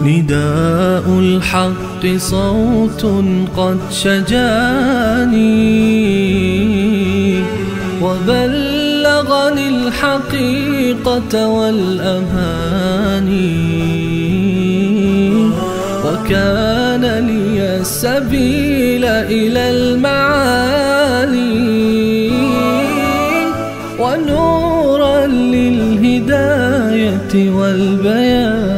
نداء الحق صوت قد شجاني وبلغني الحقيقة والأماني، وكان لي السبيل إلى المعالي ونورا للهداية والبيان.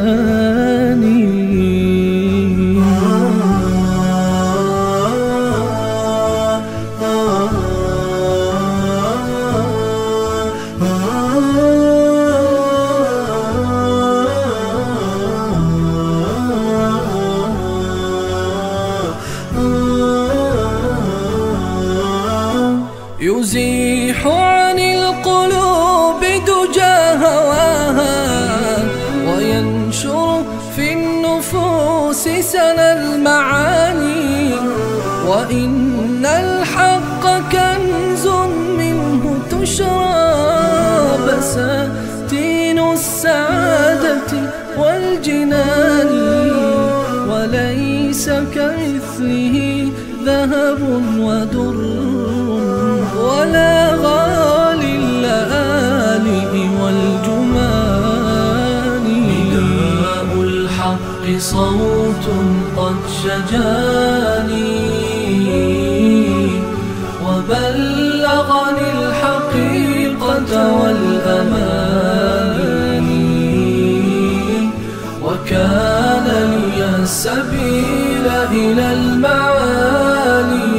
يزيح عن القلوب دجى هواها وينشر في النفوس سنا المعاني، وإن الحق كنز منه تشرى بساتين السعادة والجنان، وليس كمثله ذهب ودر ولا غالي اللآلئ والجمان. نداء الحق صوت قد شجاني وبلغني الحقيقة والأماني، وكان لي السبيل إلى المعالي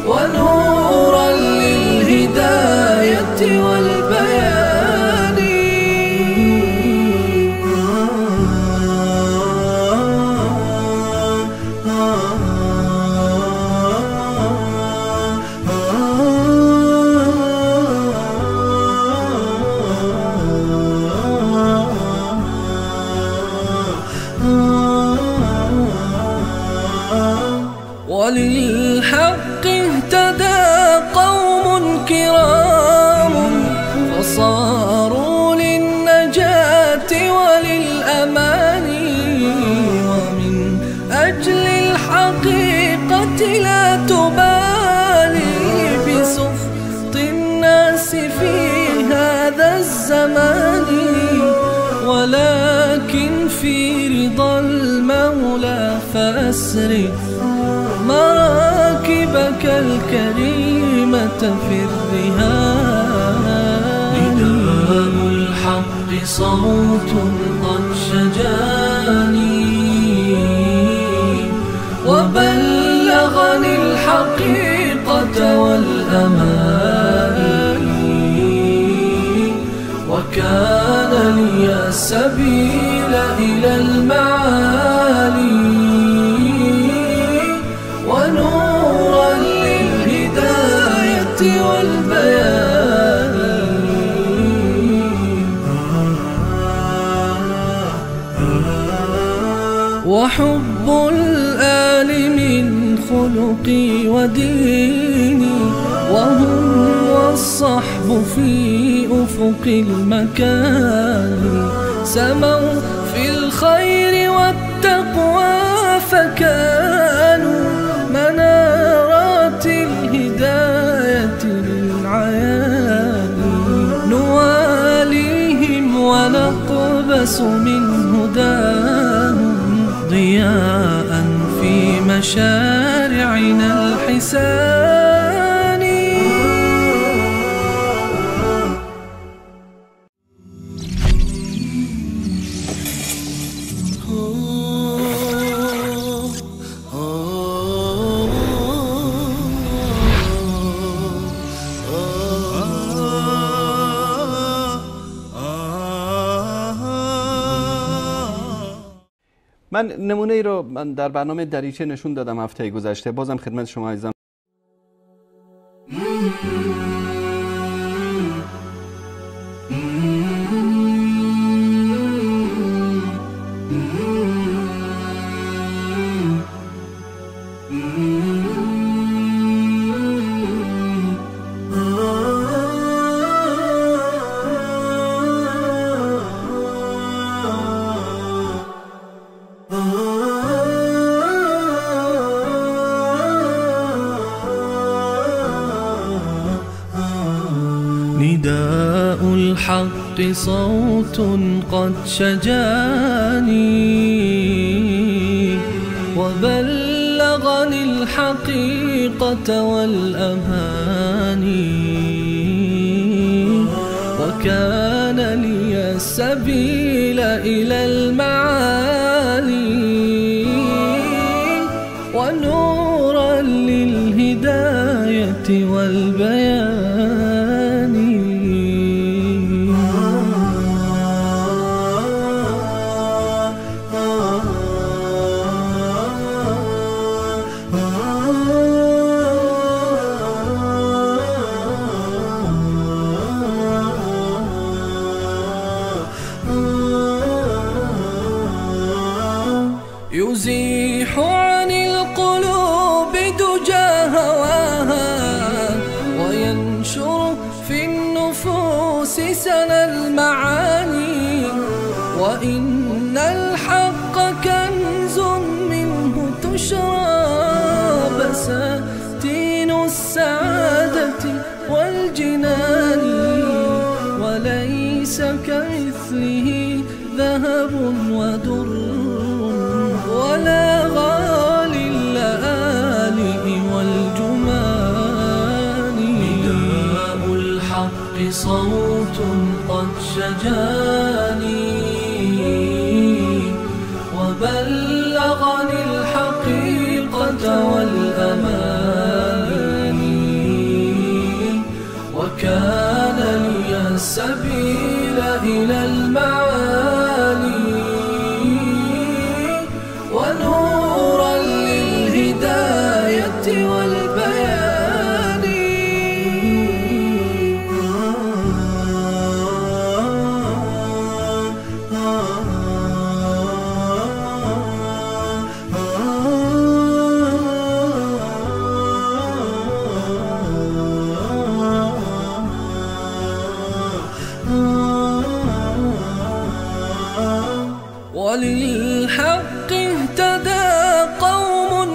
ونورا للهداية والبيان. وللحق اهتدى قوم كرام فصاروا للنجاة وللأمان، ومن أجل الحقيقة لا تبالي بسخط الناس في هذا الزمان، ولكن في رضا المولى فأسرف مراكبك الكريمة في الرهان. نداء الحق صوت قد شجاني وبلغني الحقيقة والأماني، وكان لي السبيل إلى المعالي ونورا للهداية والبيان. وحب الآل من خلقي وديني، وهم والصحب في أفق المكان، سموا في الخير والتقوى فكانوا منارات الهداية للعيان. نواليهم ونقبس من هداهم ضياء في مشارعنا الحسان. من نمونه ای رو در برنامه دریچه نشون دادم هفته گذشته، بازم خدمت شما عزیزان نداء الحق صوت قد شجاني وبلغني الحقيقة والأماني وكان لي السبيل إلى المعالي ونورا للهداية والبيان. يزيح عن القلوب دجى هواها وينشر في النفوس سنا المعاني وإن الحق كنز منه تشرى بساتين السعادة والجنان وليس كمثله ذهب ودر ولا غالي اللآلئ والجمان. نداء الحق صوت قد شجاني وبلغني الحقيقة والأماني وكان لي السبيل إلى المعالي ونورا للهداية والبيان. وللحق اهتدى قوم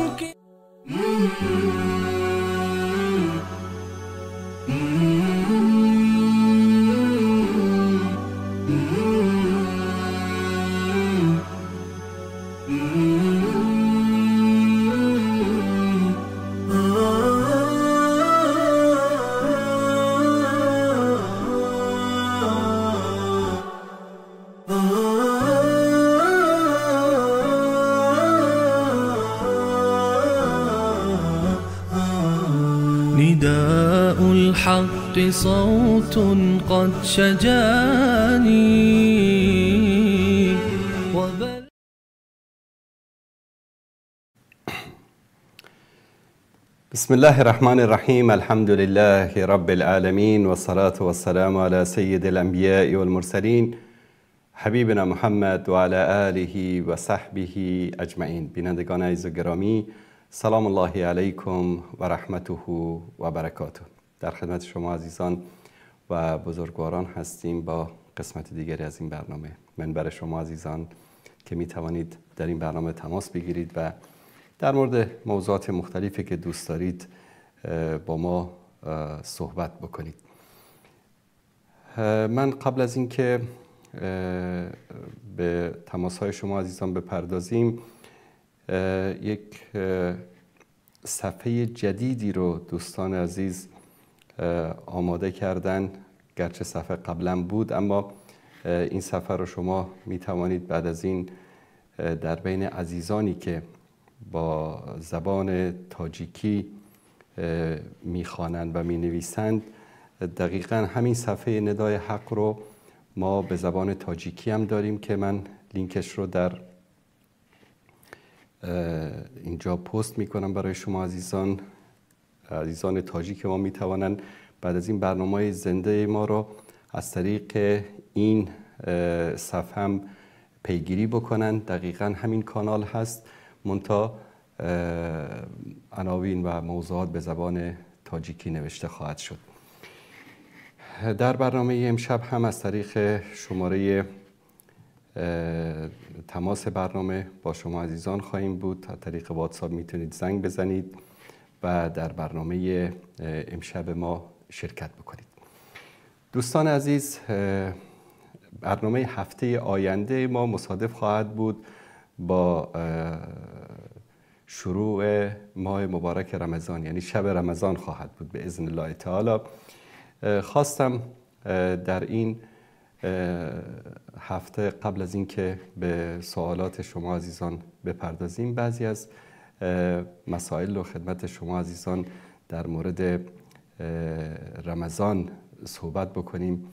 نداء الحق صوت قد شجاني بسم الله الرحمن الرحيم. الحمد لله رب العالمين والصلاة والسلام على سيد الأنبياء والمرسلين حبیبنا محمد و علی آله و صحبه اجمعین. بینندگان عزیز و گرامی، سلام الله علیکم و رحمته و برکاته. در خدمت شما عزیزان و بزرگواران هستیم با قسمت دیگری از این برنامه. منبر شما عزیزان که می توانید در این برنامه تماس بگیرید و در مورد موضوعات مختلفی که دوست دارید با ما صحبت بکنید. من قبل از اینکه به تماس‌های شما عزیزان بپردازیم، یک صفحه جدیدی رو دوستان عزیز آماده کردن. گرچه صفحه قبلا بود، اما این صفحه رو شما می توانید بعد از این در بین عزیزانی که با زبان تاجیکی میخوانند و مینویسند، دقیقاً همین صفحه ندای حق رو ما به زبان تاجیکی هم داریم که من لینکش رو در اینجا پست میکنم برای شما عزیزان تاجیک ما میتوانند بعد از این برنامه زنده ما را از طریق این صفحه هم پیگیری بکنند. دقیقا همین کانال هست، منتها عناوین و موضوعات به زبان تاجیکی نوشته خواهد شد. در برنامه امشب هم از طریق شماره تماس برنامه با شما عزیزان خواهیم بود. از طریق واتساپ میتونید زنگ بزنید و در برنامه امشب ما شرکت بکنید. دوستان عزیز، برنامه هفته آینده ما مصادف خواهد بود با شروع ماه مبارک رمضان، یعنی شب رمضان خواهد بود به اذن الله تعالی. خواستم در این هفته قبل از اینکه به سوالات شما عزیزان بپردازیم بعضی از مسائل رو خدمت شما عزیزان در مورد رمضان صحبت بکنیم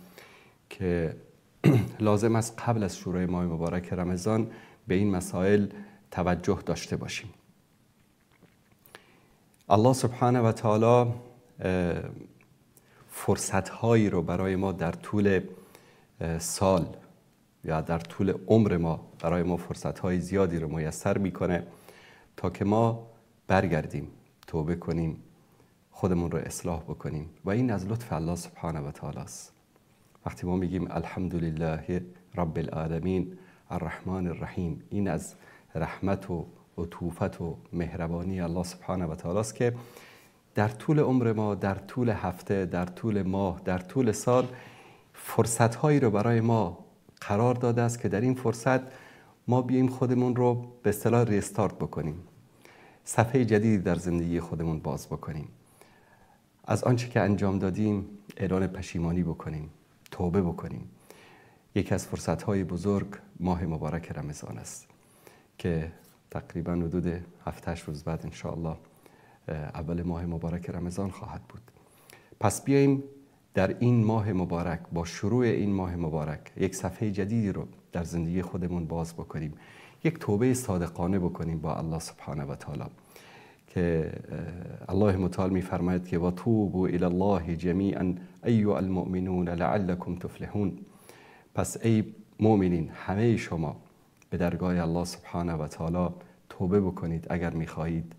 که لازم است قبل از شروع ماه مبارک رمضان به این مسائل توجه داشته باشیم. الله سبحانه و تعالی فرصت‌هایی رو برای ما در طول سال یا در طول عمر ما برای ما فرصت‌های زیادی رو میسر میکنه تا که ما برگردیم، توبه کنیم، خودمون رو اصلاح بکنیم و این از لطف الله سبحانه و تعالی است. وقتی ما میگیم الحمدلله رب العالمین الرحمن الرحیم، این از رحمت و عطوفت و مهربانی الله سبحانه و تعالی است که در طول عمر ما، در طول هفته، در طول ماه، در طول سال فرصت‌هایی رو برای ما قرار داده است که در این فرصت ما بیاییم خودمون رو به اصطلاح ریستارت بکنیم، صفحه جدیدی در زندگی خودمون باز بکنیم، از آنچه که انجام دادیم اعلان پشیمانی بکنیم، توبه بکنیم. یکی از فرصت‌های بزرگ ماه مبارک رمضان است که تقریبا حدود 7-8 روز بعد انشاءالله اول ماه مبارک رمضان خواهد بود. پس بیاییم در این ماه مبارک، با شروع این ماه مبارک، یک صفحه جدیدی رو در زندگی خودمون باز بکنیم، یک توبه صادقانه بکنیم با الله سبحانه و تعالی که الله متعال می‌فرماید که و توبوا الی الله جمیعا ایها المؤمنون لعلکم تفلحون. پس ای مؤمنین همه شما به درگاه الله سبحانه و تعالی توبه بکنید اگر می‌خواهید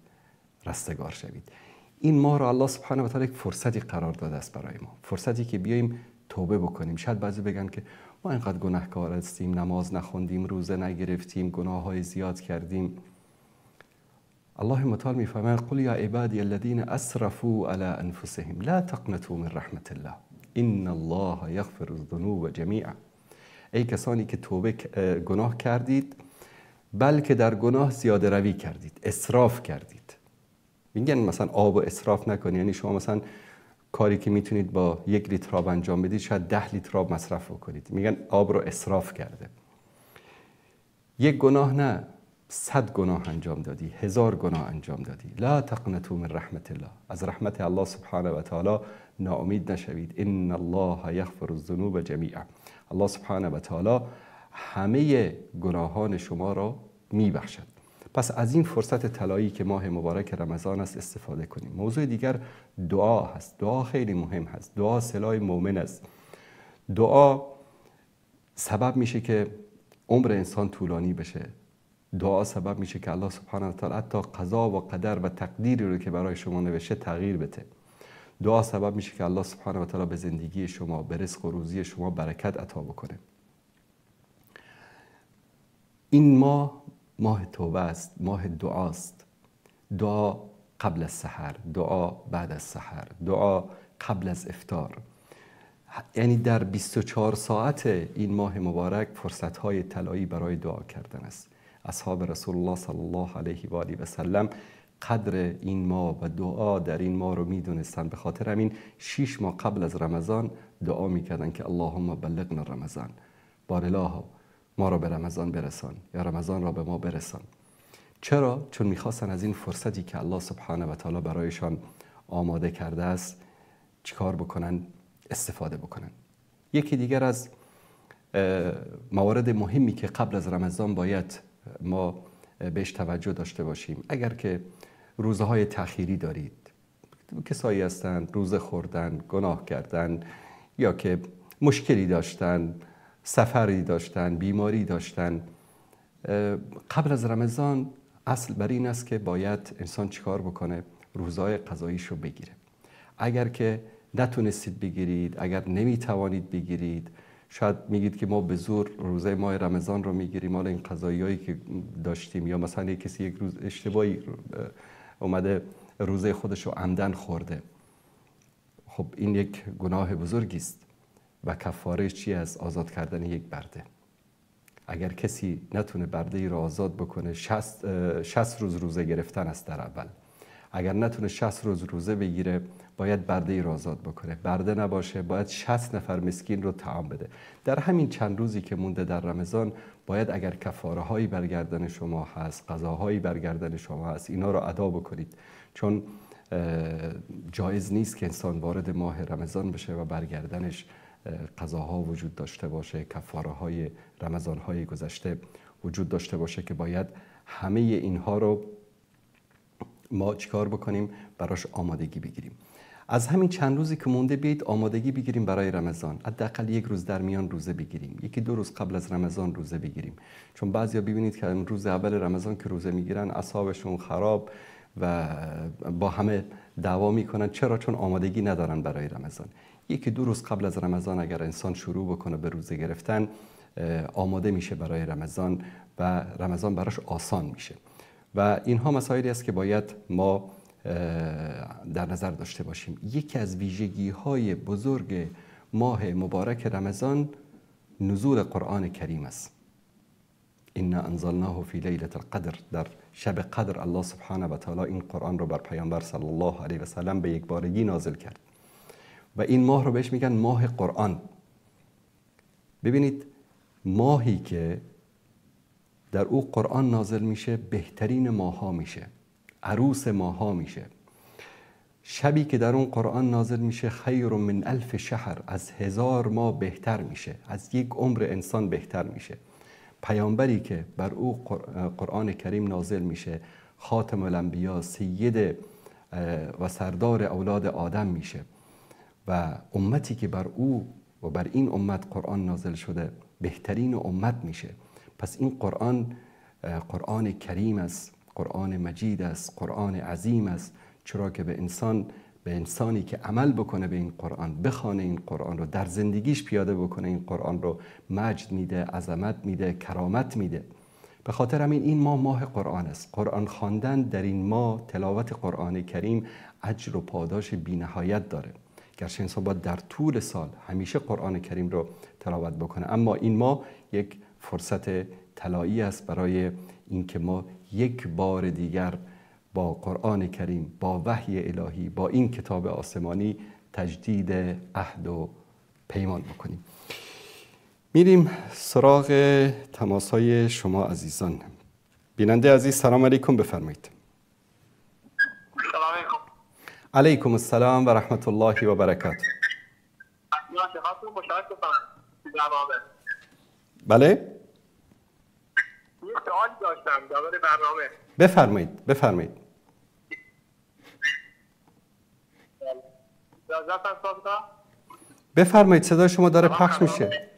رستگار شوید. این ماه را الله سبحانه و تعالی یک فرصتی قرار داده است برای ما، فرصتی که بیاییم توبه بکنیم. شاید بعضی بگن که ما اینقدر گناهکار هستیم، نماز نخوندیم، روزه نگرفتیم، گناه‌های زیاد کردیم. الله متعال می‌فرماید قل یا عبادی الذین اسرفوا علی انفسهم لا تقنطوا من رحمت الله ان الله یغفر الذنوب جمیعا. ای کسانی که توبه گناه کردید بلکه در گناه زیاده روی کردید، اسراف کردید. میگن مثلا آب و اسراف نکنید، یعنی شما مثلا کاری که میتونید با 1 لیتر آب انجام بدید شاید 10 لیتر آب مصرف بکنید. میگن آب رو اسراف کرده. یک گناه نه، 100 گناه انجام دادی، 1000 گناه انجام دادی. لا تقنطوا من رحمت الله، از رحمت الله سبحانه و تعالی ناامید نشوید. ان الله یغفر الذنوب جمیعا. الله سبحانه و تعالی همه گناهان شما را میبخشد. پس از این فرصت طلایی که ماه مبارک رمضان است استفاده کنیم. موضوع دیگر دعا هست. دعا خیلی مهم هست. دعا سلاح مؤمن است. دعا سبب میشه که عمر انسان طولانی بشه. دعا سبب میشه که الله سبحانه و تعالی حتی قضا و قدر و تقدیری رو که برای شما نوشته تغییر بده. دعا سبب میشه که الله سبحانه و تعالی به زندگی شما، به رزق و روزی شما برکت عطا بکنه. این ماه توبه است، ماه دعاست. دعا قبل از سحر، دعا بعد از سحر، دعا قبل از افطار. یعنی در 24 ساعت این ماه مبارک فرصت‌های طلایی برای دعا کردن است. اصحاب رسول الله صلی الله علیه و آله و سلم قدر این ماه و دعا در این ماه رو میدونستن. به خاطر همین 6 ماه قبل از رمضان دعا میکردن که اللهم بلغنا رمضان، بار الله ما را به رمضان برسان یا رمضان را به ما برسان. چرا؟ چون میخواستن از این فرصتی که الله سبحانه و تعالی برایشان آماده کرده است چیکار بکنن؟ استفاده بکنن. یکی دیگر از موارد مهمی که قبل از رمضان باید ما بهش توجه داشته باشیم. اگر که روزهای تأخیری دارید، کسایی هستند روزه خوردن، گناه کردن، یا که مشکلی داشتن، سفری داشتن، بیماری داشتن، قبل از رمضان اصل بر این است که باید انسان چیکار بکنه؟ روزهای قضاییش رو بگیره. اگر که نتونستید بگیرید، اگر نمیتوانید بگیرید، شاید میگید که ما به زور روزه ماه رمضان رو میگیریم، حالا این قضاییایی که داشتیم، یا مثلا کسی یک روز اشتباهی اومده روزه خودش رو عمدن خورده، خب این یک گناه بزرگی است و کفارهش چی از آزاد کردن یک برده. اگر کسی نتونه برده ای رو آزاد بکنه، 60 روز روزه گرفتن است در اول. اگر نتونه 60 روز روزه بگیره، باید برده ای رو آزاد بکنه. برده نباشه، باید 60 نفر مسکین رو طعام بده. در همین چند روزی که مونده در رمضان، باید اگر کفاره هایی برگردن شما هست، قضاهایی برگردن شما هست، اینا رو ادا بکنید، چون جایز نیست که انسان وارد ماه رمضان بشه و برگردنش قضاها وجود داشته باشه، کفاره های رمضان های گذشته وجود داشته باشه که باید همه اینها رو ما چیکار بکنیم؟ براش آمادگی بگیریم. از همین چند روزی که مونده بیایید آمادگی بگیریم برای رمضان. حداقل یک روز در میان روزه بگیریم، یکی دو روز قبل از رمضان روزه بگیریم، چون بعضیا ببینید که روز اول رمضان که روزه میگیرن اعصابشون خراب و با همه دعوا میکنن. چرا؟ چون آمادگی ندارن برای رمضان. یکی دو روز قبل از رمضان اگر انسان شروع بکنه به روزه گرفتن، آماده میشه برای رمضان و رمضان براش آسان میشه. و اینها مسائلی است که باید ما در نظر داشته باشیم. یکی از ویژگی های بزرگ ماه مبارک رمضان نزول قرآن کریم است. انا انزلناه فی لیلة القدر، در شب قدر الله سبحانه و تعالی این قرآن رو بر پیامبر صلی الله علیه و سلم به یک بارگی نازل کرد و این ماه رو بهش میگن ماه قرآن. ببینید، ماهی که در او قرآن نازل میشه بهترین ماها میشه، عروس ماها میشه. شبی که در اون قرآن نازل میشه خیر من 1000 شهر، از 1000 ماه بهتر میشه، از یک عمر انسان بهتر میشه. پیامبری که بر او قرآن کریم نازل میشه خاتم الانبیا، سید و سردار اولاد آدم میشه و امتی که بر او و بر این امت قرآن نازل شده بهترین امت میشه. پس این قرآن کریم است، قرآن مجید است، قرآن عظیم است، چرا که به انسانی که عمل بکنه به این قرآن، بخونه این قرآن رو، در زندگیش پیاده بکنه این قرآن رو، مجد میده، عظمت میده، کرامت میده. به خاطر همین این ماه قرآن است. قرآن خواندن در این ماه، تلاوت قرآن کریم اجر و پاداش بی‌نهایت داره. گرچه انسان باید در طول سال همیشه قرآن کریم رو تلاوت بکنه، اما این ماه یک فرصت طلایی است برای اینکه ما یک بار دیگر با قرآن کریم، با وحی الهی، با این کتاب آسمانی تجدید عهد و پیمان بکنیم. میریم سراغ تماس‌های شما عزیزان. بیننده عزیز سلام علیکم، بفرمایید. سلام علیکم. علیکم السلام و رحمت الله و برکاته. بله؟ یه سوال داشتم درباره برنامه. بفرمایید. بفرمایید، صدای شما داره پخش میشه.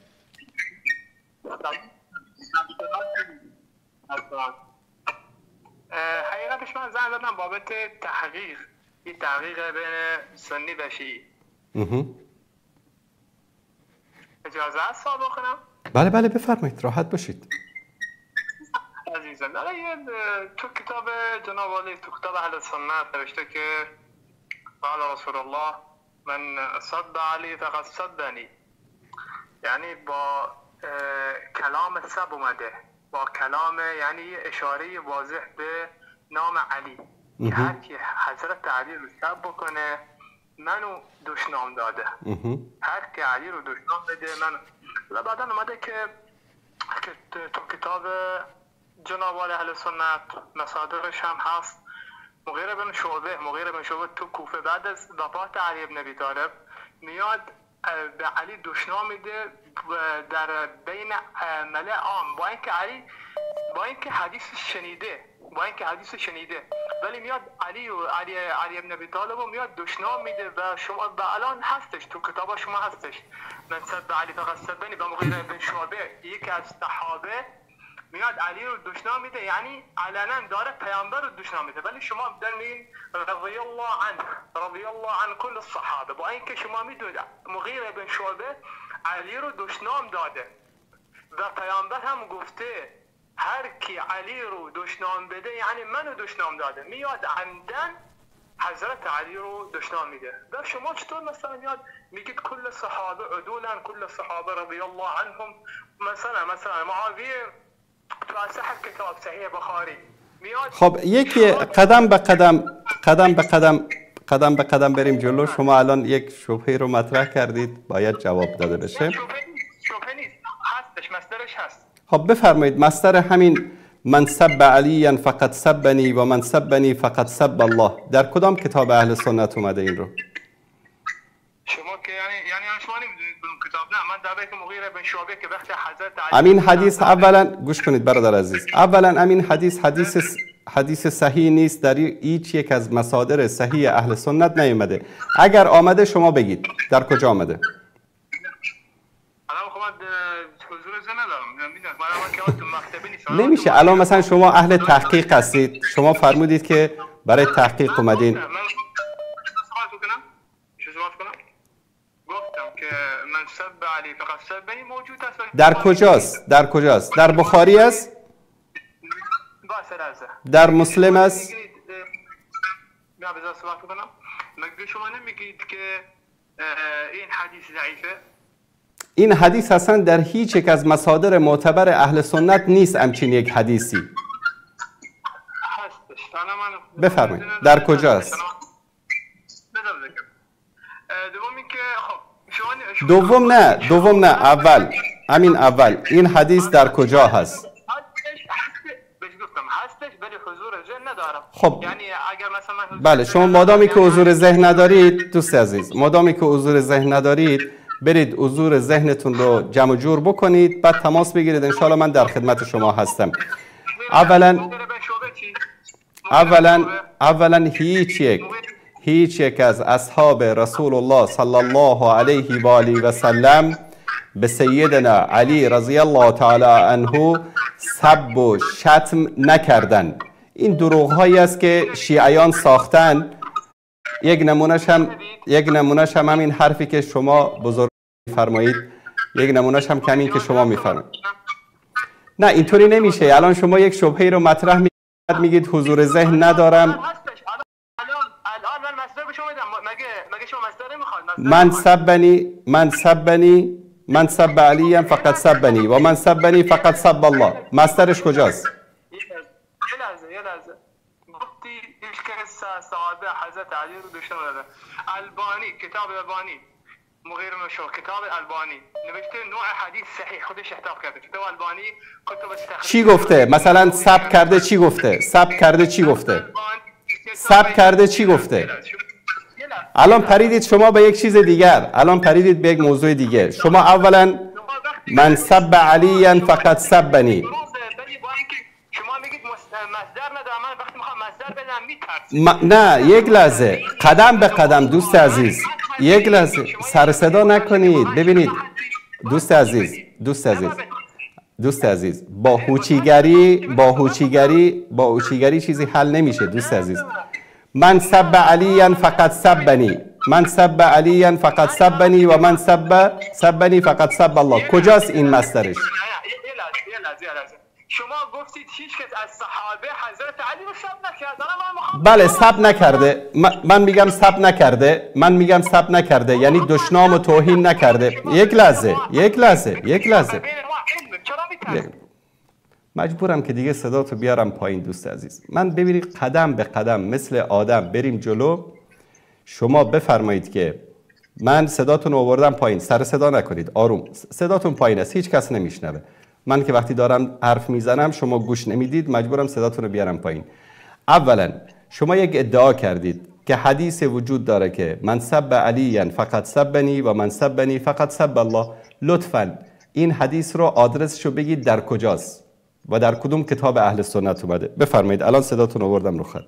حقیقتش من زنگ زدم بابت تحقیق، یه تحقیق بین سنی و شیعی. اجازه هست سوال بکنم؟ بله بفرمایید، راحت باشید. عزیزم، تو کتاب جناب عالی، تو کتاب اهل سنت نوشته که قال رسول الله من صد علی فقد صدنی، یعنی با کلام سب اومده، با کلام یعنی اشاره واضح به نام علی که هر کی حضرت علی رو سب بکنه منو دشنام داده، هر کی علی رو دشنام بده منو. و بعدا اومده که تو کتاب جناب عالی اهل سنت مصادرش هم هست، مغیره بن شعبه تو کوفه بعد از وفات علی بن ابی طالب میاد به علی دشنام میده در بین ملأ عام، با اینکه علی با اینکه حدیث شنیده ولی میاد علی ابن ابی طالب میاد دشنام میده و شما و الان هستش تو کتابا شما هستش من سب علی فقط سبنی و مغیره بن شعبه یکی از صحابه میاد علی رو دشنام میده، یعنی علنا داره پیامبر رو دشنام میده، ولی شما در میگین رضی الله عنه کل الصحابه، با اینکه شما میدونید مغیره بن شعبه علی رو دشنام داده و پیامبر هم گفته هر کی علی رو دشنام بده یعنی منو دشنام داده، میاد عمدن حضرت علی رو دشنام میده. و شما چطور مثلا میاد میگید کل صحابه عدولن، کل صحابه رضی الله عنهم، مثلا معاویه تو اصح کتاب صحیح بخاری میاد. خب یکی قدم به قدم بریم جلو. شما الان یک شبهه رو مطرح کردید، باید جواب داده بشه. شبهه نیست، هستش، مصدرش هست. خب بفرمایید مصدر همین من سب علی فقط سبنی و من سبنی فقط سب الله در کدام کتاب اهل سنت اومده این رو؟ شما که یعنی شما نمیدونید کدوم کتاب؟ نه، من دعوی که مغیره بن شعبه که وقتی حضرت علی امین حدیث، اولا گوش کنید برادر عزیز، اولا امین حدیث صحیح نیست، در هیچ یک از مصادر صحیح اهل سنت نیامده. اگر آمده شما بگید در کجا آمده. نمیشه الان مثلا شما اهل تحقیق هستید، شما فرمودید که برای تحقیق اومدین. گفتم که من سب علی فقط سبنی موجود است. در کجاست؟ در بخاری است؟ در مسلم است؟ نه بذار صحبت کنم. مگه شما نمیگید که این حدیث ضعیفه؟ این حدیث اصلا در هیچ یک از مصادر معتبر اهل سنت نیست. همچین یک حدیثی هستش. بفرمایید در کجاست؟ دوم نه اول این حدیث در کجا هست؟ هستش ولی حضور ذهن ندارم. خب یعنی اگر مثلا بله، شما مادامی که حضور ذهن ندارید دوست عزیز، مادامی که حضور ذهن ندارید برید حضور ذهنتون رو جمع جور بکنید، بعد تماس بگیرید، انشالله من در خدمت شما هستم. اولا هیچ یک از اصحاب رسول الله صلی الله علیه و آله و سلم به سیدنا علی رضی الله تعالی عنه سب و شتم نکردن. این دروغ هایی است که شیعیان ساختن. یک نمونهش هم همین حرفی که شما بزرگ فرمایید، یک نمونهش هم کمین که شما میفرمایید. نه اینطوری نمیشه. الان شما یک شبهه رو مطرح میگید حضور ذهن ندارم. الان من مصدر به شما میدم. مگه شما مصدر نمیخواد؟ من سب علی فقط سبنی و من سبنی فقط سب الله. مصدرش کجاست؟ یه لحظه گفتی هیچ کس صحابه حضرت علی رو دشنام داده. البانی، کتاب البانی، مغیر مشهور، کتاب البانی نوشته نوع حدیث صحیح، خودش احتاب کرده. کتاب البانی کتب استخراج چی گفته؟ مثلا سب کرده چی گفته؟ الان پریدید شما به یک چیز دیگر، الان پریدید به یک موضوع دیگه. شما اولا من سب علی فقط سبنی، شما میگید مصدر ندارم، من وقتی میخوام مصدر بدم میترسم. نه یک لحظه، قدم به قدم دوست عزیز، یک لحظه سر صدا نکنید. ببینید دوست عزیز با هوچیگری چیزی حل نمیشه. دوست عزیز من سب علی فقط سبنی، من سب علی فقط سبنی و من سبنی فقط سب الله. کجاست این مصدرش؟ یه لحظه شما گفتید هیچ کس از صحابه حضرت علی رو سب نکرد. بله سب نکرده. من میگم سب نکرده یعنی دشنام و توهین نکرده. یک لحظه مجبورم که دیگه صداتو بیارم پایین. دوست عزیز من ببینید قدم به قدم مثل آدم بریم جلو. شما بفرمایید که من صداتون آوردم پایین، سر صدا نکنید، آروم. صداتون پایین است، هیچ کس نمیشنوه. من که وقتی دارم حرف میزنم شما گوش نمیدید، مجبورم صداتون رو بیارم پایین. اولا شما یک ادعا کردید که حدیث وجود داره که من سب علی فقط سبنی و من سبنی فقط سب الله. لطفاً این حدیث رو آدرسشو بگید در کجاست. و در کدوم کتاب اهل سنت اومده؟ بفرمایید. الان صداتون آوردم رو خط.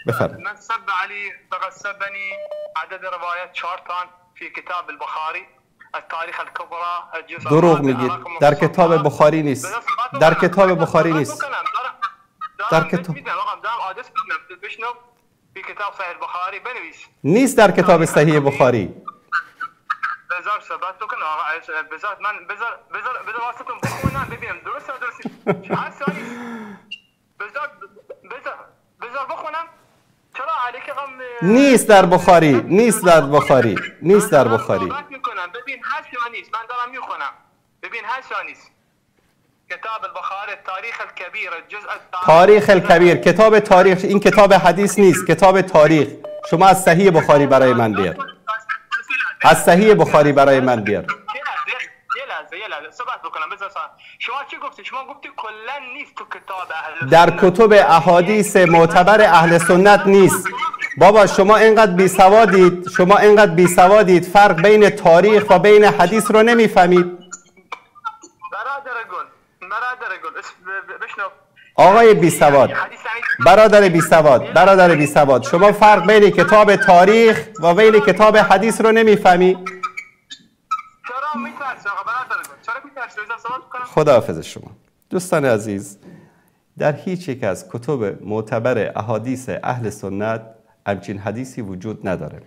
بفرمایید. من سب علی فقد سبني عدد روايات 4 في كتاب البخاري التاريخ الكبرى الجزء. دروغ میگید. در کتاب بخاری نیست. در کتاب بخاری نیست. در کتاب في كتاب صحيح البخاري بنويس نیست. در کتاب صحیح بخاری. بذار ثبات بکن بذار من بذار واسطم بخونم ببینم درسته هر ثانی بذار بخونم. چرا علی که غم نیست در بخاری. نیست در بخاری. نیست در بخاری. میکنم ببین هر ثانی من دارم میخونم. ببین هر ثانی کتاب البخاری تاریخ الکبیر الجزء تاریخ الکبیر کتاب تاریخ. این کتاب حدیث نیست، کتاب تاریخ. شما از صحیح بخاری برای من بیار. از صحیح بخاری برای من بیار. یه لحظه صحبت بکنم. بذار شما چی گفتی؟ شما گفتی کلا نیست تو کتاب اهل در کتب احادیث معتبر اهل سنت نیست. بابا شما اینقدر بی سوادید فرق بین تاریخ و بین حدیث رو نمیفهمید. برادر گل بشنو آقای بی سواد، برادر بی سواد، شما فرق بین کتاب تاریخ و بین کتاب حدیث رو نمیفهمی؟ چرا میترسی آقا برادر گل؟ چرا میترسی؟ بذار سوال کنم. خداحافظ شما. دوستان عزیز، در هیچ یک از کتب معتبر احادیث اهل سنت همچین حدیثی وجود نداره.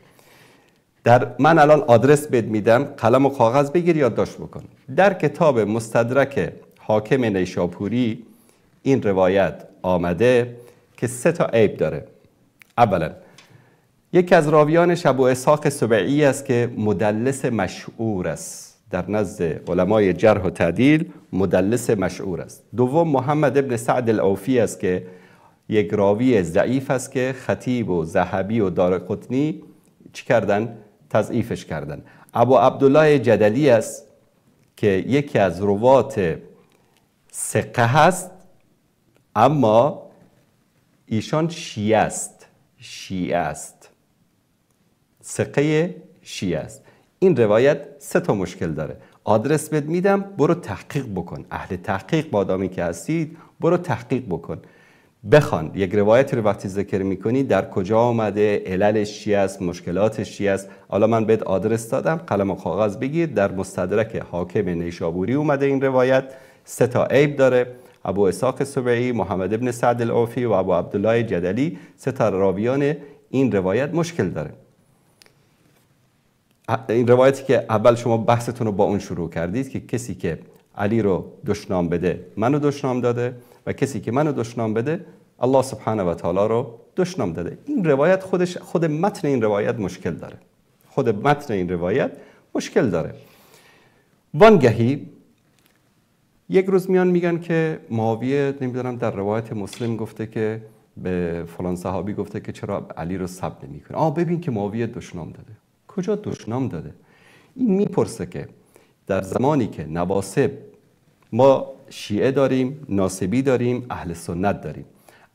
من الان آدرس بهت میدم، قلم و کاغذ بگیر یادداشت بکن. در کتاب مستدرک حاکم نیشاپوری این روایت آمده که 3 تا عیب داره. اولا یکی از راویانش ابو اسحاق سبعی است که مدلس مشهور است، در نزد علمای جرح و تعدیل مدلس مشهور است. دوم محمد ابن سعد العوفی است که یک راوی ضعیف است که خطیب و ذهبی و دارقطنی چی کردن؟ تضعیفش کردن. ابو عبدالله جدلی است که یکی از روات ثقه هست، اما ایشان شیعه است، ثقه شیعه است. این روایت 3 تا مشکل داره. آدرس بهت میدم، برو تحقیق بکن. اهل تحقیق بادامی که هستید برو تحقیق بکن. بخوان یک روایت رو وقتی ذکر میکنی در کجا آمده، عللش چی است، مشکلاتش چی است. حالا من بهت آدرس دادم، قلم و کاغذ بگیر. در مستدرک حاکم نیشابوری اومده این روایت. 3 تا عیب داره. ابو اسحاق سبعی، محمد ابن سعد العوفی و ابو عبدالله جدلی، 3 تا راویان این روایت مشکل داره. این روایتی که اول شما بحثتون رو با اون شروع کردید که کسی که علی رو دشنام بده منو دشنام داده و کسی که منو دشنام بده الله سبحانه و تعالی رو دشنام داده. این روایت خود متن این روایت مشکل داره. وانگهی یک روز میان میگن که معاویه نمیدونم در روایت مسلم گفته که به فلان صحابی گفته که چرا علی رو سب نمیکنه. ببین که معاویه دشنام داده. کجا دشنام داده؟ این میپرسه که در زمانی که نواصب، ما شیعه داریم، ناصبی داریم، اهل سنت داریم.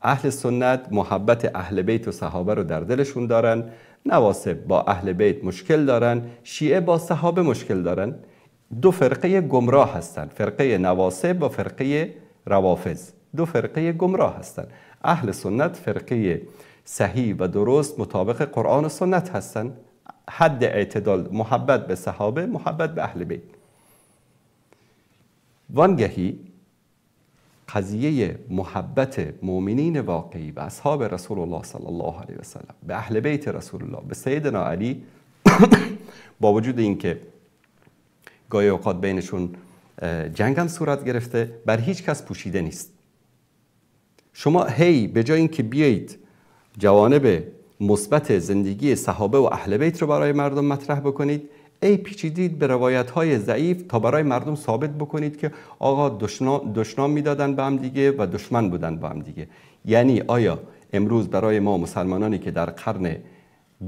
اهل سنت محبت اهل بیت و صحابه رو در دلشون دارن، نواصب با اهل بیت مشکل دارن، شیعه با صحابه مشکل دارن. 2 فرقه گمراه هستن، فرقه نواصب و فرقه روافض. 2 فرقه گمراه هستن. اهل سنت فرقه صحیح و درست مطابق قرآن و سنت هستن. حد اعتدال، محبت به صحابه، محبت به اهل بیت. وانگهی قضیه محبت مؤمنین واقعی به اصحاب رسول الله صلی الله علیه و سلم، به اهل بیت رسول الله، به سیدنا علی با وجود اینکه گاهی اوقات بینشون جنگ هم صورت گرفته، بر هیچ کس پوشیده نیست. شما به جای اینکه بیایید جوانب مثبت زندگی صحابه و اهل بیت رو برای مردم مطرح بکنید، پیچیدید به روایت‌های ضعیف تا برای مردم ثابت بکنید که آقا دشنام میدادن به هم دیگه و دشمن بودن با هم دیگه. یعنی آیا امروز برای ما مسلمانانی که در قرن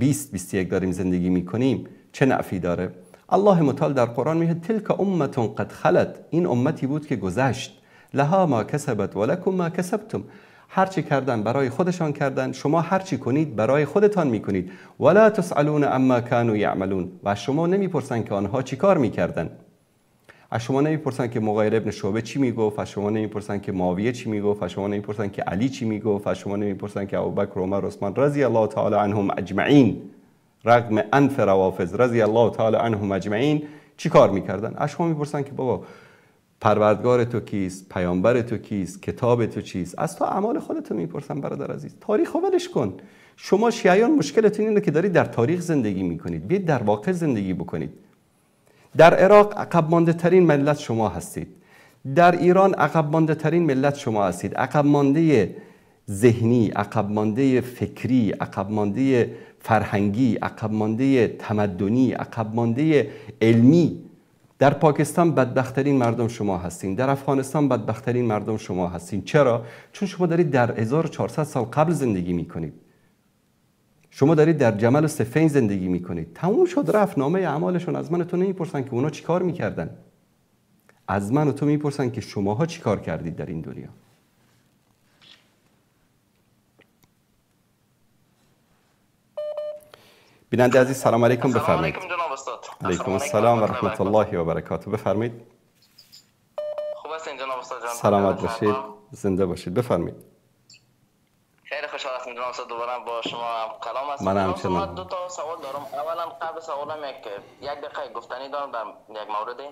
20-21 داریم زندگی میکنیم چه نفعی داره؟ الله متعال در قرآن میگه تلک امة قد خلت، این امتی بود که گذشت، لها ما کسبت و لکم ما کسبتم، هرچی کردن برای خودشان کردن، شما هرچی کنید برای خودتان میکنید. ولا تسألون عما كانوا يعملون، و شما نمیپرسن که آنها چی کار میکردن. از شما نمیپرسن که مغیر ابن شعبه چی میگفت، از شما نمیپرسن که معاویه چی میگفت، از شما نمیپرسن که علی چی میگفت، از شما نمیپرسن که ابوبکر و عمر و عثمان رضی الله تعالی عنهم اجمعین رغم انف روافض رضی الله تعالی عنهم اجمعین چی کار میکردن. از شما میپرسن که بابا پروردگار تو کیست، پیامبر تو کیست، کتاب تو چیست. از تو اعمال خودت میپرسن برادر عزیز. تاریخ رو ولش کن. شما شیعیان مشکلتون اینه که دارید در تاریخ زندگی میکنید. بیاید در واقع زندگی بکنید. در عراق عقب مانده ترین ملت شما هستید. در ایران عقب مانده ترین ملت شما هستید. عقب مانده ذهنی، عقب مانده فکری، عقب مانده فرهنگی، عقب مانده تمدنی، عقب مانده علمی. در پاکستان بدبخت‌ترین مردم شما هستین. در افغانستان بدبخت‌ترین مردم شما هستین. چرا؟ چون شما دارید در 1400 سال قبل زندگی میکنید. شما دارید در جمل و صفین زندگی میکنید. تموم شد رفت. نامه اعمالشون از من و تو نمیپرسن که اونا چی کار میکردن. از من و تو میپرسن که شماها چی کار کردید در این دنیا. بیننده عزیز سلام علیکم، بفرمایید. سلام علیکم جناب استاد. علیکم السلام و رحمت الله و برکاته. بفرمایید. خوب هستین جناب استاد جان؟ سلامت باشید. زنده باشید. بفرمایید. خیلی خوشحال هستم جناب استاد دوباره با شما کلام هستم. من همچنان. دو تا سوال دارم. اولا قبل سوالم یک دقیقه گفتنی دارم در یک موردی.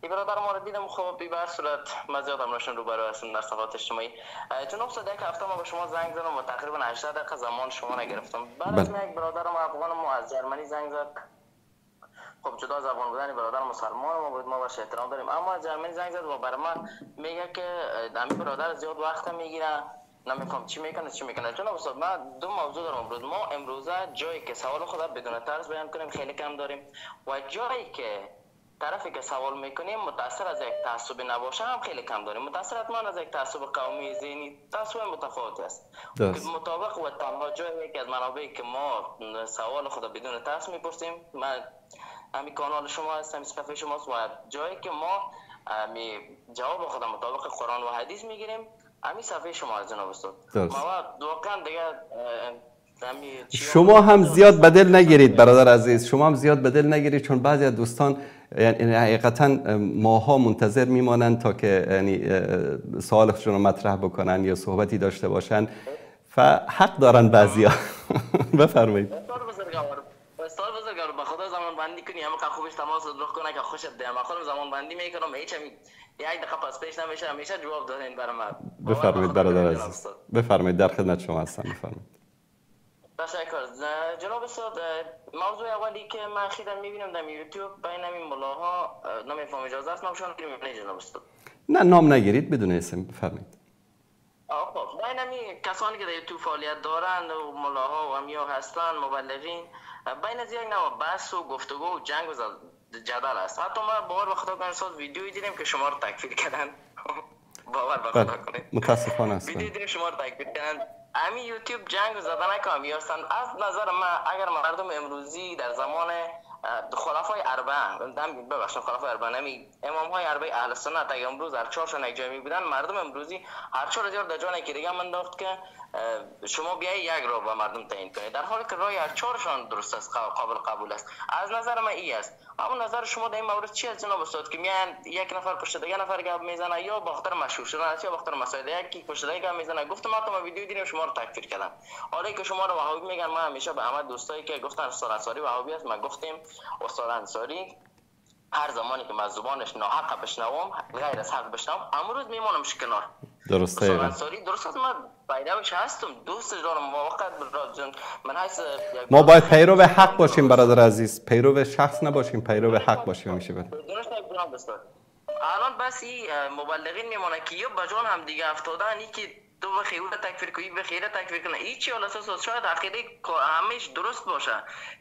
این برادر ما رو دیدم، خب به هر صورت من زیاد همراهشون روبرو هستم در صفحات اجتماعی. جناب استاد یک هفته ما به شما زنگ زدم و تقریبا 80 دقیقه زمان شما نگرفتم. بعد از یک برادرم افغان ما از جرمنی زنگ زد. خب جدا از افغان بودن برادر مسلمان ما بود، ما باش احترام داریم، اما از جرمنی زنگ زد و برای من میگه که همین برادر زیاد وقت میگیره، نمیفهم چی میکنه. جناب استاد من دو موضوع دارم امروز. ما امروزه جایی که سوال خود بدون طرز بیان کنیم خیلی کم داریم و جایی که طرفی که سوال میکنیم متأثر از یک تعصب نباشه هم خیلی کم داریم. متأثر حتما از یک تعصب قومی ذهنی تعصب متفاوت است که مطابق و تنها جایی که از منابعی که ما سوال خود بدون طرز میپرسیم، من همین کانال شما هست، همین صفحه شماست و جایی که ما جواب خود مطابق قرآن و حدیث میگیریم همین صفحه شما از جناب استاد. واقعا دیگه شما هم زیاد بدل نگیرید برادر عزیز، شما هم زیاد بدل نگیرید، چون بعضی از دوستان یعنی حقیقتا ماها منتظر میمانند تا که یعنی سوالشون رو مطرح بکنن یا صحبتی داشته باشن، فحق دارن بعضیا. بفرمایید. استاد بزرگوار به خدا زمان بندی کنی، همه که خوبش تماس رخ کنه که خوشت بیام. خودم زمان بندی میکنم، هیچ یک دقیقه پس پیش نمیشه، همیشه جواب دادین برام. بفرمایید برادر عزیز. بفرمایید، در خدمت شما هستم. بفرمایید. تشکر جناب استاد. موضوع اولی که من خیلی میبینم در یوتیوب بین این ملاها، نمیفهم اجازه است نامشون میبینید جناب استاد؟ نه نام نگیرید، بدون اسم بفرمایید. خب بین این کسانی که در یوتیوب فعالیت دارند و ملاها و امیا هستند، مبلغین، بین از یک نوع بحث و گفتگو و جنگ و جدل است. حتی ما باور به خدا کنید ویدیویی دیدیم که شما رو تکفیر کردن. باور به خدا کنید متاسفانه است. ویدیو دیدیم شما رو تکفیر کردن. همین یوتیوب جنگ و زدن کامی هستند. از نظر من اگر مردم امروزی در زمان خلفای اربعه، ببخشید خلفای اربعه نمی امام های اربعه اهل سنت اگر امروز هر چهارشون یک جای می بودن، مردم امروزی هر چهار هزار در جان یکی دیگه منداخت که شما بیایی یک راه به مردم تعیین کنید، در حالی که راه هر چهارشون درست است، قابل قبول است. از نظر من این است. اما نظر شما در این مورد چی است جناب استاد که میان یک نفر پشت دیگه نفر گپ میزنه، یا به خاطر مشهور شدن است یا به خاطر مسائل یکی پشت دیگه گپ میزنه؟ گفتم ما ویدیو دیدیم شما رو تکفیر کردن. حالا که شما رو وهابی میگن، ما همیشه به همه دوستایی که گفتن استاد انصاری وهابی است، ما گفتیم استاد انصاری هر زمانی که من زبانش ناحق بشنوم، غیر از حق بشنوم، امروز میمونمش کنار. درسته. استاد انصاری درست است، من پیروش هستم، دوستش دارم، موقت من هست. ما باید پیرو حق باشیم برادر عزیز، پیرو شخص نباشیم، پیرو حق باشیم همیشه. درست است. الان بس این مبلغین میمونه که یا بجان هم دیگه افتادن، این که تو به خیره تکفیر کنی، به خیره تکفیر کنی، این چی علت اساس شاید عقیده همش درست باشه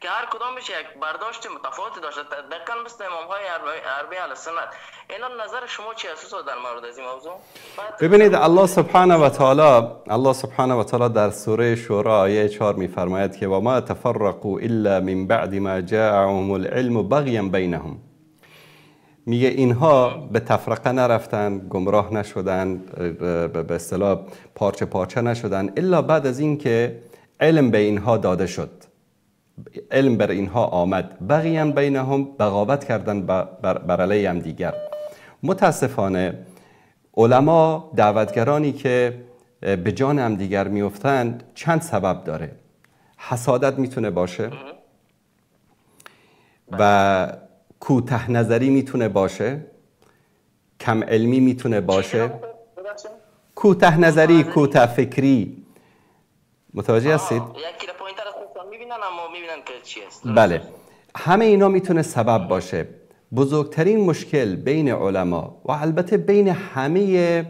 که هر کدامش یک برداشت متفاوتی داشته، دقیقاً مثل امام های اربعه اهل سنت. اینا نظر شما چی اساس در مورد از این موضوع؟ ببینید الله سبحانه و تعالی در سوره شورا آیه 4 میفرماید که و ما تفرقوا الا من بعد ما جاءهم العلم بغیا بینهم. میگه اینها به تفرقه نرفتن، گمراه نشدن، به اصطلاح پارچه پارچه نشدن الا بعد از این که علم به اینها داده شد، علم بر اینها آمد. بغیا بینهم، بغاوت کردن بر علیه هم دیگر. متاسفانه علما، دعوتگرانی که به جان هم دیگر میافتند چند سبب داره. حسادت میتونه باشه و کوته نظری میتونه باشه، کم علمی میتونه باشه، کوته نظری، کوته فکری. متوجه هستید؟ یکی پوینتر از میبینن اما میبینن که چی است. بله، همه اینا میتونه سبب باشه. بزرگترین مشکل بین علما و البته بین همه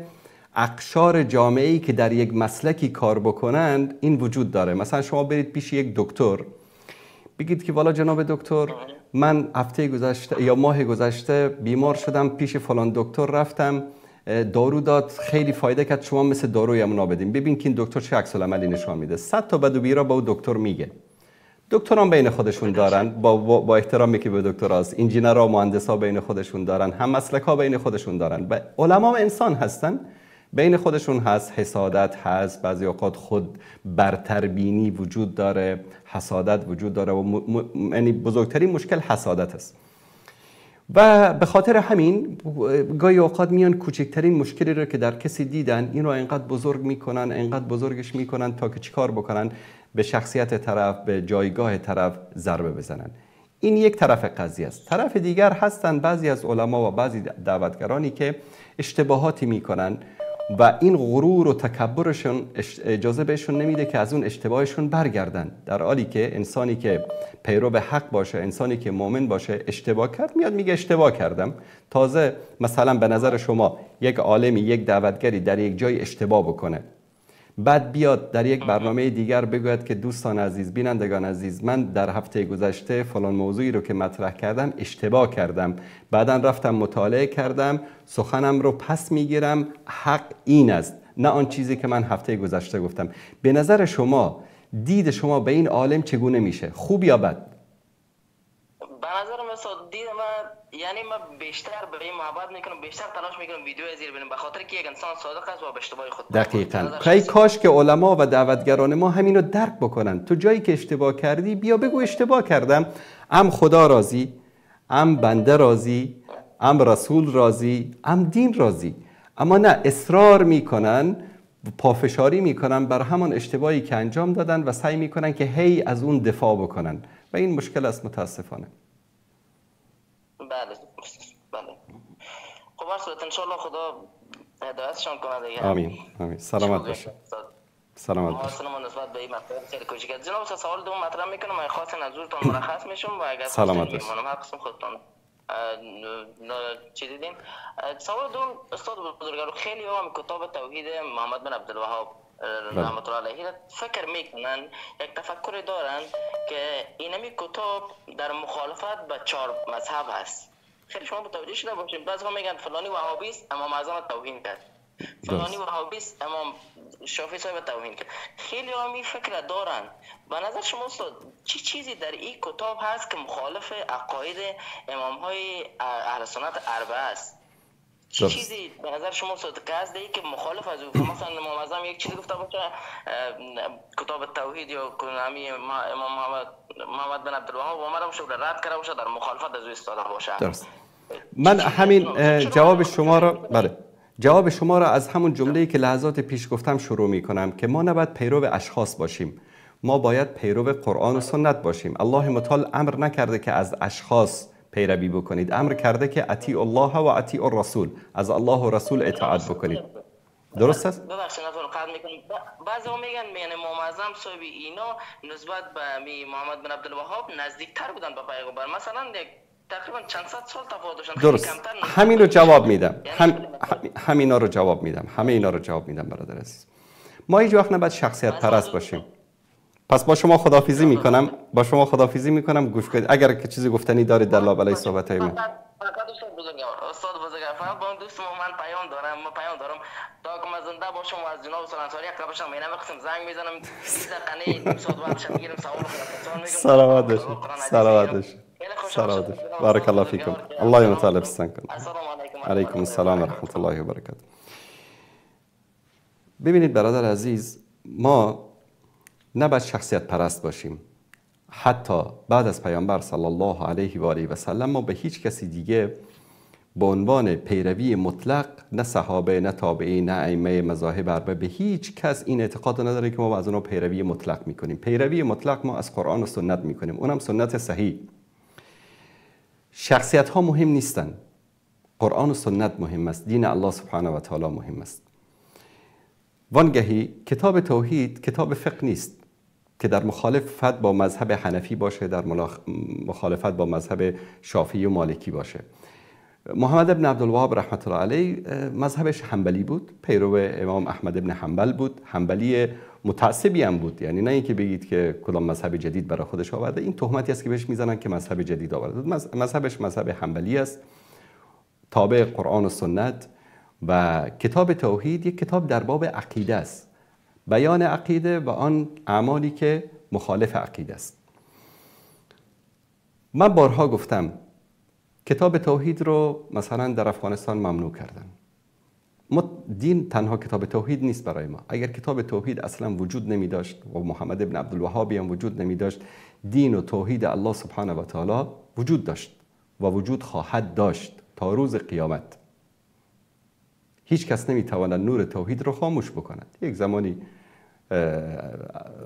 اقشار جامعه‌ای که در یک مسلکی کار بکنند این وجود داره. مثلا شما برید پیش یک دکتر بگید که والا جناب دکتر، من هفته گذشته یا ماه گذشته بیمار شدم، پیش فلان دکتر رفتم، دارو داد، خیلی فایده کرد، شما مثل داروی اونا بدین. ببین که این دکتر چه عکس العملی نشون میده. 100 تا بد و بیرا با اون دکتر میگه. دکتران بین خودشون دارن، با احترامی که به دکتراست، انجینرها و مهندسا بین خودشون دارن، هم مسلک‌ها بین خودشون دارن. و علما انسان هستن، بین خودشون هست، حسادت هست، بعضی اوقات خود برتربینی وجود داره، حسادت وجود داره و یعنی بزرگترین مشکل حسادت است. و به خاطر همین گاهی اوقات میان کوچکترین مشکلی رو که در کسی دیدن این رو اینقدر بزرگ میکنن، اینقدر بزرگش میکنن تا که چیکار بکنن؟ به شخصیت طرف، به جایگاه طرف ضربه بزنن. این یک طرف قضیه است. طرف دیگر هستن بعضی از علما و بعضی دعوتگرانی که اشتباهاتی میکنن و این غرور و تکبرشون اجازه بهشون نمیده که از اون اشتباهشون برگردن، در حالی که انسانی که پیرو به حق باشه، انسانی که مؤمن باشه، اشتباه کرد میاد میگه اشتباه کردم. تازه مثلا به نظر شما یک عالمی، یک دعوتگری در یک جای اشتباه بکنه، بعد بیاد در یک برنامه دیگر بگوید که دوستان عزیز، بینندگان عزیز، من در هفته گذشته فلان موضوعی رو که مطرح کردم اشتباه کردم، بعداً رفتم مطالعه کردم، سخنم رو پس میگیرم، حق این است، نه آن چیزی که من هفته گذشته گفتم. به نظر شما دید شما به این عالم چگونه میشه؟ خوب یا بد؟ به نظر من دید من، یعنی من بیشتر به این محبت میکنم، بیشتر تلاش میکنم ویدیو زیر ببینم، به خاطر که یک انسان صادق است و به اشتباه خود دقیقاً. کاش که علما و دعوتگران ما همینو درک بکنن. تو جایی که اشتباه کردی بیا بگو اشتباه کردم، ام خدا راضی، ام بنده راضی، ام رسول راضی، ام دین راضی. اما نه، اصرار میکنن، پافشاری میکنن بر همان اشتباهی که انجام دادن و سعی میکنن که هی از اون دفاع بکنن و این مشکل است متاسفانه. بله. خب برسولت انشاءالله خدا هدایتشان کنه دیگه. آمین آمین. سلامت باشه. سلامت باشه. ما نسبت به این مطلب خیلی کوچیک. جناب سوال دوم مطرح میکنم، من خواستین از حضورتون مرخص میشم و اگر سلامت باشه. هر قسم خودتون چی دیدین. سوال دوم استاد بزرگوار، خیلی هم کتاب توحید محمد بن عبدالوهاب رحمت الله علیه فکر میکنن، یک تفکر دارن که اینمی کتاب در مخالفت با 4 مذهب هست. خیلی شما متوجه شده باشین، بعضی ها میگن فلانی وهابی است امام اعظم توهین کرد، فلانی وهابی است امام شافعی صاحب توهین کرد. خیلی ها می فکر دارن. به نظر شما استاد چی چیزی در این کتاب هست که مخالف عقاید امام های اهل سنت اربعه است؟ چی چیزی به نظر شما صادق است که مخالف از او؟ مثلا امام اعظم یک چیزی گفته باشه، کتاب توحید یا کنامی امام محمد بن عبدالوهاب و عمر شو رد کرده باشه، در مخالفت از او ایستاده باشه. درست. من همین جواب شما را از همون جمله‌ای که لحظات پیش گفتم شروع می‌کنم که ما نباید پیرو اشخاص باشیم، ما باید پیرو قرآن و سنت باشیم. الله متعال امر نکرده که از اشخاص پیروی بکنید، امر کرده که اطیع الله و اطیع الرسول، از الله و رسول اطاعت بکنید. درست است؟ ببخشید نتون قطع میکنم. بعضی میگن یعنی امام اعظم صاحب اینا نسبت به محمد بن عبدالوهاب نزدیکتر بودن به پیغمبر، مثلا تقریبا چند صد سال تفاوت داشتن. درست. همین رو جواب میدم. همینا رو جواب میدم. همه اینا رو جواب میدم برادر عزیز. ما هیچ وقت نباید شخصیت پرست باشیم. پس با شما خداحافظی میکنم. گوش کنید. اگر که چیزی گفتنی دارید در لابلای صحبت‌های من. استاد بزرگوار، فقط با اون دوست من پیام دارم تا که من زنده باشم و از جناب سلطانی یک باشم، اینا می‌خواستم زنگ میزنم 20 دقیقه صد وقتش میگیرم سوال خودتون میگم. سلامت باشید. بارک الله فیکم. الله متعال بستان کنه. علیکم السلام و رحمت الله و برکاته. ببینید برادر عزیز، ما نباید شخصیت پرست باشیم. حتی بعد از پیامبر صلی الله علیه و آله و سلم ما به هیچ کسی دیگه به عنوان پیروی مطلق، نه صحابه، نه تابعین، نه ائمه مذاهب اربعه، به هیچ کس این اعتقاد نداره که ما از اونها پیروی مطلق میکنیم. پیروی مطلق ما از قرآن و سنت میکنیم، اونم سنت صحیح. شخصیت ها مهم نیستن، قرآن و سنت مهم است، دین الله سبحانه و تعالی مهم است. وانگهی کتاب توحید کتاب فقه نیست که در مخالفت با مذهب حنفی باشه، در مخالفت با مذهب شافعی و مالکی باشه. محمد ابن عبدالوهاب رحمت الله علیه مذهبش حنبلی بود، پیرو امام احمد ابن حنبل بود، حنبلی متعصبی هم بود. یعنی نه اینکه بگید که کدام مذهب جدید برای خودش آورده، این تهمتی است که بهش میزنن که مذهب جدید آورده. مذهبش مذهب حنبلی است، تابع قرآن و سنت. و کتاب توحید یک کتاب در باب عقیده است، بیان عقیده و آن اعمالی که مخالف عقیده است. من بارها گفتم کتاب توحید رو مثلا در افغانستان ممنوع کردن. دین تنها کتاب توحید نیست برای ما. اگر کتاب توحید اصلا وجود نمی داشت و محمد ابن عبدالوهابی هم وجود نمی داشت، دین و توحید الله سبحانه و تعالی وجود داشت و وجود خواهد داشت تا روز قیامت. هیچ کس نمی تواند نور توحید رو خاموش بکند. یک زمانی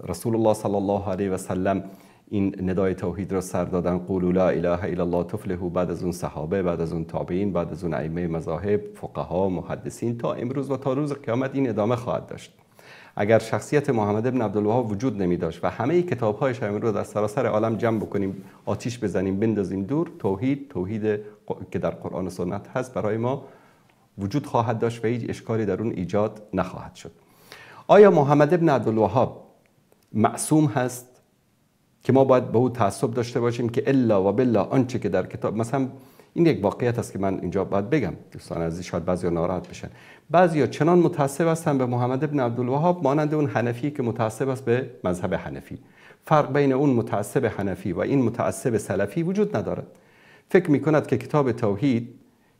رسول الله صلی الله علیه و سلم این ندای توحید را سر دادن، قولوا لا اله الا الله تفلحوا. بعد از اون صحابه، بعد از اون تابعین، بعد از اون ائمه مذاهب، فقها، محدثین، تا امروز و تا روز قیامت این ادامه خواهد داشت. اگر شخصیت محمد ابن عبدالوهاب وجود نمی داشت و همه کتاب‌هایش امروز در سراسر عالم جمع بکنیم، آتیش بزنیم، بندازیم دور، توحید که در قرآن و سنت هست برای ما وجود خواهد داشت و هیچ اشکالی در اون ایجاد نخواهد شد. آیا محمد ابن عبدالوهاب معصوم هست که ما باید به او تعصب داشته باشیم که الا و بالله آنچه که در کتاب؟ مثلا این یک واقعیت است که من اینجا باید بگم، دوستان عزیز شاید بعضیا ناراحت بشن. بعضیا چنان متعصب هستن به محمد ابن عبدالوهاب مانند اون حنفی که متعصب است به مذهب حنفی. فرق بین اون متعصب حنفی و این متعصب سلفی وجود ندارد. فکر می‌کند که کتاب توحید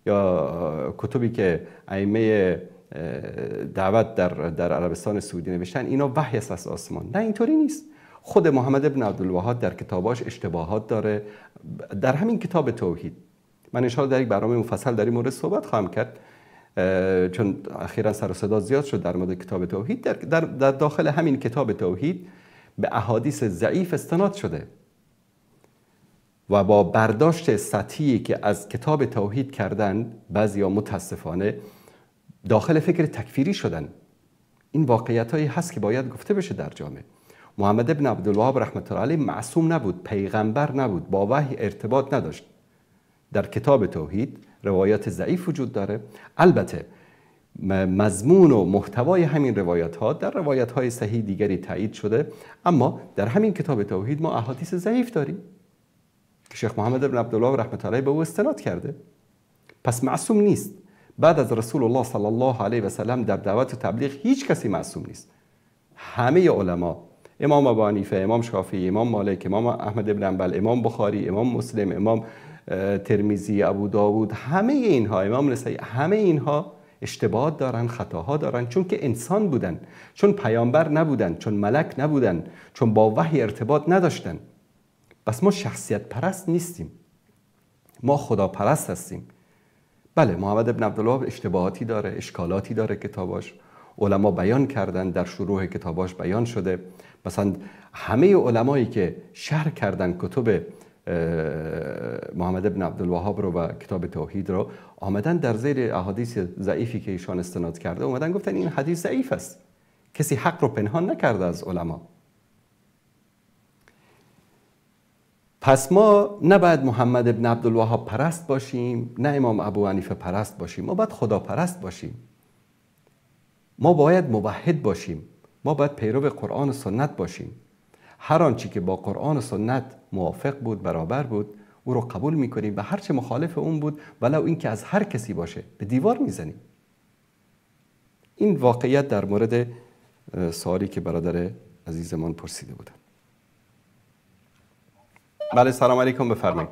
یا کتبی که ائمه دعوت در عربستان سعودی نوشتن اینا وحی است از آسمان. نه، اینطوری نیست. خود محمد ابن عبدالوهاب در کتاباش اشتباهات داره. در همین کتاب توحید من ان شاءالله در یک برنامه مفصل در این مورد صحبت خواهم کرد، چون اخیراً سر و صدا زیاد شد در مورد کتاب توحید. در داخل همین کتاب توحید به احادیث ضعیف استناد شده و با برداشت سطحی که از کتاب توحید کردن بعضیا متاسفانه داخل فکر تکفیری شدن. این واقعیتایی هست که باید گفته بشه در جامعه. محمد ابن عبدالوهاب رحمت الله علیه معصوم نبود، پیغمبر نبود، با وحی ارتباط نداشت. در کتاب توحید روایات ضعیف وجود داره. البته مضمون و محتوای همین روایات ها در روایات های صحیح دیگری تایید شده، اما در همین کتاب توحید ما احادیث ضعیف داریم که شیخ محمد ابن عبدالوهاب رحمت الله علیه به او استناد کرده. پس معصوم نیست. بعد از رسول الله صلی الله علیه و سلم در دعوت و تبلیغ هیچ کسی معصوم نیست. همه علما، امام ابو حنیفه، امام شافعی، امام مالک، امام احمد بن حنبل، امام بخاری، امام مسلم، امام ترمذی، ابو داوود، همه اینها، امام نسائی، همه اینها اشتباهات دارن، خطاها دارن، چون که انسان بودن، چون پیامبر نبودن، چون ملک نبودن، چون با وحی ارتباط نداشتن. بس ما شخصیت پرست نیستیم، ما خدا پرست هستیم. بله، محمد ابن عبدالوهاب اشتباهاتی داره، اشکالاتی داره کتاباش، علما بیان کردن، در شروع کتاباش بیان شده. مثلا همه علمایی که شرح کردن کتب محمد ابن عبدالوهاب رو و کتاب توحید رو، آمدن در زیر احادیث ضعیفی که ایشان استناد کرده اومدن گفتن این حدیث ضعیف است. کسی حق رو پنهان نکرده از علما. پس ما نباید محمد ابن عبدالوهاب پرست باشیم، نه امام ابو حنیفه پرست باشیم. ما باید خدا پرست باشیم. ما باید موحد باشیم. ما باید پیرو قرآن و سنت باشیم. هر آنچه که با قرآن و سنت موافق بود، برابر بود، او رو قبول میکنیم و هر چه مخالف اون بود، ولو این که از هر کسی باشه، به دیوار میزنیم. این واقعیت در مورد سوالی که برادر عزیزمان پرسیده بودن. بله، سلام علیکم، بفرمایید.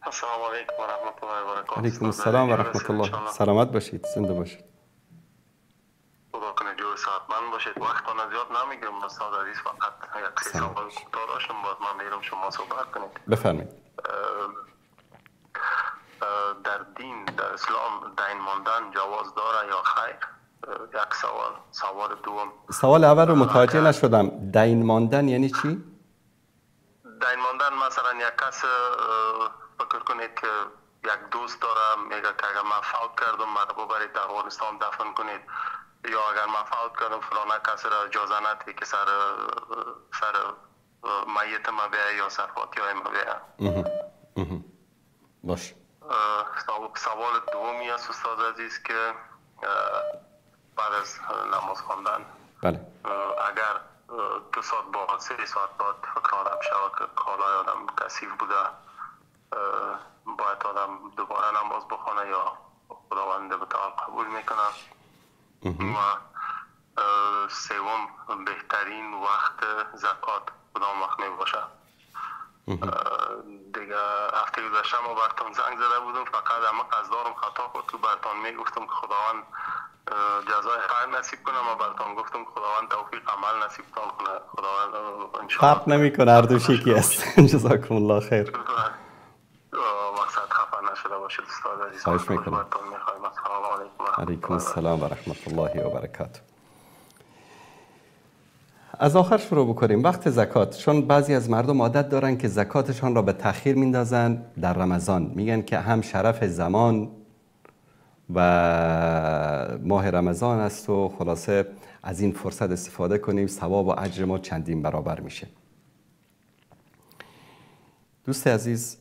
السلام علیکم و رحمت الله و برکاته. علیکم السلام و رحمت الله. سلامت باشید، زنده باشید. خدا کنه جور صحتمند باشید. وقتان زیاد نمیگیرم استاد عزیز، فقط یک سه سوال کوتاه داشتم، باید من میرم شما صحبت کنید. بفرمایید. در دین در اسلام دین ماندن جواز داره یا خیر؟ یک سوال دوم. سوال اول رو متوجه نشدم. دین ماندن یعنی چی؟ دین ماندن مثلا یک کس فکر کنید که یک دوست داره میگه که اگر من فوت کردم مرا ببرید در افغانستان دفن کنید، یا اگر من فوت کردم فلانه کس را اجازه ندید که سر میت ما بیایه یا سر فاتحه ما بیایه. باش. سوال دومی است استاد عزیز که بعد از نماز خواندن بله اگر 2 ساعت بعد 3 ساعت بعد فکر آدم شود که کالای آدم کثیف بوده، باید آدم دوباره نماز بخونه یا خداوند به تعال قبول میکنه؟ و سوم بهترین وقت زکات کدام وقت می باشه؟ دیگه هفته گذشته ما براتون زنگ زده بودم، فقط اما قصدارم خطا خود که براتون میگفتم که خداوند جزای خیر نصیب کنه. ما براتون گفتم خداوند توفیق عمل نصیب کنه. خداوند انشاءالله فرق نمیکنه، هر دوش یکی است. جزاکم الله خیر. مقصد خفا نشده باشید استاد عزیز. خواهش میکنم. السلام علیکم. علیکم السلام و رحمت الله و برکاته. از آخر شروع بکنیم. وقت زکات، چون بعضی از مردم عادت دارن که زکاتشان را به تأخیر میندازن در رمضان، میگن که هم شرف زمان و ماه رمضان است و خلاصه از این فرصت استفاده کنیم ثواب و اجر ما چندین برابر میشه. دوست عزیز،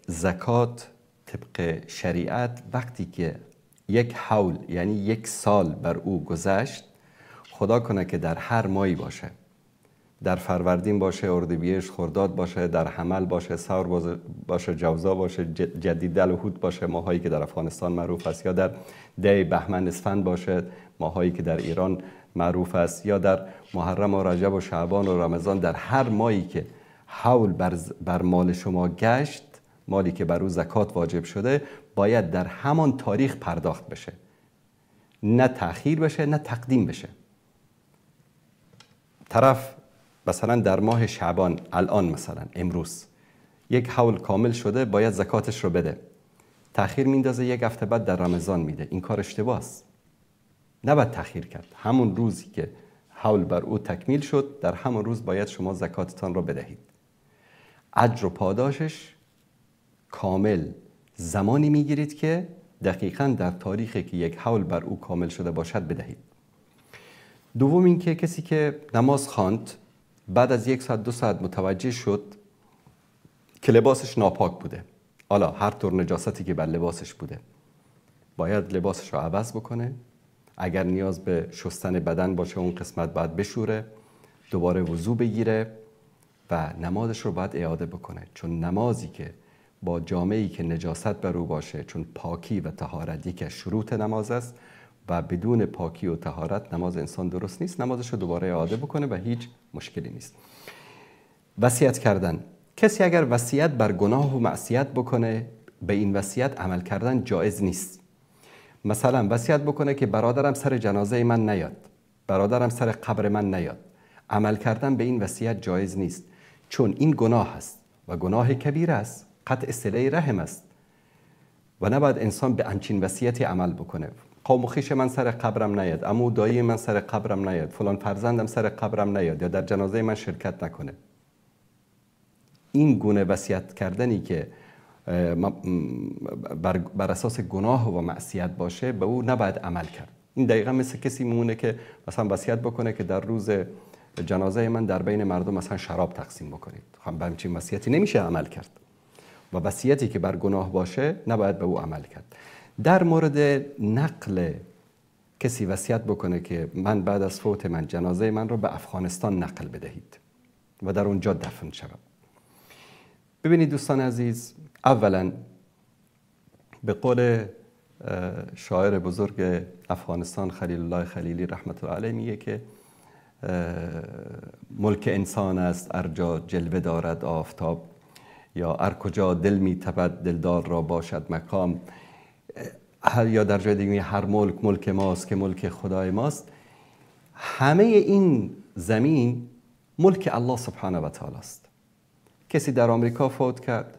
زکات طبق شریعت وقتی که 1 حول یعنی 1 سال بر او گذشت، خدا کنه که در هر ماهی باشه، در فروردین باشه، اردیبهشت، خرداد باشه، در حمل باشه، ثور باشه، جوزا باشه، جدیدل و هود باشه، ماهایی که در افغانستان معروف است، یا در دی بهمن اسفند باشه، ماهایی که در ایران معروف است، یا در محرم و رجب و شعبان و رمضان، در هر ماهی که حول بر مال شما گشت، مالی که بر او زکات واجب شده، باید در همان تاریخ پرداخت بشه، نه تأخیر بشه نه تقدیم بشه. طرف مثلا در ماه شعبان الان مثلا امروز 1 حول کامل شده، باید زکاتش رو بده، تأخیر میندازه 1 هفته بعد در رمضان میده، این کار اشتباه است. نباید تأخیر کرد. همون روزی که حول بر او تکمیل شد، در همون روز باید شما زکاتتان رو بدهید. اجر و پاداشش کامل زمانی میگیرید که دقیقاً در تاریخی که 1 حول بر او کامل شده باشد بدهید. دوم این که کسی که نماز خواند بعد از 1 ساعت 2 ساعت متوجه شد که لباسش ناپاک بوده، حالا هر طور نجاستی که بر لباسش بوده، باید لباسش رو عوض بکنه. اگر نیاز به شستن بدن باشه اون قسمت باید بشوره، دوباره وضو بگیره و نمازش رو باید اعاده بکنه. چون نمازی که با جامه‌ای که نجاست بر او باشه، چون پاکی و طهارت یکی از شروط نماز است و بدون پاکی و طهارت نماز انسان درست نیست، نمازش رو دوباره اعاده بکنه و هیچ مشکلی نیست. وصیت کردن، کسی اگر وصیت بر گناه و معصیت بکنه، به این وصیت عمل کردن جایز نیست. مثلا وصیت بکنه که برادرم سر جنازه من نیاد، برادرم سر قبر من نیاد، عمل کردن به این وصیت جایز نیست، چون این گناه است و گناه کبیر است، قطع صله رحم است و نباید انسان به همچین وصیتی عمل بکنه. قوم و خویش من سر قبرم نیاد، عمو دایی من سر قبرم نیاد، فلان فرزندم سر قبرم نیاد، یا در جنازه من شرکت نکنه. این گونه وصیت کردنی که بر اساس گناه و معصیت باشه، به او نباید عمل کرد. این دقیقا مثل کسی میمونه که مثلا وصیت بکنه که در روز جنازه من در بین مردم مثلا شراب تقسیم بکنید. خب به همچین وصیتی نمیشه عمل کرد و وصیتی که بر گناه باشه نباید به او عمل کرد. در مورد نقل، کسی وصیت بکنه که من بعد از فوت من جنازه من رو به افغانستان نقل بدهید و در اونجا دفن شود. ببینید دوستان عزیز، اولا به قول شاعر بزرگ افغانستان خلیل الله خلیلی رحمت الله علیه میگه که ملک انسان است ارجا جلوه دارد آفتاب، یا ار کجا دل میتپد دلدار را باشد مقام، یا در جای دیگه هر ملک ملک ماست که ملک خدای ماست. همه این زمین ملک الله سبحانه و تعالی است. کسی در آمریکا فوت کرد،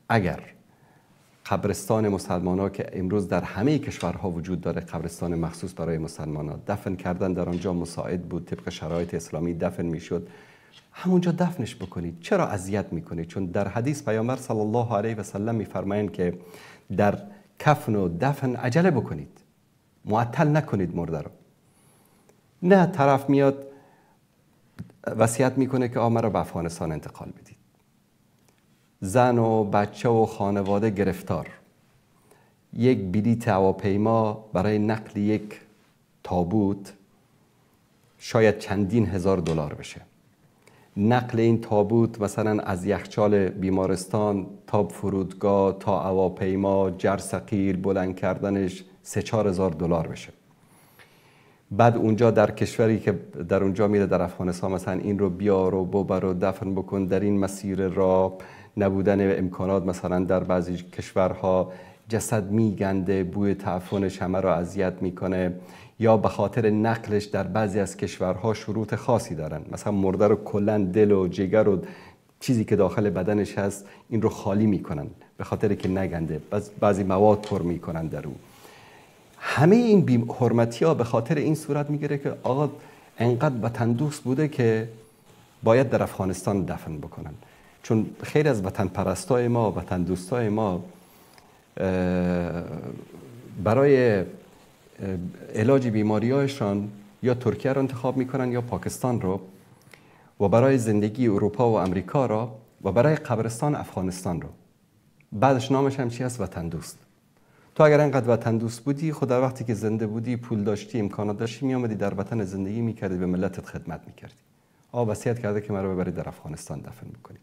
اگر قبرستان مسلمان ها که امروز در همه کشورها وجود داره، قبرستان مخصوص برای مسلمان ها، دفن کردن در آنجا مساعد بود، طبق شرایط اسلامی دفن میشد، همونجا دفنش بکنید. چرا اذیت میکنید؟ چون در حدیث پیامبر صلی الله علیه و سلم میفرمایند که در کفن و دفن عجله بکنید، معطل نکنید مرده رو. نه طرف میاد وصیت میکنه که مرا به افغانستان انتقال بدید، زن و بچه و خانواده گرفتار، یک بلیط هواپیما برای نقل یک تابوت شاید چندین هزار دلار بشه. نقل این تابوت مثلا از یخچال بیمارستان تا فرودگاه تا هواپیما، جرثقیل بلند کردنش 3-4 هزار دلار بشه. بعد اونجا در کشوری که در اونجا میره در افغانستان مثلا این رو بیار و ببر و دفن بکن، در این مسیر را نبودن امکانات، مثلا در بعضی کشورها جسد میگنده، بوی تعفنش همه را اذیت میکنه، یا به خاطر نقلش در بعضی از کشورها شروط خاصی دارن، مثلا مرده رو کلا دل و جگر و چیزی که داخل بدنش هست این رو خالی میکنن به خاطر که نگنده، بعضی مواد پر میکنن در او. همه این حرمتی ها به خاطر این صورت میگیره که آقا انقدر وطن دوست بوده که باید در افغانستان دفن بکنن. چون خیلی از وطن پرستای ما، وطن دوستای ما برای علاج بیماری‌هایشان یا ترکیه رو انتخاب میکنن یا پاکستان رو، و برای زندگی اروپا و امریکا را، و برای قبرستان افغانستان رو. بعدش نامش هم چی هست؟ وطن دوست. تو اگر اینقدر وطن دوست بودی، خود در وقتی که زنده بودی، پول داشتی، امکانات داشتی، میامدی در وطن زندگی میکردی، به ملتت خدمت میکردی. وصیت کرده که مرا ببرید در افغانستان دفن بکنید.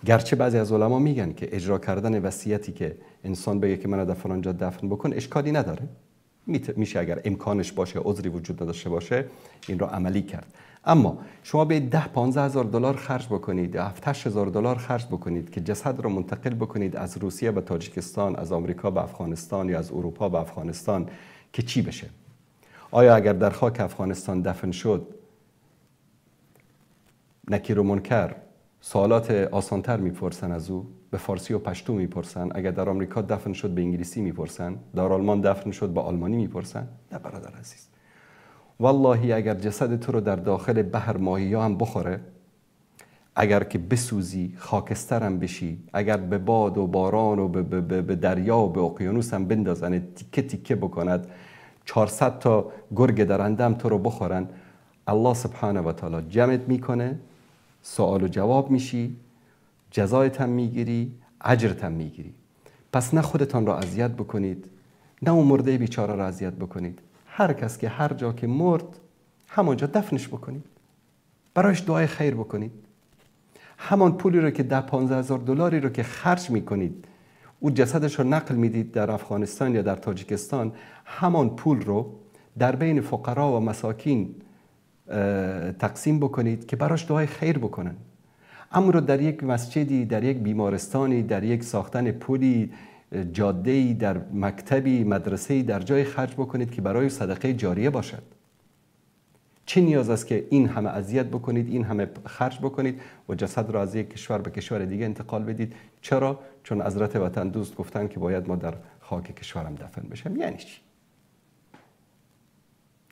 گرچه بعضی از علما میگن که اجرا کردن وصیتی که انسان بگه که منو در فلان جا دفن بکن اشکالی نداره، میشه اگر امکانش باشه، عذری وجود نداشته باشه، این رو عملی کرد. اما شما به 10-15 هزار دلار خرج بکنید، 7-8 هزار دلار خرج بکنید که جسد رو منتقل بکنید از روسیه به تاجیکستان، از آمریکا به افغانستان یا از اروپا به افغانستان، که چی بشه؟ آیا اگر در خاک افغانستان دفن شد، نکیر و منکر سوالات آسانتر میپرسن از او، به فارسی و پشتو میپرسن؟ اگر در آمریکا دفن شد به انگلیسی میپرسن؟ در آلمان دفن شد به آلمانی میپرسن؟ نه برادر عزیز، والله اگر جسد تو رو در داخل بحر ماهی‌ها هم بخوره، اگر که بسوزی، خاکستر هم بشی، اگر به باد و باران و به دریا و به اقیانوس هم بندازن، تیکه تیکه بکند، 400 تا گرگ درنده هم تو رو بخورن، الله سبحانه و تعالی جمعت میکنه، سوال و جواب میشی، جزایت هم میگیری، اجرت هم میگیری. پس نه خودتان را اذیت بکنید، نه اون مرده بیچاره را اذیت بکنید. هر کس که هر جا که مرد همونجا دفنش بکنید، برایش دعای خیر بکنید. همان پولی رو که 10-15 هزار دلاری رو که خرج میکنید، او جسدش رو نقل میدید در افغانستان یا در تاجیکستان، همان پول رو در بین فقرا و مساکین تقسیم بکنید که براش دعای خیر بکنن. اما رو در یک مسجدی، در یک بیمارستانی، در یک ساختن پلی، جاده‌ای، در مکتبی، مدرسه‌ای، در جای خرج بکنید که برای صدقه جاریه باشد. چه نیاز است که این همه اذیت بکنید، این همه خرج بکنید و جسد را از یک کشور به کشور دیگه انتقال بدید؟ چرا؟ چون حضرت وطن دوست گفتن که باید ما در خاک کشورم دفن بشم. یعنی چی؟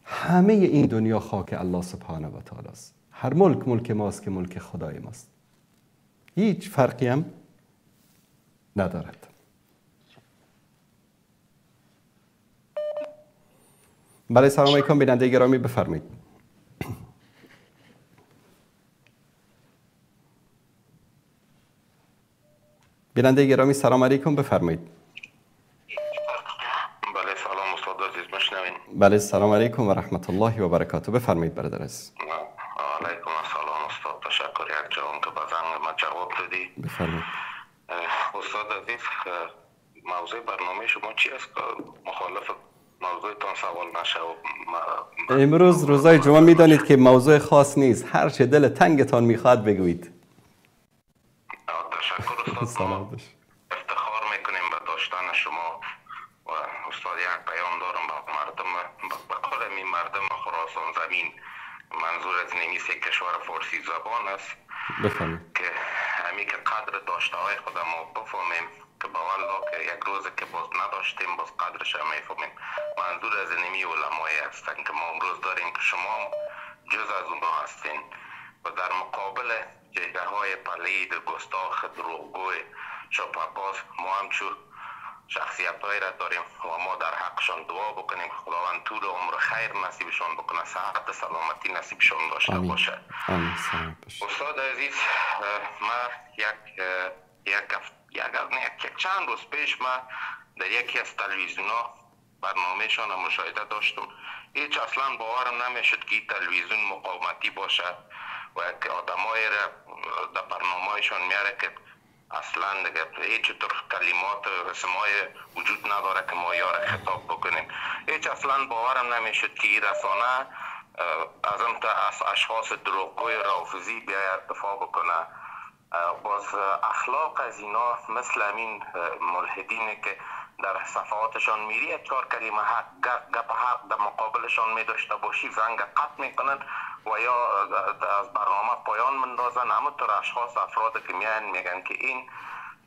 همه این دنیا خاک الله سبحانه و تعالی است. هر ملک ملک ماست که ملک خدای ماست. هیچ فرقی هم ندارد. بله سلام علیکم بیننده گرامی، بفرمایید. بیننده گرامی سلام علیکم، بفرمایید. بله سلام استاد عزیز، مشنوین؟ بله سلام علیکم و رحمت الله و برکاته، بفرمایید برادر عزیز. علیکم السلام استاد، تشکر یک جوان که به زنگ ما جواب دادی. بفرمایید. استاد عزیز، موضوع برنامه شما چی است که مخالف موضوعتان سوال نشه؟ امروز روزای جمعه میدانید که موضوع خاص نیست، هر چه دل تنگتان میخواد بگویید. تشکر استاد. افتخار میکنیم به داشتن شما و استاد. یک پیام دارم به مردم، به کل می مردم خراسان زمین، منظور از نیمیست کشور فارسی زبان است، بفهمید که همی که قدر داشته های خودم بفهمیم که باور که یک روز که باز نداشتیم باز قدرش هم میفهمیم. منظور از اینمی علمایی هستن که ما امروز داریم که شما جز از اونها هستین و در مقابل جیگه های پلید، گستاخ، دروغگوی، شپاپاس ما همچو شخصیت هایی را داریم و ما در حقشان دعا بکنیم خداوند طول عمر خیر نصیبشان بکنه، صحت سلامتی نصیبشان داشته باشه. استاد عزیز، ما یک چند روز پیش ما در یکی از تلویزیون ها برنامهشان مشاهده داشتم. هیچ اصلا باورم نمیشد که تلویزیون مقاومتی باشه و که آدمای را در برنامهشان میاره که اصلا دیگه هیچ طور کلمات و رسمای وجود نداره که ما یاره خطاب بکنیم. هیچ اصلا باورم نمیشد که این رسانه از اشخاص دروغگوی رافضی بیاید دفاع بکنه. باز اخلاق از اینا مثل همین ملحدینه که در صفحاتشان میری یک چهار کلمه گپ حق در مقابلشان میداشته باشی زنگ قطع میکنن و یا از برنامه پایان مندازن. همونطور اشخاص افراد که میان میگن که این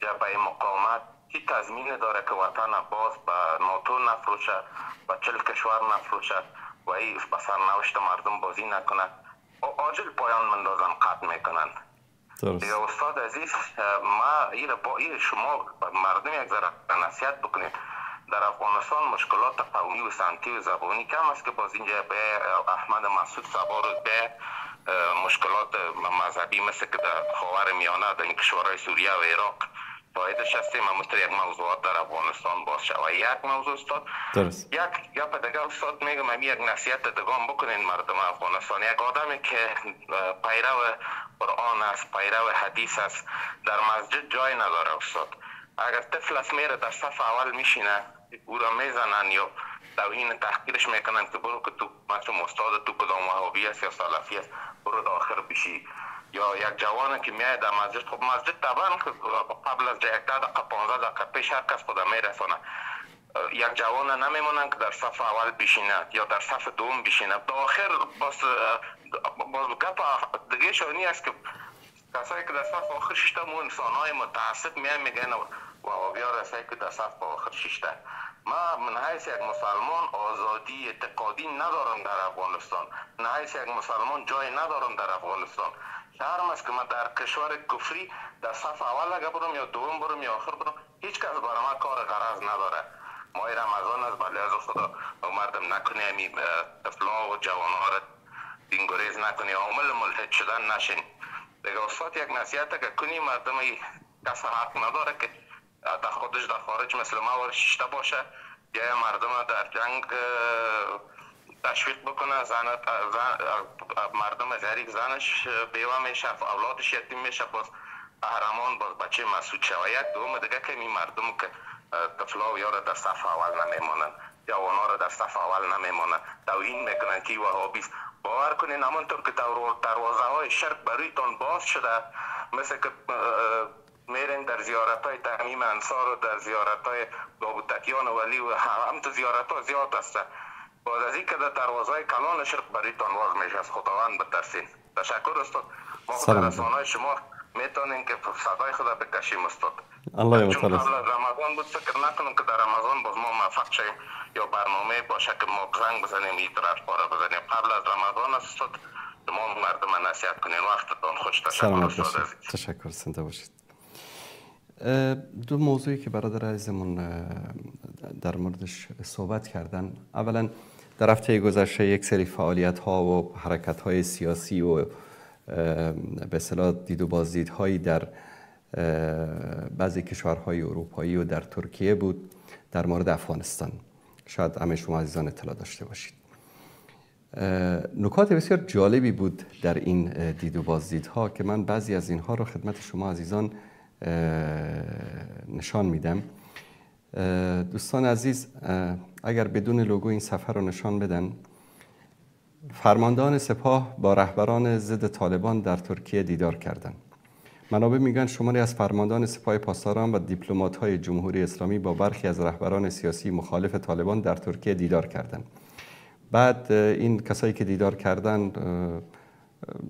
جبهه مقاومت چی تضمین داره که وطن باز به ناتو نفروشه، به 40 کشور نفروشه و این به سرنوشت مردم بازی نکنه. عاجل پایان مندازن، قطع میکنن. دیگه استاد عزیز، ما این شما مردم یک ذره نصیحت بکنید. در افغانستان مشکلات قومی و سمتی و زبانی کم است که باز اینجا به احمد مسعود سوار به مشکلات مذهبی مثل که در خاور میانه در این کشورهای سوریه و عراق فایدهش هستیم. همونطور یک موضوعات در افغانستان باز شد. یک موضوع استاد، یک گپ دیگه استاد میگم، من یک نصیحت دیگه بکنین مردم افغانستان. یک آدمی که پیرو قرآن است، پیرو حدیث است، در مسجد جای نداره استاد. اگر طفل است میره در صف اول میشینه، او را میزنن یا توهین تحقیرش میکنن که برو که تو مثلا استاد تو کدام وهابی است یا سلفی است، برو داخل بشی. یا یک جوانه که میاد در مسجد، خب مسجد طبعا قبل از 10 دقیقه 15 دقیقه پیش هر کس خود میرسونه. یک جوانه نمیمونن که در صف اول بشینه یا در صف دوم بشینه، داخل باز گپ دیگه شونی است که کسایی که در صف آخر ششته مو انسانهای متعصب میگن و آبیار هستایی که در صف آخر ششته. من حیث یک مسلمان آزادی اعتقادی ندارم در افغانستان، من حیث یک مسلمان جای ندارم در افغانستان. شرم است که من در کشور کفری در صف اول اگه برم یا دوم برم یا آخر برم، هیچ کس برای من کار غرض نداره. ماه رمضان است، بله از خدا مردم نکنی همی طفلا و جوانها را دینگریز نکنی، عامل ملحد شدن نشین. دیگه استاد یک نصیحت که کنی مردم کس حق نداره که در خودش در خارج مثل ما ورشیشته باشه یا مردم در جنگ تشویق بکنه، مردم ظریف زنش بیوه میشه، اولادش یتیم میشه، باز قهرمان باز بچه مسعود شوه. یک دوم دیگه که این مردم که طفلا و یارا در صف اول نمیمونن، جوانا را در صف اول نمیمونن، توهین میکنن که وهابیست. باور کنین همانطور که دروازه های شرک برویتان باز شده، مثل که میرین در زیارت های تعمیم انصار و در زیارت های داوودتکیان و ولی و همت زیارت ها زیاد هسته. باز از این که در دروازه های کلان شرک برویتان باز میشه. از خداوند بترسین. تشکر استاد. ما در رسانه های شما میتونین که صدای خدا بکشیم استاد. الله چون قبل از رمضان بود، فکر نکنم که در رمضان باز ما موفق شیم یا برنامه باشه که ما زنگ بزنیم این طرف پاره بزنیم. قبل از رمضان است استاد، شما مردم نصیحت کنین. وقتتون خوش. تشکر استاد. تشکر. زنده باشید. دو موضوعی که برادر عزیزمون در موردش صحبت کردن، اولا در هفته گذشته یک سری فعالیت ها و حرکت های سیاسی و به اصطلاح دید و بازدیدهایی در بعضی کشورهای اروپایی و در ترکیه بود در مورد افغانستان. شاید همه شما عزیزان اطلاع داشته باشید. نکات بسیار جالبی بود در این دید و بازدیدها که من بعضی از اینها رو خدمت شما عزیزان نشان میدم. دوستان عزیز، اگر بدون لوگو این صفحه رو نشان بدن، فرماندهان سپاه با رهبران ضد طالبان در ترکیه دیدار کردند. منابع میگن شماری از فرماندهان سپاه پاسداران و دیپلمات‌های جمهوری اسلامی با برخی از رهبران سیاسی مخالف طالبان در ترکیه دیدار کردند. بعد این کسایی که دیدار کردند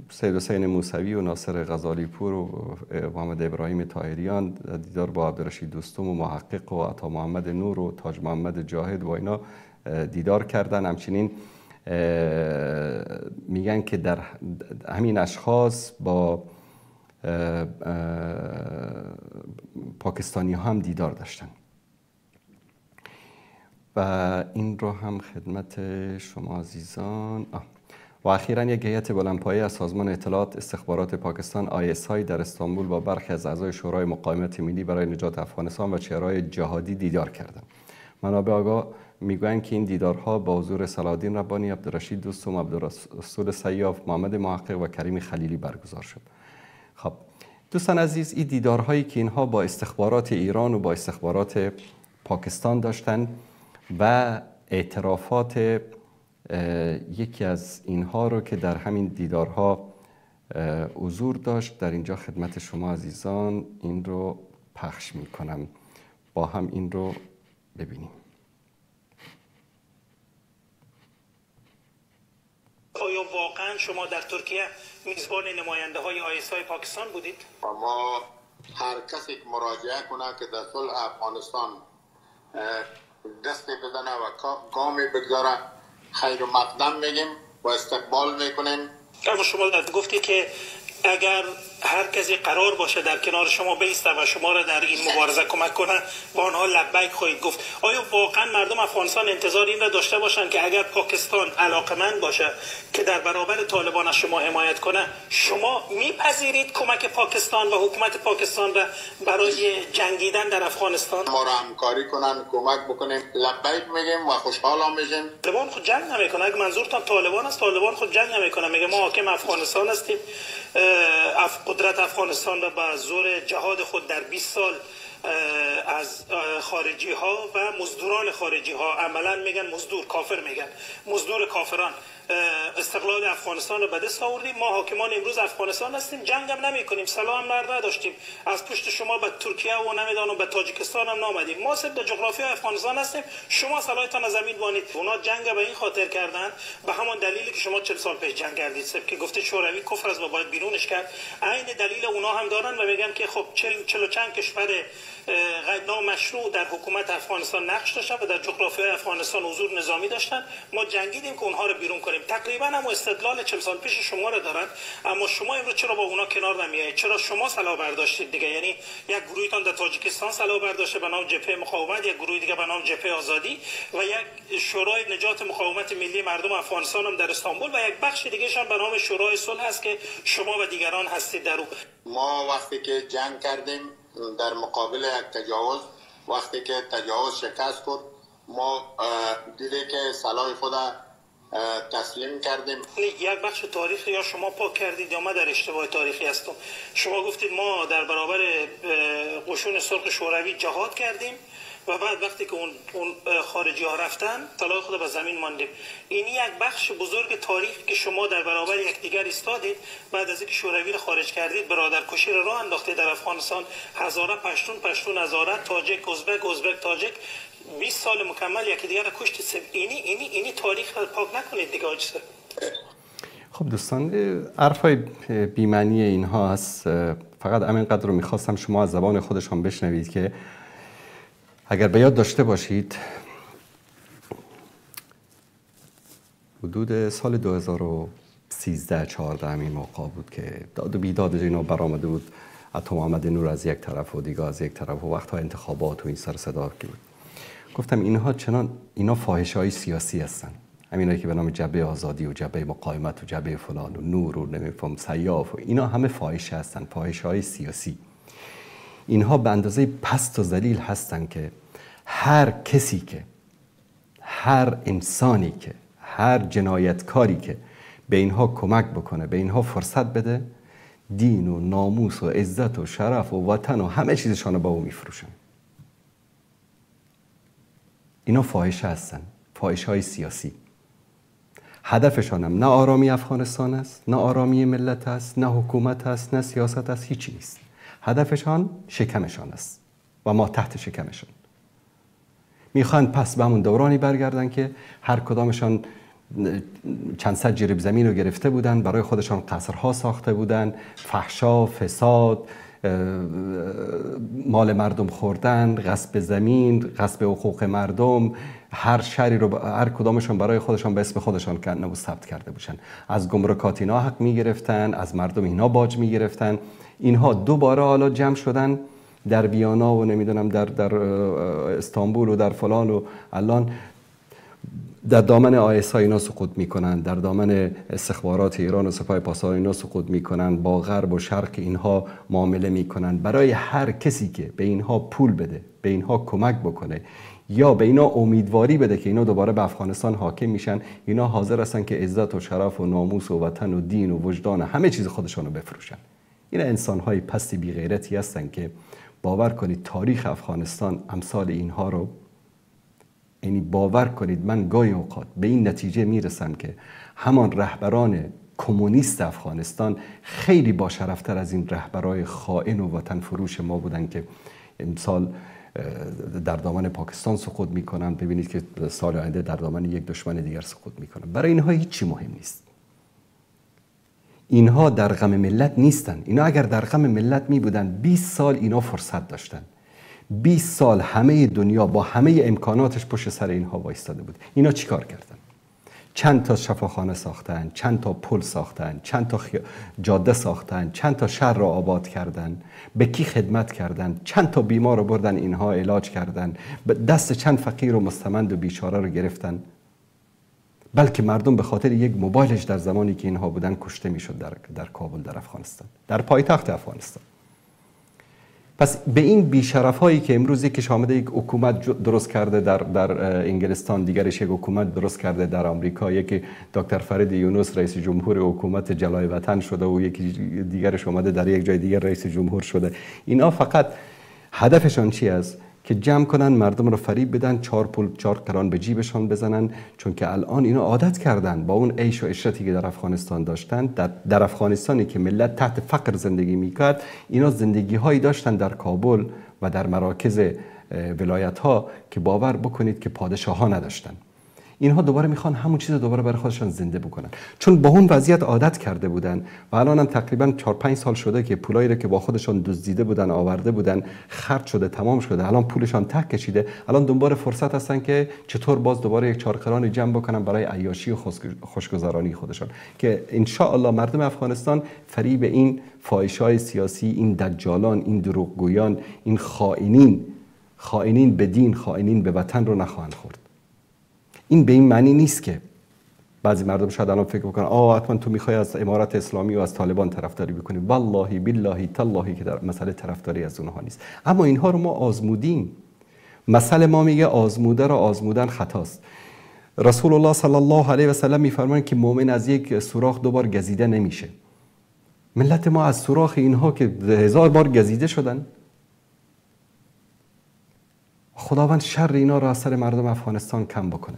سید حسین موسوی و ناصر غزالی پور و محمد ابراهیم طاهریان، دیدار با عبدالرشید دوستم و محقق و عطا محمد نور و تاج محمد جاهد و اینا دیدار کردن. همچنین میگن که در همین اشخاص با پاکستانی ها هم دیدار داشتن و این رو هم خدمت شما عزیزان. و اخیراً یک هیئت بلندپایه از سازمان اطلاعات استخبارات پاکستان ISI در استانبول با برخی از اعضای شورای مقاومت ملی برای نجات افغانستان و چهره‌های جهادی دیدار کردند. منابع آگاه میگویند که این دیدارها با حضور صلاح‌الدین ربانی، عبدالرشید دوستم، عبدالرسول سیاف، محمد محقق و کریم خلیلی برگزار شد. خب دوستان عزیز، این دیدارهایی که اینها با استخبارات ایران و با استخبارات پاکستان داشتن و اعترافات یکی از اینها رو که در همین دیدارها حضور داشت در اینجا خدمت شما عزیزان این رو پخش می کنم، با هم این رو ببینیم. آیا واقعا شما در ترکیه میزبان نماینده های ISI پاکستان بودید؟ ما هر کسی که مراجعه کنه که در صلح افغانستان دستی بزنه و گامی بگذاره خیر و مقدم میگیم و استقبال میکنیم. اما شما گفتید که اگر هر کسی قرار باشه در کنار شما بیسته و شما را در این مبارزه کمک کنه با آنها لبیک خواهید گفت. آیا واقعا مردم افغانستان انتظار این را داشته باشند که اگر پاکستان علاقمند باشه که در برابر طالبان از شما حمایت کنه، شما میپذیرید کمک پاکستان و حکومت پاکستان را برای جنگیدن در افغانستان؟ ما را همکاری کنن، کمک بکنیم، لبیک میگیم و خوشحال میشیم. طالبان خود جنگ نمیکنه. اگه منظورتان طالبان است، طالبان خود جنگ نمیکنه، میگه ما حاکم افغانستان هستیم. قدرت افغانستان را به زور جهاد خود در 20 سال از خارجی ها و مزدوران خارجی ها، عملا میگن مزدور، کافر میگن، مزدور کافران، استقلال افغانستان رو به دست آوردیم. ما حاکمان امروز افغانستان هستیم، جنگ هم نمی کنیم، سلاح هم نداشتیم، از پشت شما به ترکیه و نمیدانم به تاجیکستان هم نامدیم، ما صرف در جغرافی افغانستان هستیم، شما سلاحتان از زمین بانید. اونا جنگ به این خاطر کردن، به همون دلیلی که شما 40 سال پیش جنگ کردید، صرف که گفته شوروی کفر است و باید بیرونش کرد، عین دلیل اونا هم دارن و میگن که خب 40 و چند کشور نامشروع در حکومت افغانستان نقش داشتن و در جغرافی افغانستان حضور نظامی داشتن، ما جنگیدیم که اونها رو بیرون کنیم. تقریبا هم استدلال 40 سال پیش شما رو دارن، اما شما امروز چرا با اونا کنار نمیایید؟ چرا شما سلاح برداشتید دیگه؟ یعنی یک گروهتان در تاجیکستان سلاح برداشته به نام جبهه مقاومت، یک گروه دیگه به نام جبهه آزادی و یک شورای نجات مقاومت ملی مردم افغانستان هم در استانبول و یک بخش دیگه شان به نام شورای صلح هست که شما و دیگران هستید در اون. ما وقتی که جنگ کردیم در مقابل یک تجاوز، وقتی که تجاوز شکست خورد، ما دیده که سلاح خود تسلیم کردیم. یک بخش تاریخی یا شما پاک کردید یا ما در اشتباه تاریخی هستم. شما گفتید ما در برابر قشون سرخ شوروی جهاد کردیم و بعد وقتی که اون خارجی ها رفتن طلای خود به زمین ماندیم. این یک بخش بزرگ تاریخ که شما در برابر یکدیگر ایستادید، بعد از اینکه شوروی رو خارج کردید برادرکشی رو راه انداختید در افغانستان، هزاره پشتون هزاره، تاجک ازبک تاجک، 20 سال مکمل یکدیگر رو کشتید. اینی تاریخ رو پاک نکنید دیگه آجسه. خب دوستان، حرفای بی‌معنی اینها هست. فقط همینقدر رو میخواستم شما از زبان خودشان بشنوید که اگر به یاد داشته باشید حدود سال 2013-14 همین موقع بود که داد و بیداد اینا برآمده بود، عطا محمد نور از یک طرف و دیگه از یک طرف و وقتها انتخابات و این سر صدا بود. گفتم اینا فاحشه‌های سیاسی هستن، همینایی که به نام جبهه آزادی و جبهه مقاومت و جبهه فلان و نور و نمیفهم سیاف و اینا همه فاحشه هستن، فاحشه‌های سیاسی. اینها به اندازه پست و ذلیل هستن که هر کسی که، هر انسانی که، هر جنایتکاری که به اینها کمک بکنه، به اینها فرصت بده، دین و ناموس و عزت و شرف و وطن و همه چیزشان رو با او میفروشن. اینا فاحشه هستن، فاحشه‌های سیاسی. هدفشان هم نه آرامی افغانستان است، نه آرامی ملت است، نه حکومت است، نه سیاست است، هیچی نیست. هدفشان شکمشان است و ما تحت شکمشان. میخوان پس به همون دورانی برگردن که هر کدامشان چند صد جریب زمین رو گرفته بودن، برای خودشان قصرها ساخته بودن، فحشا، فساد، مال مردم خوردن، غصب زمین، غصب حقوق مردم، هر شری رو هر کدامشون برای خودشان به اسم خودشان کنه و ثبت کرده بودن. از گمرکات اینا حق میگرفتن، از مردم اینا باج میگرفتن. اینها دوباره حالا جمع شدن در ویانا و نمیدونم در استانبول و در فلان و الان در دامن آیسا اینا سقوط میکنن، در دامن استخبارات ایران و سپاه پاسداران اینا سقوط میکنن، با غرب و شرق اینها معامله میکنن. برای هر کسی که به اینها پول بده، به اینها کمک بکنه یا به اینا امیدواری بده که اینا دوباره به افغانستان حاکم میشن، اینا حاضر هستن که عزت و شرف و ناموس و وطن و دین و وجدان و همه چیز خودشون رو بفروشن. اینا انسان‌های پستی بی غیرتی هستن که باور کنید تاریخ افغانستان امثال اینها رو، یعنی باور کنید من گاهی اوقات به این نتیجه میرسم که همان رهبران کمونیست افغانستان خیلی با شرفتر از این رهبرای خائن و وطن فروش ما بودن که امسال در دامن پاکستان سقوط میکنن. ببینید که سال آینده در دامن یک دشمن دیگر سقوط میکنن. برای اینها هیچی مهم نیست. اینها در غم ملت نیستن. اینا اگر در غم ملت می بودن 20 سال اینا فرصت داشتن. 20 سال همه دنیا با همه امکاناتش پشت سر اینها وایستاده بود. اینا چیکار کردن؟ چند تا شفاخانه ساختن، چند تا پل ساختن، چند تا جاده ساختن، چند تا شهر را آباد کردن، به کی خدمت کردن، چند تا بیمار رو بردن اینها علاج کردن، دست چند فقیر و مستمند و بیچاره رو گرفتن. بلکه مردم به خاطر یک موبایلش در زمانی که اینها بودن کشته میشد در کابل، در افغانستان، در پایتخت افغانستان. پس به این بیشرف هایی که امروز یکیش آمده یک حکومت درست کرده در انگلستان، دیگرش یک حکومت درست کرده در آمریکا، یکی دکتر فرید یونس رئیس جمهور حکومت جلای وطن شده و یکی دیگرش آمده در یک جای دیگر رئیس جمهور شده. اینا فقط هدفشان چی است؟ که جمع کنن مردم رو فریب بدن، 4 قران به جیبشان بزنن، چون که الان اینا عادت کردن با اون عیش و عشرتی که در افغانستان داشتن. در افغانستانی که ملت تحت فقر زندگی میکرد، اینا زندگی هایی داشتن در کابل و در مراکز ولایت ها که باور بکنید که پادشاه ها نداشتن. اینها دوباره میخوان همون چیز دوباره برای خودشان زنده بکنن، چون با اون وضعیت عادت کرده بودن و الان هم تقریبا 4-5 سال شده که پولایی رو که با خودشان دزدیده بودن، آورده بودن، خرج شده، تمام شده، الان پولشان ته کشیده. الان دنبال فرصت هستن که چطور باز دوباره یک 4 قران جمع بکنن برای عیاشی و خوشگذرانی خودشان، که ان شاء الله مردم افغانستان فریب این فاحشای سیاسی، این دجالان، این دروغگویان، این خائنین به دین، خائنین به وطن رو نخواهند خورد. این به این معنی نیست که بعضی مردم شاید الان فکر بکنن حتما تو میخوای از امارت اسلامی و از طالبان طرفداری بکنی. والله بالله تالله که در مسئله طرفداری از اونها نیست، اما اینها رو ما آزمودیم. مسئله ما میگه آزموده را آزمودن خطاست. رسول الله صلی الله علیه و سلم میفرمایند که مؤمن از یک سوراخ 2 بار گزیده نمیشه. ملت ما از سوراخ اینها که 1000 بار گزیده شدن. خداوند شر اینا را از سر مردم افغانستان کم بکنه.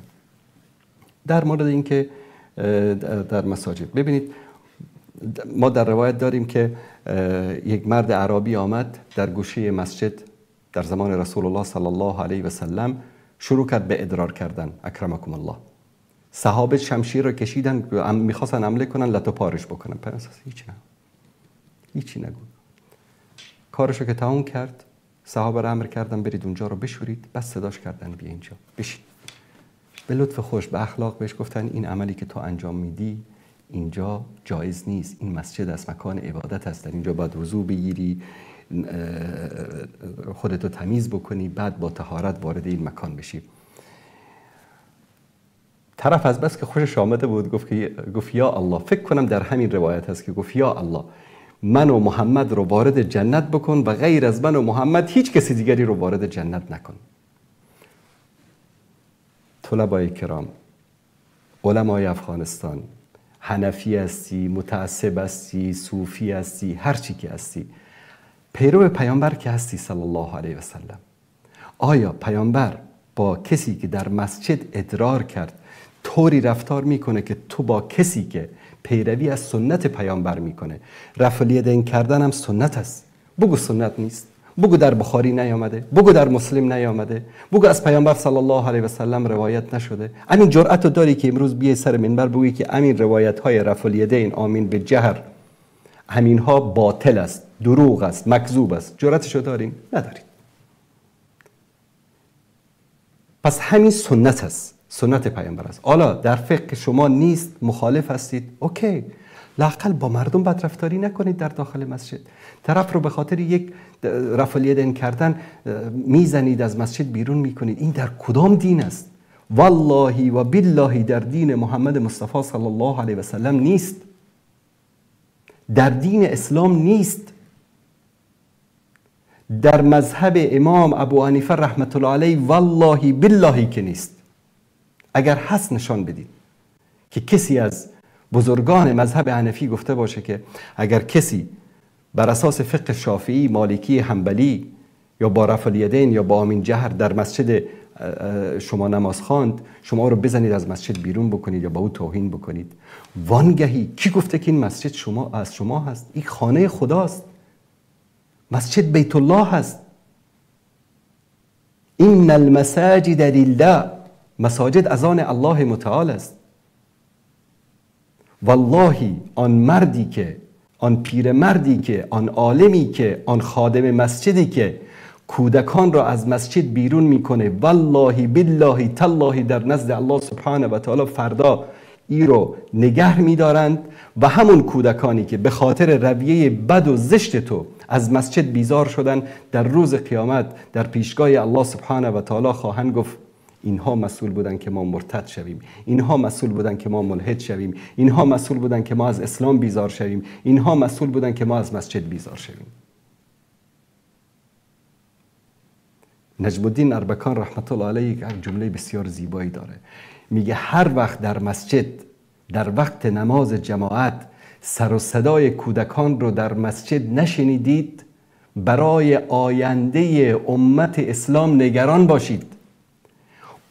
در مورد اینکه در مساجد، ببینید ما در روایت داریم که یک مرد اعرابی آمد در گوشه مسجد در زمان رسول الله صلی الله علیه و سلم، شروع کرد به ادرار کردن. اکرمکم الله. صحابه شمشیر را کشیدن، میخواستن حمله کنن، لتو پارش بکنن. پس هیچی نگو. کارشو که تمام کرد، صحابه را امر کردن برید اونجا رو بشورید. بس صداش کردن بیا اینجا بشین. به لطف خوش، به اخلاق بهش گفتن این عملی که تو انجام میدی اینجا جایز نیست. این مسجد است، مکان عبادت است، در اینجا باید وضو بگیری، خودتو تمیز بکنی، بعد با طهارت وارد این مکان بشی. طرف از بس که خوشش آمده بود گفت یا الله، فکر کنم در همین روایت هست که گفت یا الله من و محمد رو وارد جنت بکن و غیر از من و محمد هیچ کسی دیگری رو وارد جنت نکن. طلبای کرام، علمای افغانستان، حنفی هستی، متعصب هستی، صوفی هستی، هر چی که هستی، پیرو پیامبر که هستی صلی الله علیه و سلم، آیا پیامبر با کسی که در مسجد ادرار کرد طوری رفتار میکنه که تو با کسی که پیروی از سنت پیامبر میکنه؟ رفع الیدین کردن هم سنت است. بگو سنت نیست. بگو در بخاری نیامده، بگو در مسلم نیامده، بگو از پیامبر صلی الله علیه و سلم روایت نشده. همین جرأت رو داری که امروز بیای سر منبر بگویی که همین روایت های رفع الیدین آمین به جهر همین ها باطل است، دروغ است، مکذوب است؟ جرأتشو دارین؟ ندارید. پس همین سنت است، سنت پیامبر است. حالا در فقه شما نیست، مخالف هستید، اوکی، لااقل با مردم بدرفتاری نکنید در داخل مسجد. طرف رو به خاطر یک رفع الیدین کردن میزنید، از مسجد بیرون میکنید. این در کدام دین است؟ والله و بالله در دین محمد مصطفی صلی الله علیه و سلم نیست، در دین اسلام نیست، در مذهب امام ابو حنیفه رحمت الله علیه والله بالله که نیست. اگر هست نشان بدید که کسی از بزرگان مذهب حنفی گفته باشه که اگر کسی بر اساس فقه شافعی، مالکی، حنبلی یا با رفع الیدین یا با آمین جهر در مسجد شما نماز خواند، شما رو بزنید از مسجد بیرون بکنید یا با او توهین بکنید. وانگهی کی گفته که این مسجد از شما هست؟ این خانه خداست، مسجد بیت الله هست. این المساجد لله، مساجد از آن الله متعال است. والله آن مردی که، آن پیرمردی که، آن عالمی که، آن خادم مسجدی که کودکان را از مسجد بیرون میکنه، والله بالله تالله در نزد الله سبحانه و تعالی فردا ای رو نگه میدارند. و همون کودکانی که به خاطر رویه بد و زشت تو از مسجد بیزار شدن، در روز قیامت در پیشگاه الله سبحانه و تعالی خواهند گفت اینها مسئول بودن که ما مرتد شویم، اینها مسئول بودن که ما ملحد شویم، اینها مسئول بودن که ما از اسلام بیزار شویم، اینها مسئول بودن که ما از مسجد بیزار شویم. نجم الدین اربکان رحمت الله علیه یک جمله بسیار زیبایی داره، میگه هر وقت در مسجد در وقت نماز جماعت سر و صدای کودکان رو در مسجد نشنیدید، برای آینده امت اسلام نگران باشید.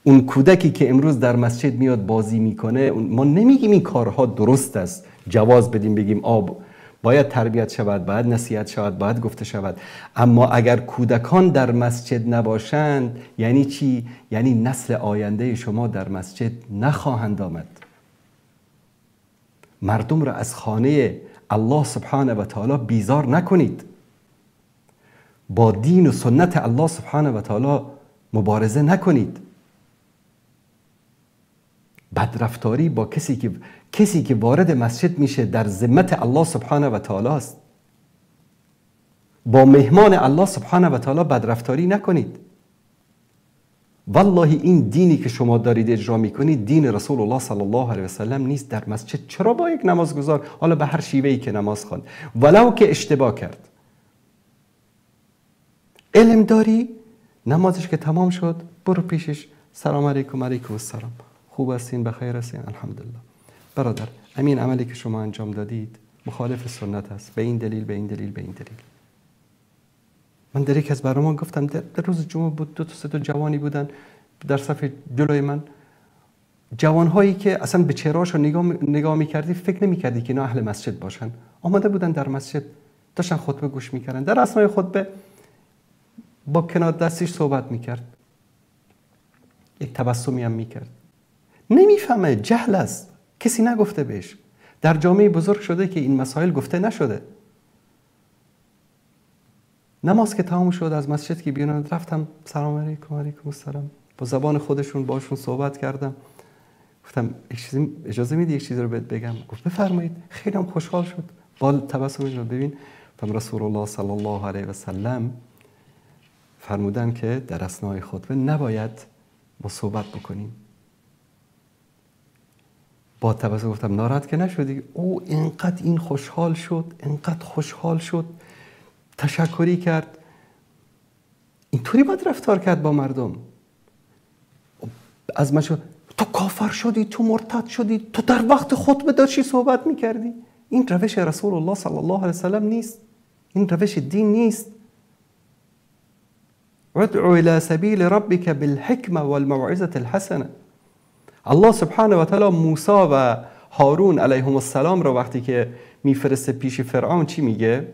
اون کودکی که امروز در مسجد میاد بازی میکنه، ما نمیگیم این کارها درست است، جواز بدیم بگیم آب باید تربیت شود، باید نصیحت شود، باید گفته شود. اما اگر کودکان در مسجد نباشند یعنی چی؟ یعنی نسل آینده شما در مسجد نخواهند آمد. مردم را از خانه الله سبحانه و تعالی بیزار نکنید. با دین و سنت الله سبحانه و تعالی مبارزه نکنید. بدرفتاری با کسی که وارد مسجد میشه در ذمت الله سبحانه و تعالی است. با مهمان الله سبحانه و تعالی بدرفتاری نکنید. والله این دینی که شما دارید اجرا میکنید دین رسول الله صلی الله علیه و سلم نیست. در مسجد چرا با یک نمازگزار، حالا به هر شیوهی که نماز خواند، ولو که اشتباه کرد، علم داری، نمازش که تمام شد برو پیشش، سلام علیکم. علیکم السلام، خوب هستین؟ بخیر هستین؟ الحمدلله. برادر، همین عملی که شما انجام دادید مخالف سنت است، به این دلیل، به این دلیل، به این دلیل. من در یک از برنامه گفتم، در روز جمعه بود، 2 تا 3 تا جوانی بودن در صف جلوی من، جوانهایی که اصلا به چهرهاشو نگاه میکردی فکر نمیکردی که اینا اهل مسجد باشن. آمده بودن در مسجد داشتن خطبه گوش میکردن، در اثنای خطبه با کنار دستش صحبت میکرد، یک تبسمی هم میکرد. نمیفهمه، جهل است، کسی نگفته بهش. در جامعه بزرگ شده که این مسائل گفته نشده. نماز که تمام شد از مسجد که بیرون رفتم، سلام علیکم. علیکم السلام. با زبان خودشون باشون صحبت کردم. گفتم اجازه میدی یک چیزی رو بهت بگم؟ گفت بفرمایید. خیلی هم خوشحال شد. با تبسم رو ببین، رسول الله صلی الله علیه و سلم فرمودن که در اثنای خطبه نباید ما صحبت بکنیم. با تبسم گفتم ناراحت که نشدی؟ او اینقدر این خوشحال شد، اینقدر خوشحال شد، تشکری کرد. اینطوری باید رفتار کرد با مردم. از من شد تو کافر شدی، تو مرتد شدی، تو در وقت خطبه داشتی صحبت میکردی. این روش رسول الله صلی الله علیه وسلم نیست، این روش دین نیست. ادعو الى سبیل ربک بالحکمه والموعظه الحسنه. الله سبحانه و تعالی موسی و هارون علیهم السلام را وقتی که میفرسته پیش فرعون چی میگه؟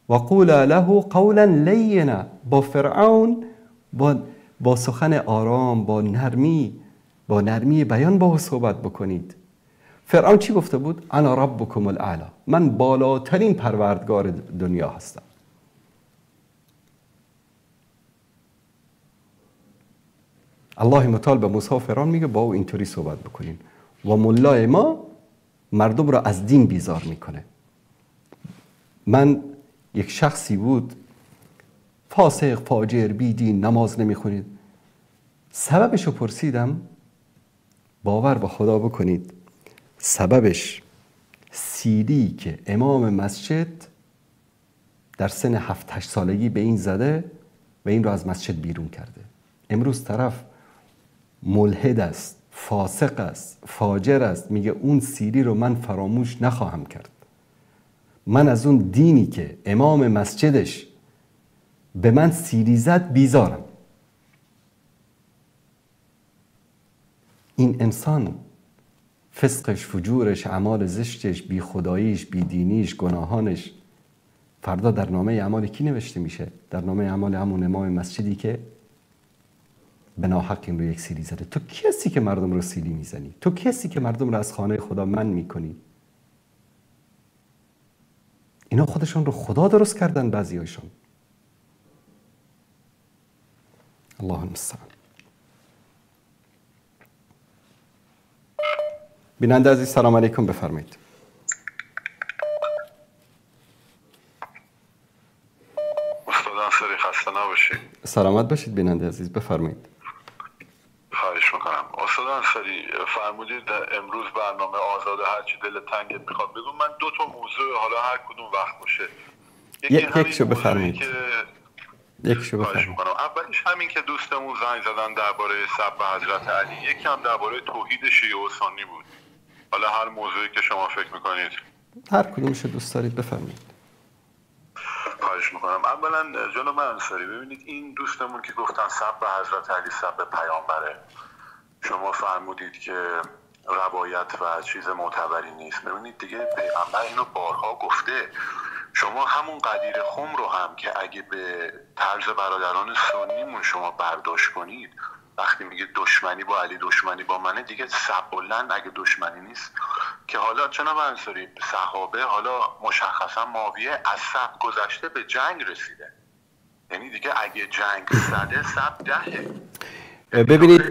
و قولا له قولا لینا. با فرعون با سخن آرام، با نرمی بیان با او صحبت بکنید. فرعون چی گفته بود؟ انا ربکم الاعلی، من بالاترین پروردگار دنیا هستم. الله متعال به موسی و فرعون میگه با او اینطوری صحبت بکنین. و ملای ما مردم را از دین بیزار میکنه. من یک شخصی بود فاسق، فاجر، بی دین، نماز نمیخونید. سببش رو پرسیدم، باور به خدا بکنید سببش سیلی که امام مسجد در سن 7-8 سالگی به این زده و این رو از مسجد بیرون کرده. امروز طرف ملحد است، فاسق است، فاجر است، میگه اون سیلی رو من فراموش نخواهم کرد. من از اون دینی که امام مسجدش به من سیلی زد بیزارم. این انسان فسقش، فجورش، اعمال زشتش، بی خداییش، بی دینیش، گناهانش فردا در نامه اعمال کی نوشته میشه؟ در نامه اعمال همون امام مسجدی که به ناحق این رو یک سیلی زده. تو کسی که مردم رو سیلی میزنی؟ تو کسی که مردم رو از خانه خدا منع میکنی؟ اینا خودشون رو خدا درست کردن بعضی هایشون. الله المستعان. بیننده عزیز سلام علیکم، بفرمایید. استاد انصاری خسته نباشید. سلامت باشید بیننده عزیز، بفرمایید. خواهش میکنم. استاد انصاری فرمودید امروز برنامه آزاد هرچی دل تنگت میخواد بگو. من 2 تا موضوع، حالا هر کدوم وقت باشه، یکشو بفرمایید. یکشو خواهش میکنم. اولیش همین که دوستمون زنگ زدن درباره سب حضرت علی، یکی هم درباره توحید شیعه و سنی بود. حالا هر موضوعی که شما فکر میکنید، هر کدومشو دوست دارید بفرمایید. خواهش میکنم. اولا جناب انصاری ببینید، این دوستمون که گفتن سب حضرت علی سب پیامبره، شما فرمودید که روایت و چیز معتبری نیست. ببینید دیگه پیغمبر اینو بارها گفته. شما همون قدیر خم رو هم که اگه به طرز برادران سنیمون شما برداشت کنید، وقتی میگه دشمنی با علی دشمنی با منه، دیگه سب بلند اگه دشمنی نیست که. حالا جناب انصاری صحابه، حالا مشخصا معاویه از سب گذشته به جنگ رسیده، یعنی دیگه اگه جنگ زده سب دهه. ببینید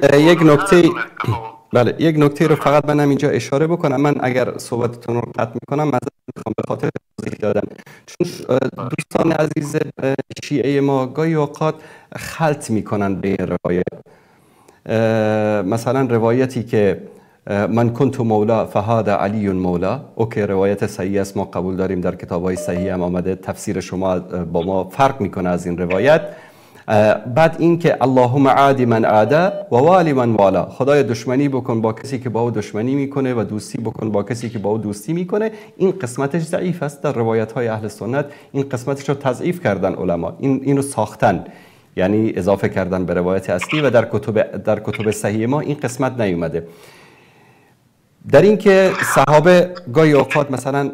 یک نکته رو فقط من اینجا اشاره بکنم. من اگر صحبتتون رو قطع میکنم معذرت میخوام به خاطر توضیح دادن، چون دوستان عزیز شیعه ما گاهی اوقات خلط میکنن به این روایت. مثلا روایتی که من کنت مولا فهذا علی مولا، اوکی روایت صحیح است، ما قبول داریم، در کتاب‌های صحیح هم آمده. تفسیر شما با ما فرق میکنه از این روایت. بعد این که اللهم عادی من عاده و والی من والا، خدای دشمنی بکن با کسی که با او دشمنی میکنه و دوستی بکن با کسی که با او دوستی میکنه. این قسمتش ضعیف است. در روایت های اهل سنت این قسمتش رو تضعیف کردن علما، اینو ساختن، یعنی اضافه کردن به روایت اصلی و در کتب صحیح ما این قسمت نیومده. در این که صحابه گاهی اوقات مثلا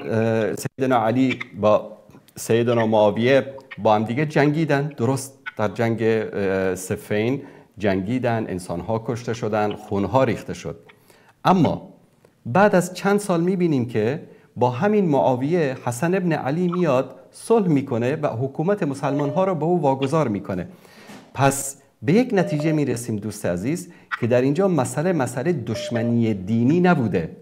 سیدنا علی با سیدنا معاویه با هم دیگه جنگیدن، درست در جنگ صفین جنگیدن، انسانها کشته شدن، خونها ریخته شد. اما بعد از چند سال میبینیم که با همین معاویه حسن ابن علی میاد صلح میکنه و حکومت مسلمان ها رو به او واگذار میکنه. پس به یک نتیجه میرسیم دوست عزیز که در اینجا مسئله دشمنی دینی نبوده،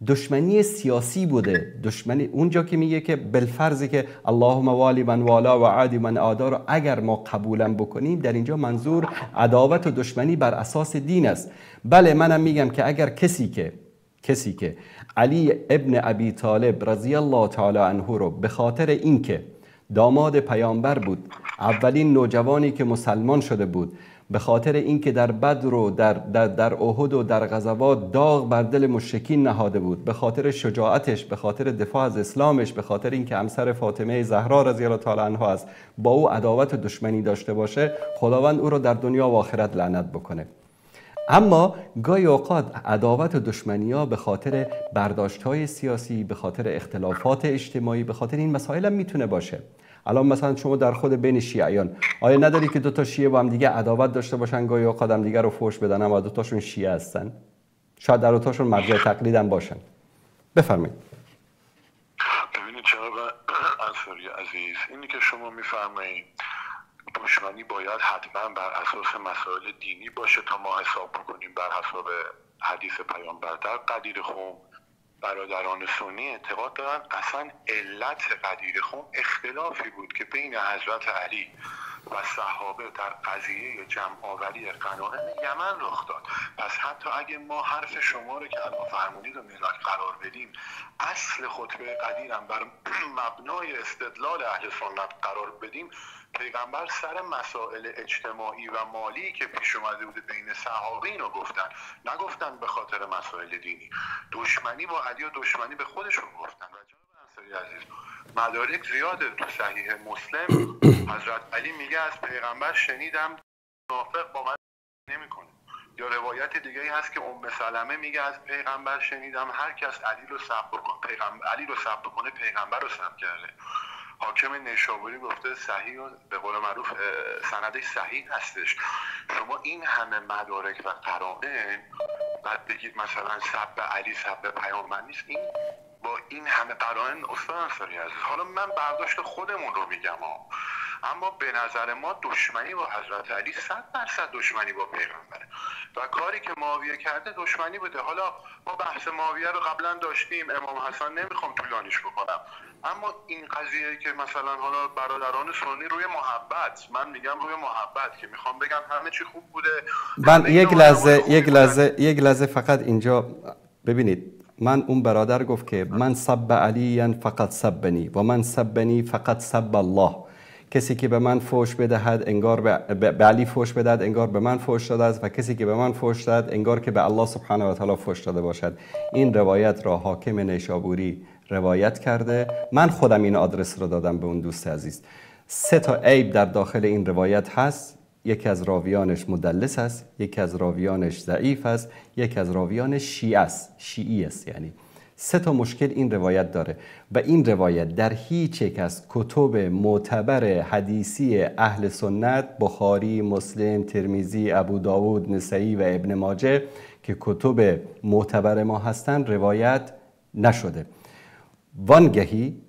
دشمنی سیاسی بوده. دشمنی اونجا که میگه که بالفرضی که اللهم والی من والا و عادی من عادا رو اگر ما قبولم بکنیم، در اینجا منظور عداوت و دشمنی بر اساس دین است. بله منم میگم که اگر کسی که علی ابن ابی طالب رضی الله تعالی عنه رو به خاطر اینکه داماد پیامبر بود، اولین نوجوانی که مسلمان شده بود، به خاطر اینکه در بدر و در احد و در غزوات داغ بر دل مشرکین نهاده بود، به خاطر شجاعتش، به خاطر دفاع از اسلامش، به خاطر اینکه همسر فاطمه زهرا رضی الله تعالی عنها است، با او عداوت و دشمنی داشته باشه، خداوند او رو در دنیا و آخرت لعنت بکنه. اما گاهی اوقات عداوت و دشمنی ها به خاطر برداشت های سیاسی، به خاطر اختلافات اجتماعی، به خاطر این مسائل هم میتونه باشه. الان مثلا شما در خود بین شیعیان آیا نداری که دو تا شیعه با هم دیگه عداوت داشته باشن، گاهی اوقات هم دیگه رو فحش بدن، اما دو تاشون شیعه هستن، شاید در دو تاشون مرجع تقلید هم باشن؟ بفرمایید. ببینید جناب انصاری عزیز، اینی که شما میفرمایید دشمنی باید حتما بر اساس مسائل دینی باشه تا ما حساب بکنیم بر حساب حدیث پیامبر. در قدیر خم برادران سنی اعتقاد دارن اصلا علت قدیر خم اختلافی بود که بین حضرت علی و صحابه در قضیه جمع آوری غنایم یمن رخ داد. پس حتی اگه ما حرف شما رو که الان فرمودید و ملاک قرار بدیم، اصل خطبه قدیرم بر مبنای استدلال اهل سنت قرار بدیم، پیغمبر سر مسائل اجتماعی و مالی که پیش اومده بوده بین صحابه اینو گفتن، نگفتن به خاطر مسائل دینی. دشمنی با علی و دشمنی به خودشون گفتن. و جناب انصاری عزیز، مدارک زیاده تو صحیح مسلم حضرت علی میگه از پیغمبر شنیدم منافق با من نمیکنه، یا روایت دیگه ای هست که ام سلمه میگه از پیغمبر شنیدم هر کس علی رو سب بکنه پیغمبر رو سب کرده. حاکم نیشابوری گفته صحیح و به قول معروف سندش صحیح هستش. شما این همه مدارک و قرائن بعد بگید مثلا سب علی سب پیامبر نیست، این با این همه قرائن استاد انصاری عزیز، حالا من برداشت خودمون رو میگم اما به نظر ما دشمنی با حضرت علی 100% دشمنی با پیغمبره و کاری که معاویه کرده دشمنی بوده. حالا ما بحث معاویه رو قبلا داشتیم، امام حسن نمیخوام طولانیش بکنم، اما این قضیه که مثلا حالا برادران سنی روی محبت، من میگم روی محبت که میخوام بگم همه چی خوب بوده. من یک لحظه فقط اینجا ببینید، من اون برادر گفت که من سب علی فقط سبنی و من سبنی فقط سب الله. کسی که به من فحش بدهد انگار به علی فحش بدهد انگار به من فحش داده است و کسی که به من فحش داد انگار که به الله سبحانه و تعالی فحش داده باشد. این روایت را حاکم نیشابوری روایت کرده. من خودم این آدرس رو دادم به اون دوست عزیز. 3 تا عیب در داخل این روایت هست. یکی از راویانش مدلس است، یکی از راویانش ضعیف است، یکی از راویانش شیعی است. یعنی 3 تا مشکل این روایت داره و این روایت در هیچ یک از کتب معتبر حدیثی اهل سنت، بخاری، مسلم، ترمذی، ابو داود، نسائی و ابن ماجه که کتب معتبر ما هستند روایت نشده. وانگهی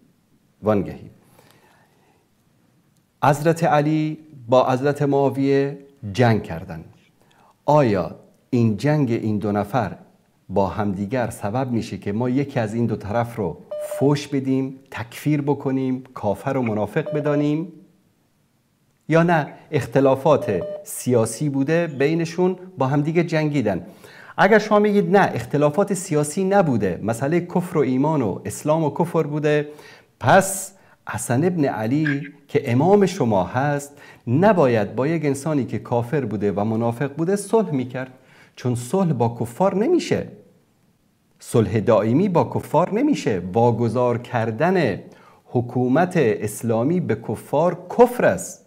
حضرت علی با حضرت معاویه جنگ کردند. آیا این جنگ این دو نفر با همدیگر سبب میشه که ما یکی از این دو طرف رو فحش بدیم، تکفیر بکنیم، کافر و منافق بدانیم، یا نه اختلافات سیاسی بوده بینشون با همدیگه جنگیدن؟ اگر شما میگید نه اختلافات سیاسی نبوده، مسئله کفر و ایمان و اسلام و کفر بوده، پس حسن ابن علی که امام شما هست نباید با یک انسانی که کافر بوده و منافق بوده صلح میکرد، چون صلح با کفار نمیشه، صلح دائمی با کفار نمیشه. واگذار کردن حکومت اسلامی به کفار کفر است.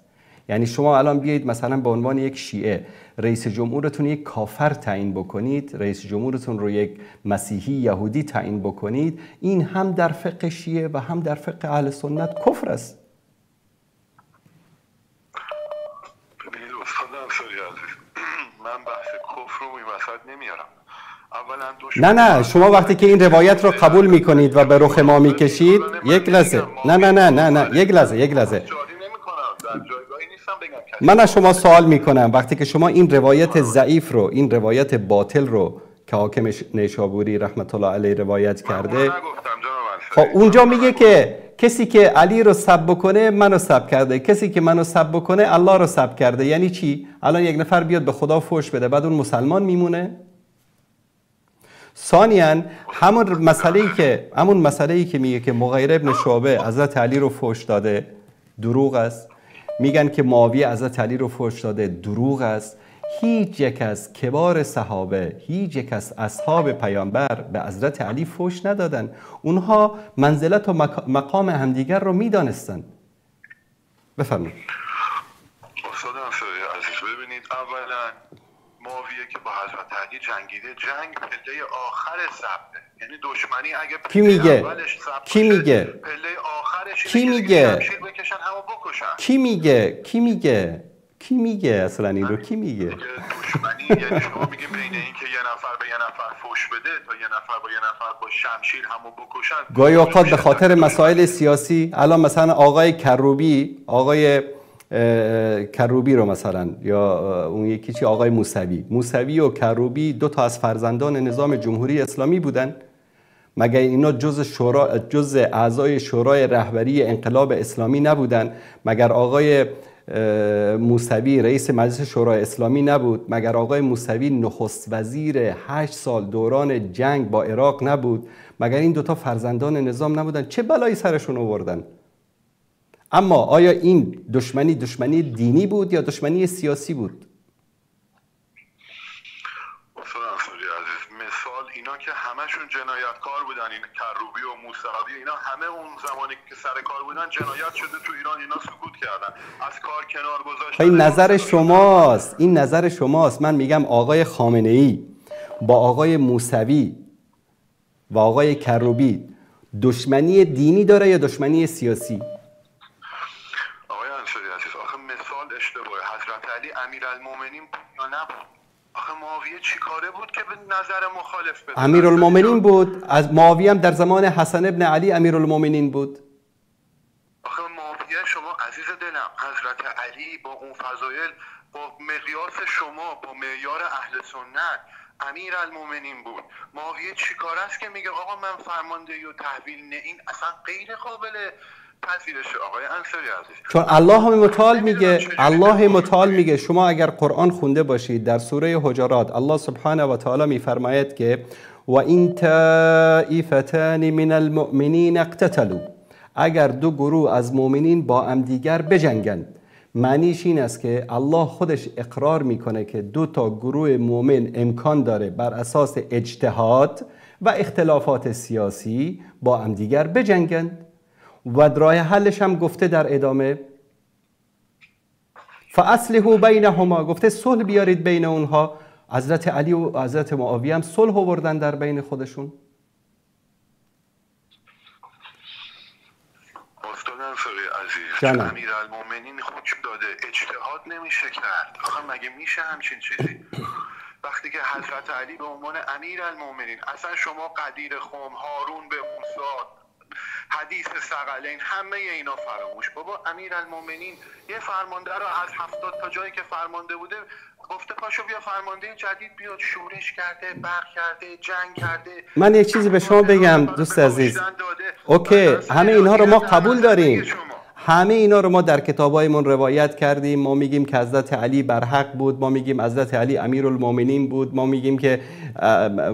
یعنی شما الان بیایید مثلا به عنوان یک شیعه رئیس جمهورتون یک کافر تعیین بکنید، رئیس جمهورتون رو یک مسیحی یهودی تعیین بکنید، این هم در فقه شیعه و هم در فقه اهل سنت کفر است. ببینید استاد انصاری عزیز، من بحث کفر رو این وسط نمیارم. نه شما وقتی که این روایت رو قبول میکنید و به رخ ما میکشید، یک لحظه یک لحظه من از شما سوال میکنم، وقتی که شما این روایت ضعیف رو، این روایت باطل رو که حاکم نیشابوری رحمت الله علیه روایت کرده، خب اونجا میگه که کسی که علی رو سب بکنه منو سب کرده، کسی که منو سب بکنه الله رو سب کرده. یعنی چی؟ الان یک نفر بیاد به خدا فحش بده بعد اون مسلمان میمونه؟ ثانیاً همون مسئله‌ای که میگه که مغیره ابن شعبه حضرت علی رو فحش داده دروغ است، میگن که معاویه حضرت علی رو فحش داده دروغ است. هیچ یک از کبار صحابه، هیچ یک از اصحاب پیامبر به حضرت علی فحش ندادن. اونها منزلت و مقام همدیگر رو میدانستن. بفرمایید. استاد انصاری عزیز، ببینید اولا معاویه که با حضرت علی جنگیده، جنگ پله آخر صبره، یعنی دشمنی اگه کی میگه؟ پله آخرش کی میگه؟ بکشن همو بکشن. کی میگه اصلا این رو کی میگه؟ دشمنی یعنی شما میگین بین این که یه نفر به یه نفر فوش بده تا یه نفر با یه نفر با شمشیر همو بکشن. گاهی اوقات به خاطر مسائل سیاسی، الان مثلا آقای کروبی رو مثلا، یا اون یکی چی، آقای موسوی و کروبی 2 تا از فرزندان نظام جمهوری اسلامی بودن؟ مگر اینا جز اعضای شورای رهبری انقلاب اسلامی نبودن؟ مگر آقای موسوی رئیس مجلس شورای اسلامی نبود؟ مگر آقای موسوی نخست وزیر 8 سال دوران جنگ با عراق نبود؟ مگر این 2 تا فرزندان نظام نبودن؟ چه بلایی سرشون آوردن؟ اما آیا این دشمنی دینی بود یا دشمنی سیاسی بود؟ اینا که همشون جنایتکار بودن، این کروبی و موسوی اینا همه اون زمانی که سر کار بودن جنایت شده تو ایران، اینا سکوت کردن، از کار کنار گذاشتن. این نظر شماست. من میگم آقای خامنه‌ای با آقای موسوی و آقای کروبی دشمنی دینی داره یا دشمنی سیاسی؟ آقای انصاری عزیز، آخه مثال اشتباهه. حضرت علی امیرالمومنین یا نبود؟ آخه معاویه چی کاره بود که به نظر مخالف بده؟ امیرالمومنین بود. از معاویه هم در زمان حسن ابن علی امیرالمومنین بود. آخه معاویه شما عزیز دلم، حضرت علی با اون فضایل، با مقیاس شما، با معیار اهل سنت امیرالمومنین بود. معاویه چی کاره است که میگه آقا من فرماندهی و تحویل نه؟ این اصلا غیر قابل پذیرشه آقای انصاری عزیز. چون الله متعال میگه شما اگر قرآن خونده باشید در سوره حجرات، الله سبحانه و تعالی میفرماید که و این طائفتان من المؤمنین اقتتلوا، اگر 2 گروه از مؤمنین با هم دیگر بجنگند. معنیش این است که الله خودش اقرار میکنه که 2 تا گروه مؤمن امکان داره بر اساس اجتهاد و اختلافات سیاسی با هم دیگر بجنگند و راه حلش هم گفته در ادامه فاصلحوا بینهما، گفته صلح بیارید بین اونها. حضرت علی و حضرت معاویه هم صلح آوردن در بین خودشون. استاد انصاری عزیز، امیرالمومنین حکم داده، اجتهاد نمیشه کرد. آخه مگه میشه همچین چیزی؟ وقتی که حضرت علی به عنوان امیرالمومنین، اصلا شما قدیر خم، هارون به موسی، حدیث ثقلین، همه اینا فراموش. بابا امیرالمومنین یه فرمانده رو از 70 تا جایی که فرمانده بوده گفته پاشو بیا فرمانده جدید بیاد، شورش کرده، برق کرده، جنگ کرده. من یک چیزی به شما بگم دوست عزیز. اوکی، همه اینها رو ما قبول داریم. همه اینا رو ما در کتابایمون روایت کردیم. ما میگیم که حضرت علی برحق بود، ما میگیم حضرت علی امیرالمومنین بود، ما میگیم که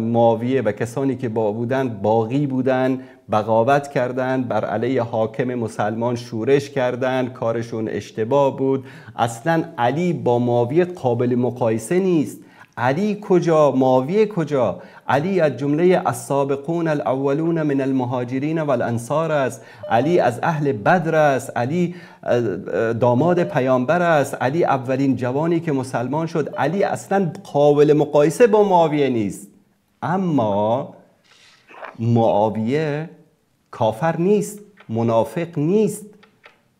معاویه و کسانی که با بودن باغی بودن، بغاوت کردن، بر علیه حاکم مسلمان شورش کردن، کارشون اشتباه بود. اصلا علی با معاویه قابل مقایسه نیست. علی کجا؟ معاویه کجا؟ علی از جمله السابقون الاولون من المهاجرین و الانصار است. علی از اهل بدر است. علی داماد پیامبر است. علی اولین جوانی که مسلمان شد. علی اصلا قابل مقایسه با معاویه نیست. اما معاویه کافر نیست، منافق نیست.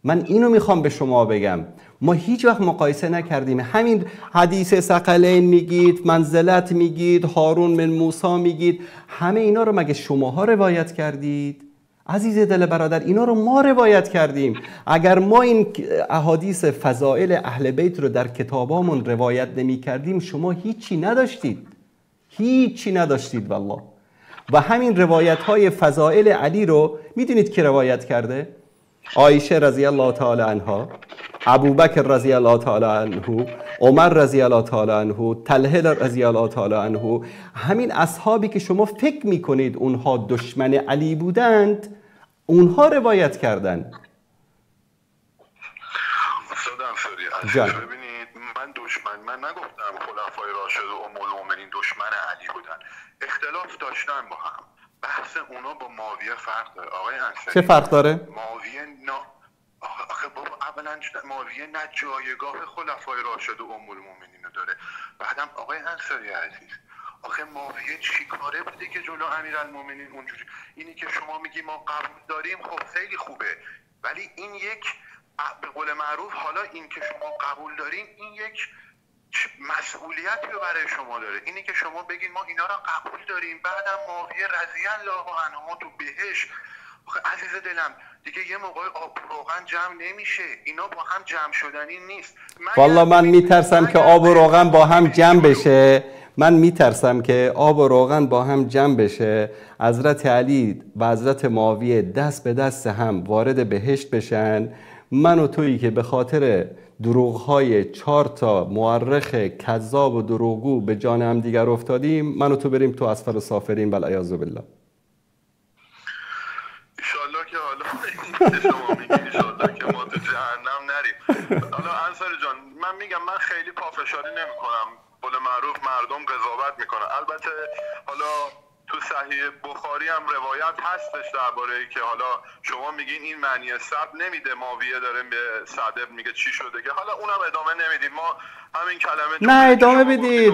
من اینو میخوام به شما بگم. ما هیچ وقت مقایسه نکردیم. همین حدیث ثقلین میگید، منزلت میگید، هارون من موسی میگید، همه اینا رو مگه شماها روایت کردید؟ عزیز دل برادر، اینا رو ما روایت کردیم. اگر ما این احادیث فضائل اهل بیت رو در کتابامون روایت نمی کردیم، شما هیچی نداشتید والله. و همین روایت های فضائل علی رو میدونید که روایت کرده؟ عایشه رضی الله تعالی عنها، ابوبکر رضی الله تعالی عنه، عمر رضی الله تعالی عنه، طلحه رضی الله تعالی عنه. همین اصحابی که شما فکر میکنید اونها دشمن علی بودند، اونها روایت کردند. استاد انصاری عزیز، ببینید من نگفتم خلفای راشد و ام المؤمنین دشمن علی بودن، اختلاف داشتن با هم. بحث اونا با معاویه فرق داره آقای انصاری. چه فرق داره؟ معاویه آخه بابا اولا معاویه نه جایگاه خلفای راشد و ام المؤمنین رو داره. بعدم آقای انصاری عزیز، آخه معاویه چی کاره بوده که جلو امیرالمومنین اونجوری؟ اینی که شما میگی ما قبول داریم خب خیلی خوبه، ولی این یک به قول معروف حالا این که شما قبول دارین این یک مسئولیتی رو برای شما داره. اینی که شما بگین ما اینا رو قبول داریم، بعدم معاویه رضی الله عنه تو بهش. عزیز دلم دیگه یه موقع آب روغن جمع نمیشه، اینا با هم جمع شدنی نیست. والله من میترسم که آب و روغن با هم جمع بشه. من میترسم که آب و روغن با هم جمع بشه، حضرت علی و حضرت معاویه دست به دست هم وارد بهشت بشن. من و تویی که به خاطر دروغ‌های 4 تا مورخ کذاب و دروغگو به جان هم دیگر افتادیم، من و تو بریم تو اسفل السافلین والعیاذ بالله. انشالله که حالا این که شما میگید انشالله که ما تو جهنم نریم. حالا انصاری جان من میگم من خیلی پافشاری نمی کنم، قول معروف مردم قضاوت میکنن. البته حالا تو صحیح بخاری هم روایت هستش درباره ای که حالا شما میگین این معنی صبر نمیده، معاویه داره به سعد میگه چی شده، که حالا اونم ادامه نمیدیم. ما همین کلمه نه ادامه بدید،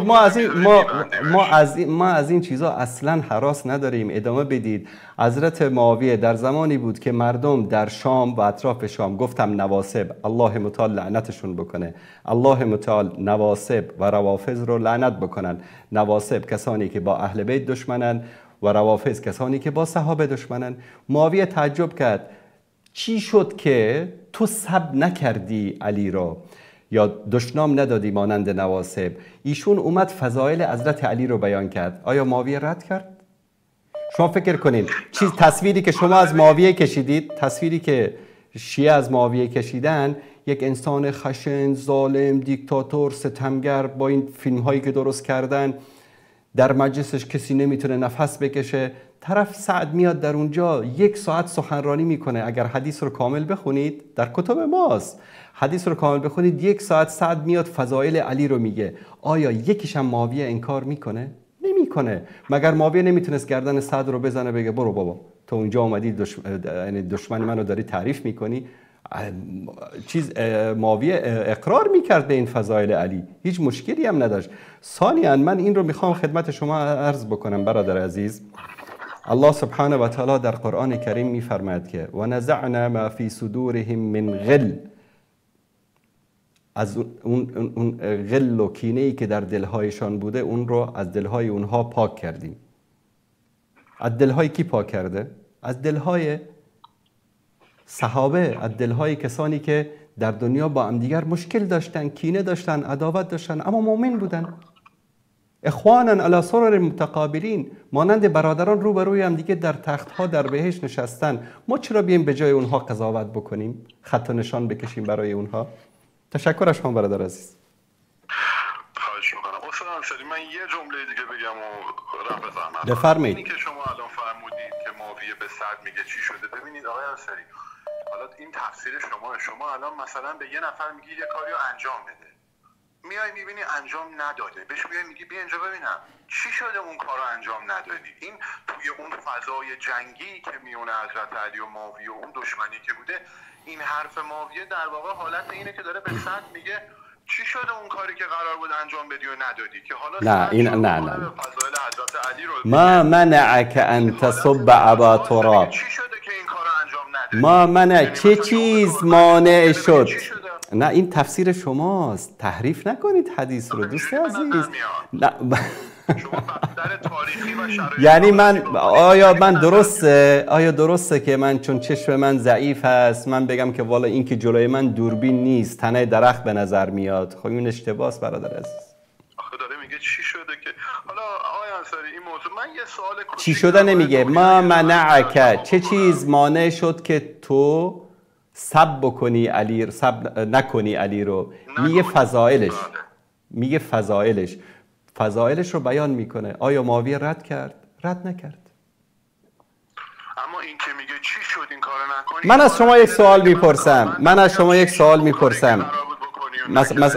ما از این چیزا اصلا هراس نداریم، ادامه بدید. حضرت معاویه در زمانی بود که مردم در شام و اطراف شام، گفتم نواصب، الله متعال لعنتشون بکنه، الله متعال نواصب و روافض رو لعنت بکنن. نواصب کسانی که با اهل بیت دشمنن و روافض کسانی که با صحابه دشمنن. معاویه تعجب کرد چی شد که تو سب نکردی علی را یا دشنام ندادی مانند نواصب. ایشون اومد فضایل حضرت علی رو بیان کرد. آیا معاویه رد کرد؟ شما فکر کنین تصویری که شما از معاویه کشیدید، تصویری که شیعه از معاویه کشیدن، یک انسان خشن، ظالم، دیکتاتور، ستمگر، با این فیلم هایی که درست کردن در مجلسش کسی نمیتونه نفس بکشه. طرف سعد میاد در اونجا 1 ساعت سخنرانی میکنه. اگر حدیث رو کامل بخونید، در کتب ماست، حدیث رو کامل بخونید 1 ساعت سعد میاد فضایل علی رو میگه. آیا یکیش هم معاویه انکار میکنه؟ نمیکنه. مگر معاویه نمیتونست گردن سعد رو بزنه بگه برو بابا تو اونجا اومدی دشمن منو داری تعریف میکنی؟ معاویه اقرار میکرد به این فضایل علی، هیچ مشکلی هم نداشت. ثانیاً من این رو میخوام خدمت شما عرض بکنم برادر عزیز. الله سبحانه و تعالی در قرآن کریم میفرماید که و نزعنا ما فی صدورهم من غل، از اون غل و کینه‌ای که در دلهایشان بوده اون رو از دلهای اونها پاک کردیم. از دلهای کی پاک کرده؟ از دلهای صحابه، از دلهای کسانی که در دنیا با همدیگر مشکل داشتن، کینه داشتن، عداوت داشتن، اما مؤمن بودن. اخوانا علی سرر متقابلین، مانند برادران روبروی هم دیگه در تختها در بهشت نشستن. ما چرا بیایم به جای اونها قضاوت بکنیم، خط و نشان بکشیم برای اونها؟ تشکر از شما برادر عزیز. خواهش می‌کنم. استاد انصاری من یه جمله دیگه بگم و رفع زحمت. بفرمایید. اینی که شما الان فرمودید که معاویه به سعد میگه چی شده، ببینید آقای انصاری حالا این تفسیر شما الان مثلا به یه نفر میگی یه کاریو انجام بده، میای میبینی انجام نداده، بهش میای میگی بیا اینجا ببینم چی شده اون کارو انجام ندادی. این توی اون فضای جنگی که میونه حضرت علی و معاویه و اون دشمنی که بوده، این حرف معاویه در واقع حالت اینه که داره به سعد میگه چی شده اون کاری که قرار بود انجام بدی و ندادی، که حالا نه این نه فضایل حضرت علی رو ما منعک ان تصب ابا تراب، چی شده که این کارو انجام ندادی، ما منع چه چیز مانع شد. نه این تفسیر شماست، تحریف نکنید حدیث رو دوست عزیز. نه یعنی آیا درسته که من چون چشم من ضعیف هست من بگم که والا این که جلوی من دوربین نیست تنه درخت به نظر میاد؟ خب این اشتباهه برادر عزیز. آخه داره میگه چی شده که حالا آقای انصاری این موضوع، من یه سوال چی شده نمیگه، ما منعک چه چیز مانع شد که تو سب بکنی علی، سب نکنی علی رو، میگه فضایلش رو بیان میکنه. آیا معاویه رد کرد؟ رد نکرد. اما این که میگه چی شد این کارو نکنی، من از شما یک سوال میپرسم،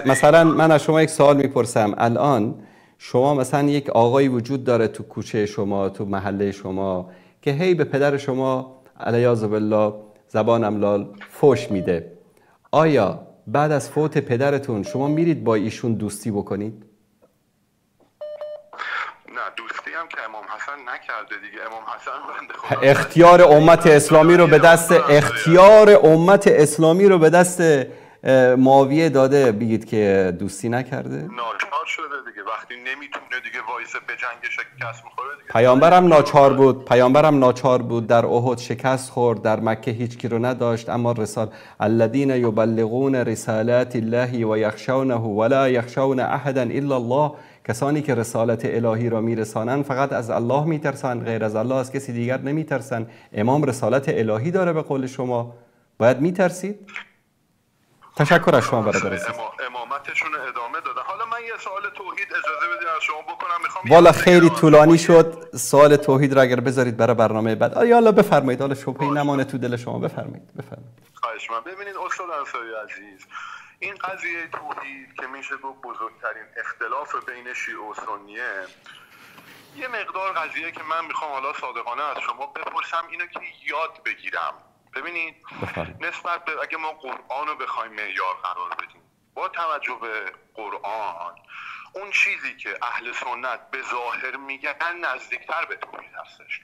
مثلا من از شما یک سوال میپرسم. الان شما مثلا یک آقایی وجود داره تو کوچه شما، تو محله شما، که هی به پدر شما علیاذ بالله زبانم لال فوش میده. آیا بعد از فوت پدرتون شما میرید با ایشون دوستی بکنید؟ نه دوستی هم که امام حسن نکرده دیگه. امام حسن بنده خدا اختیار امت اسلامی رو به دست معاویه داده، بگید که دوستی نکرده؟ ناچار شده دیگه، وقتی نمیتونه دیگه وایسه به جنگ شکست میخوره دیگه. پیامبرم ناچار بود، در احد شکست خورد، در مکه هیچ کی رو نداشت، اما الذين يبلغون رسالات الله و یخشونه ولا یخشون احدا الا الله، کسانی که رسالت الهی را میرسانند فقط از الله میترسند، غیر از الله از کسی دیگر نمیترسند. امام رسالت الهی داره، به قول شما باید میترسید؟ تشکر از شما برادر عزیز. امامتشون ادامه دادن. حالا من یه سوال توحید اجازه بدید از شما بکنم. میخوام والا خیلی طولانی شد سوال توحید را، اگر بذارید برای برنامه بعد. یالا بفرمایید، حالا شبهه‌ای نمانه تو دل شما. بفرمایید. خواهش من. ببینید استاد انصاری عزیز، این قضیه توحید که میشه گفت بزرگترین اختلاف بین شیعه و سنیه، یه مقدار قضیه که من میخوام حالا صادقانه از شما بپرسم اینو که یاد بگیرم. ببینید نسبت به اگه ما قرآن رو بخوایم معیار قرار بدیم، با توجه به قرآن اون چیزی که اهل سنت به ظاهر میگن نزدیکتر به توحید هستش.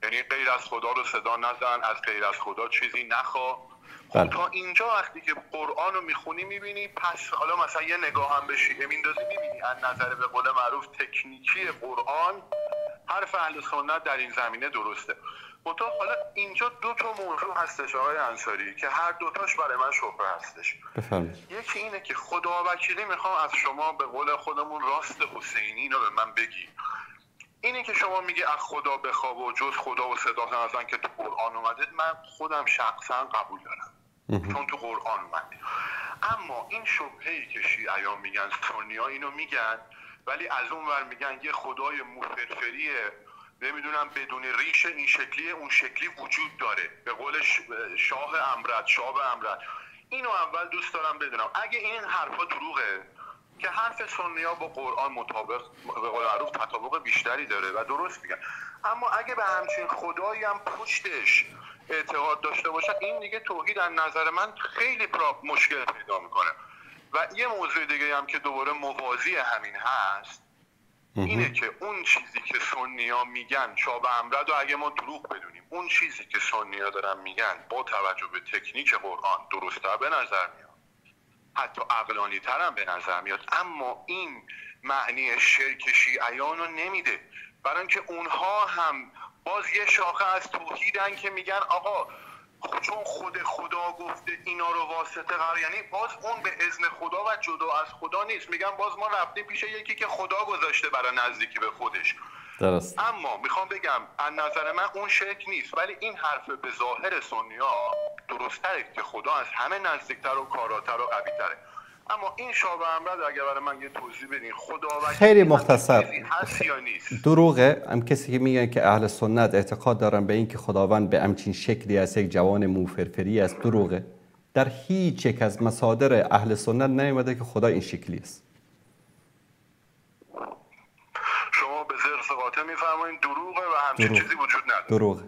یعنی غیر از خدا رو صدا نزن، از غیر از خدا چیزی نخوا. تا اینجا وقتی که قرآن رو میخونی میبینی، پس حالا مثلا یه نگاه هم به شیعه میندازی میبینی از نظر به قول معروف تکنیکی قرآن حرف اهل سنت در این زمینه درسته. حالا اینجا دو تا موضوع هستش آقای انصاری که هر دوتاش برای من شبهه هستش. یکی اینه که خدا وکیلی میخوام از شما به قول خودمون راست حسینی رو به من بگی. اینی که شما میگی از خدا بخواب و جز خدا و صدا نزن که تو قرآن اومده، من خودم شخصا قبول دارم چون تو قرآن اومده. اما این شبهه‌ای که شیعیان میگن، سنی‌ها اینو میگن ولی از اون ور میگن یه خدای موفرفریه، نمیدونم بدون ریش این شکلی اون شکلی وجود داره، به قول شاه امرد. اینو اول دوست دارم بدونم. اگه این حرفا دروغه که حرف سنی‌ها با قرآن مطابق به قول معروف تطابق بیشتری داره و درست میگن، اما اگه به همچین خدایی هم پشتش اعتقاد داشته باشن، این دیگه توحید از نظر من خیلی مشکل پیدا میکنه. و یه موضوع دیگه هم که دوباره موازی همین هست اینه که اون چیزی که سنی‌ها میگن شاه امرد و اگه ما دروغ بدونیم، اون چیزی که سنی‌ها دارن میگن با توجه به تکنیک قرآن درست‌تر به نظر میاد، حتی عقلانی تر هم به نظر میاد، اما این معنی شرک شیعیان رو نمیده. برای اینکه اونها هم باز یه شاخه از توحیدن که میگن آقا چون خدا گفته اینا رو واسطه قرار، یعنی باز اون به اذن خدا و جدا از خدا نیست. میگن باز ما رفتیم پیش یکی که خدا گذاشته برای نزدیکی به خودش. درست. اما میخوام بگم از نظر من اون شرک نیست، ولی این حرف به ظاهر سنی‌ها درست‌تره که خدا از همه نزدیکتر و کاراتر و قوی‌تره. اما این شاه امرد اگر برای من یه توضیح بدین، خدا و خیلی مختصر هست یا نیست؟ دروغه. هم کسی که میگن که اهل سنت اعتقاد دارن به این که خداوند به همچین شکلی است، یک جوان موفرفری است، دروغه. در هیچ یک از مصادر اهل سنت نیامده که خدا این شکلی است. شما به زرس قاطع میفرمایید دروغه و همچین چیزی وجود نداره. دروغه.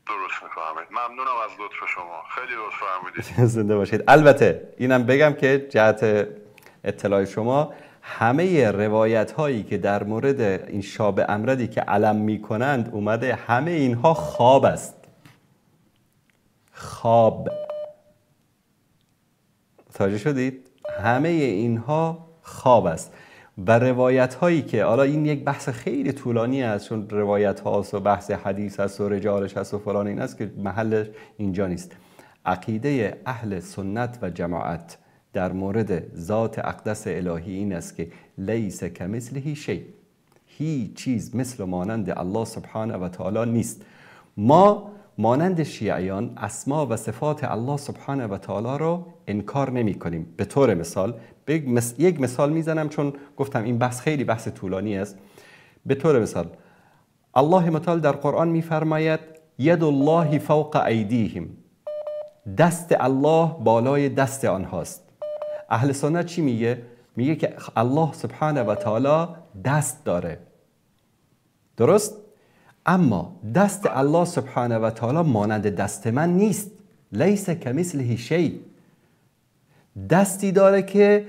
درست میفهمید. ممنونم از لطف شما، خیلی لطف فرمودید. زنده باشید. البته اینم بگم که جهت اطلاع شما، همه روایت هایی که در مورد این شاب امردی که علم میکنند اومده، همه اینها خواب است. خواب. متوجه شدید؟ همه اینها خواب است. و روایت هایی که حالا این یک بحث خیلی طولانی است، چون روایت هاست و بحث حدیث است و رجالش هست و فلان این است که محلش اینجا نیست. عقیده اهل سنت و جماعت در مورد ذات اقدس الهی این است که لیس کمثله شیء، هیچ چیز مثل مانند الله سبحانه و تعالی نیست. ما مانند شیعیان اسما و صفات الله سبحانه و تعالی رو انکار نمی کنیم. به طور مثال یک مثال میزنم، چون گفتم این بحث خیلی بحث طولانی است. به طور مثال الله متعال در قرآن میفرماید ید الله فوق ایدیهم، دست الله بالای دست آنهاست. اهل سنت چی میگه؟ میگه که الله سبحانه و تعالی دست داره. درست؟ اما دست الله سبحانه و تعالی مانند دست من نیست. لیس کمثله شیء. دستی داره که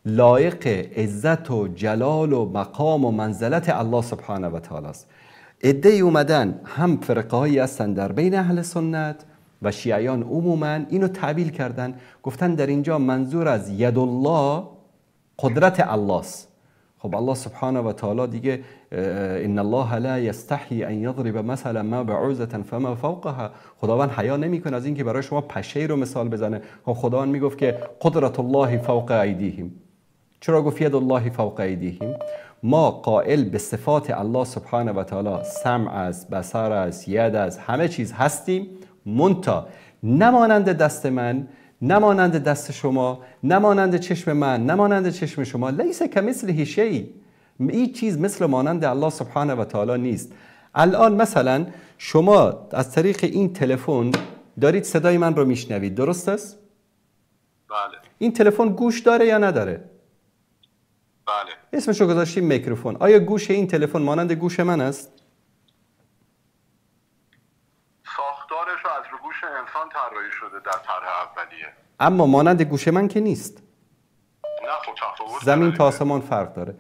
لایق عزت و جلال و مقام و منزلت الله سبحانه و تعالی است. عده‌ای اومدن هم فرقه‌هایی هستن در بین اهل سنت و شیعیان عموما اینو تعبیل کردن، گفتن در اینجا منظور از ید الله قدرت الله است. خب الله سبحانه و تعالی دیگه ان الله لا یستحی ان یضرب مثلا ما بعوزه فما فوقها، خداوند حیا نمیکنه از اینکه برای شما پشه رو مثال بزنه. خب خداوند میگفت که قدرت الله فوق ایدیهم، چرا گفت ید الله فوق ایدیهم؟ ما قائل به صفات الله سبحانه و تعالی، سمع است، بصر است، ید است، همه چیز هستیم، منتها نمانند دست من، نمانند دست شما، نمانند چشم من، نمانند چشم شما، لیس کمثله شیء، هیچ چیز مثل مانند الله سبحانه و تعالی نیست. الان مثلا شما از طریق این تلفن دارید صدای من رو میشنوید، درست است؟ بله. این تلفن گوش داره یا نداره؟ بله. اسمشو گذاشتیم میکروفون. آیا گوش این تلفن مانند گوش من است؟ ساختارش از رو گوش انسان طراحی شده در طرح اولیه، اما مانند گوش من که نیست. نه خب تفاوت زمین تا آسمان فرق داره.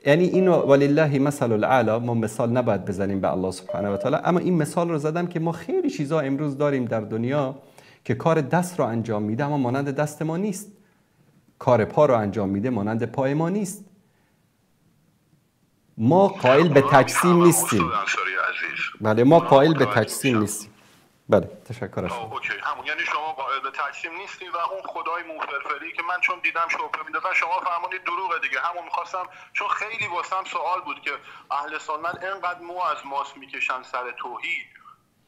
یعنی اینو ولله مثل الاعلی، ما مثال نباید بزنیم به الله سبحانه و تعالی، اما این مثال رو زدم که ما خیلی چیزا امروز داریم در دنیا که کار دست رو انجام میده اما مانند دست ما نیست، کار پا رو انجام میده مانند پای ما نیست. ما قائل به تجسیم نیستیم. بله ما قائل به تجسیم نیستیم. بله تشکر ازتون. اوکی همون، یعنی شما قائل به تجسیم نیستین و اون خدای موفرفری که من چون دیدم شبهه میندازن شما فرمودید دروغه دیگه. همون میخواستم، چون خیلی واسم سوال بود که اهل سنت اینقدر مو از ماس میکشن سر توحید،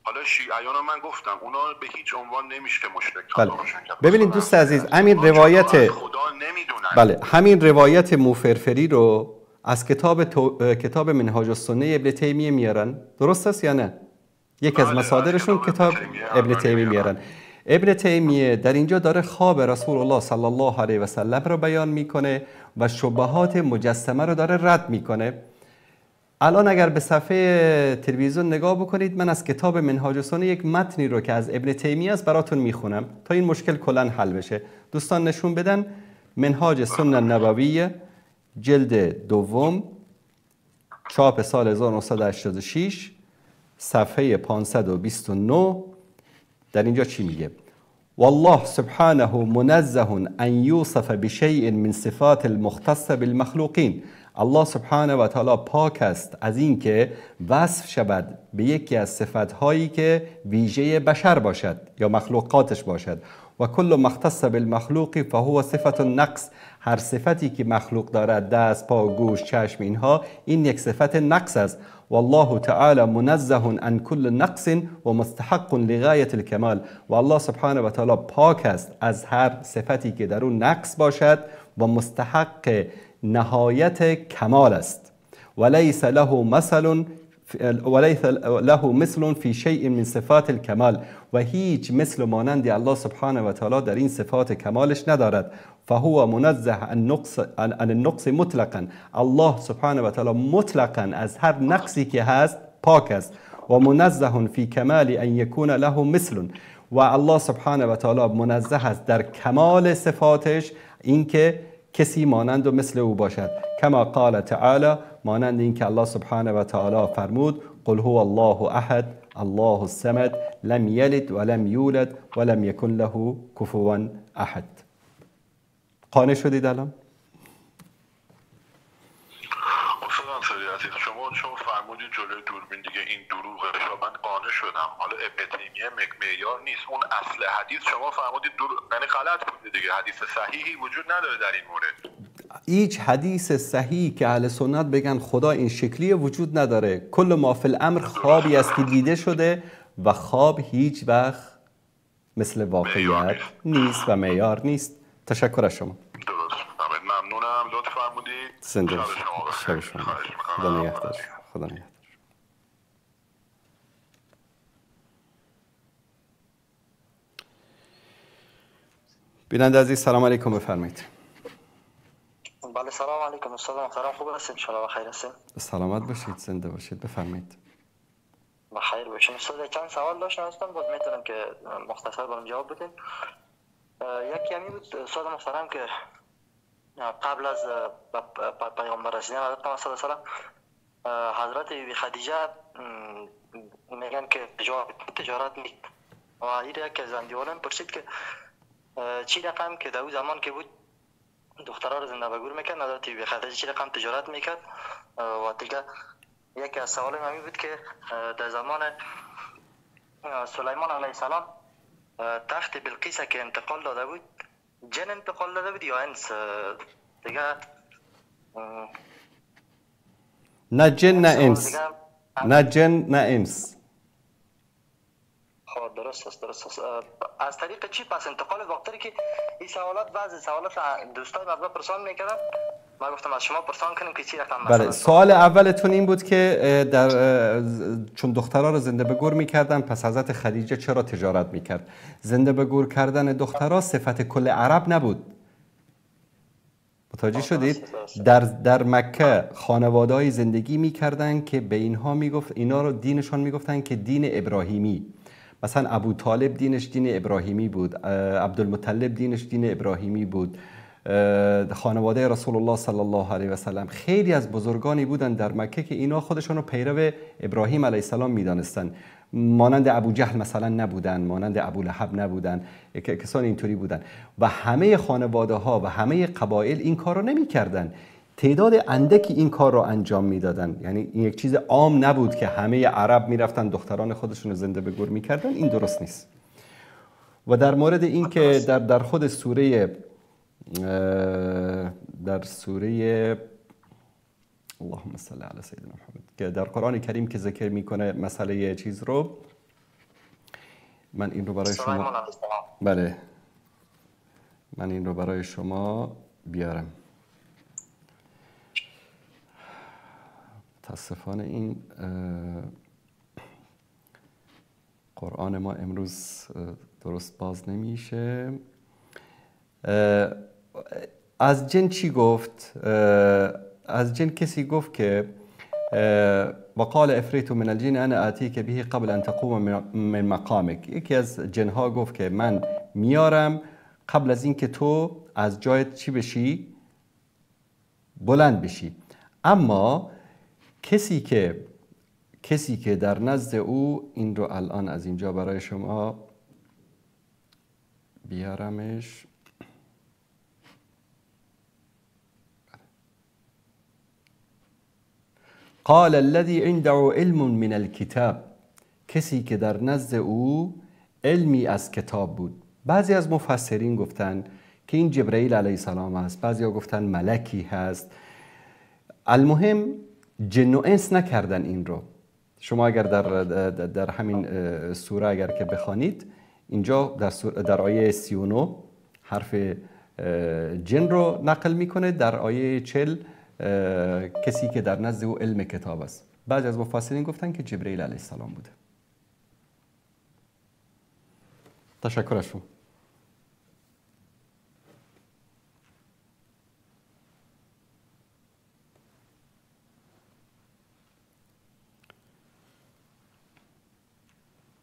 حالا شیعیان رو من گفتم اونا به هیچ عنوان نمیشه که مشرک باشن. ببینید دوست عزیز، همین روایت خدا نمیدونن. بله همین روایت موفرفری رو از کتاب منهاج السنه ابن تیمیه میارن، درست است یا نه؟ یکی از مصادرشون کتاب ابن تیمیه میارن. ابن تیمیه در اینجا داره خواب رسول الله صلی الله علیه و سلم رو بیان میکنه و شبهات مجسمه رو داره رد میکنه. الان اگر به صفحه تلویزیون نگاه بکنید، من از کتاب منهاج السنه یک متنی رو که از ابن تیمیه است براتون میخونم تا این مشکل کلا حل بشه. دوستان نشون بدن منهاج السنه النبویه جلد دوم چاپ سال 1986 صفحه 529 در اینجا چی میگه؟ والله سبحانه منزه ان یوصف بشیء من صفات المختصه بالمخلوقین. الله سبحانه و تعالی پاک است از این که وصف شود به یکی از صفتهایی که ویژه بشر باشد یا مخلوقاتش باشد. و کل مختص بالمخلوق فهو صفت النقص، هر صفتی که مخلوق دارد، دست، پا، گوش، چشم، اینها، این یک صفت نقص است. والله تعالی منزه عن کل نقص و مستحق لغایت الکمال. و الله سبحانه و تعالی پاک است از هر صفتی که در اون نقص باشد و مستحق نهایت کمال است. وليس له مثل فی شیء من صفات الکمال، و هیچ مثل مانند الله سبحانه و تعالی در این صفات کمالش ندارد. فهو منزه عن النقص مطلقا، الله سبحانه و تعالی مطلقا از هر نقصی که هست پاک است. و منزه فی کمال ان یکون له مثل، و الله سبحانه و تعالی منزه است در کمال صفاتش اینکه کسی مانند و مثل او باشد. کما قال تعالی، مانند اینکه الله سبحانه و تعالی فرمود قل هو الله احد الله الصمد لم یلد ولم یولد ولم یکن له کفوا احد. قانع شدید الان؟ استاد انصاری عزیز، شما چون فرمودید جلوی دوربین دیگه این دروغه، من قانع شدم. حالا ابن تیمیه معیار نیست، اون اصل حدیث شما فرمودید یعنی غلط بوده دیگه، حدیث صحیحی وجود نداره در این مورد. هیچ حدیث صحیحی که اهل سنت بگن خدا این شکلی وجود نداره. کل ما فی الامر خوابی است که دیده شده و خواب هیچ وقت مثل واقعیت نیست و معیار نیست. تشکر از شما. درست. ممنونم، لطف فرمودید. زنده باشید. خدا نگهدار. خدا نگهدار. بیننده عزیز سلام علیکم، بفرمایید. بله سلام علیکم استاد محترم، خوب هستید؟ ان شاء الله بخیر هستید. سلامت باشید، زنده باشید، بفرمایید. بخیر باشین. استاد چند سوال داشتم بود میتونم که مختصر برام جواب بدین. یکی همین بود استاد محترم که قبل از پیامبر رسیدن حضرت محمد صلی الله علیه و سلم حضرت بی خدیجه میگن که تجارت میکرد و این یک از اندیوالان پرسید که چی رقم که در اون زمان که بود دخترها رو زنده به گور میکرد، حضرت بی خدیجه چی رقم تجارت میکرد و دیگه یکی از سوال من بود که در زمان سلیمان علیه السلام تخت بلقیس که انتقال داده بود جن انتقال داده بود یا انس دیگه؟ نه جن نه انس، نه جن نه انس. خب درست است. از طریق چی پس انتقال وقتی که این سوالات بعضی سوالات دوستای ما پرسان میکردن، ما گفتم از شما پرسان کنیم که چی رقم. بله، سوال اولتون این بود که چون دخترها رو زنده به گور میکردن پس حضرت خدیجه چرا تجارت میکرد؟ زنده به گور کردن دخترها صفت کل عرب نبود. متوجه شدید؟ در مکه خانواده‌ای زندگی میکردن که به اینها میگفت، اینا رو دینشان میگفتن که دین ابراهیمی. مثلا ابو طالب دینش دین ابراهیمی بود، عبدالمطلب دینش دین ابراهیمی بود، خانواده رسول الله صلی الله علیه و سلم خیلی از بزرگانی بودن در مکه که اینا خودشون رو پیرو ابراهیم علیه السلام میدانستن. مانند ابو جهل مثلا نبودن، مانند ابو لهب نبودن، کسان اینطوری بودن و همه خانواده ها و همه قبایل این کار رو نمی کردن. تعداد اندکی این کار رو انجام میدادن. یعنی این یک چیز عام نبود که همه عرب میرفتن دختران خودشون رو زنده به گور میکردن. این درست نیست. و در مورد این که در خود سوره اللهم صل علی سیدنا محمد که در قرآن کریم که ذکر میکنه مسئله چیز رو، من این رو برای شما من این رو برای شما بیارم. متاسفانه این قرآن ما امروز درست باز نمیشه. از جن چی گفت؟ از جن کسی گفت که وقال افریت من الجن انا آتیک به قبل ان تقوم من مقامک. یکی از جنها گفت که من میارم قبل از این که تو از جایت چی بشی؟ بلند بشی. اما کسی که در نزد او، این رو الان از اینجا برای شما بیارمش، قال الذي عنده علم من الكتاب، کسی که در نزد او علمی از کتاب بود. بعضی از مفسرین گفتن که این جبرئیل علیه السلام است، بعضی ها گفتن ملکی هست. المهم جن و انس نکردن این رو. شما اگر در همین سوره اگر که بخوانید، اینجا در آیه 39 حرف جن رو نقل میکنه، در آیه 40 کسی که در نزد او علم کتاب است. بعضی از مفسرین گفتن که جبرئیل علیه السلام بوده. تشکر از شما.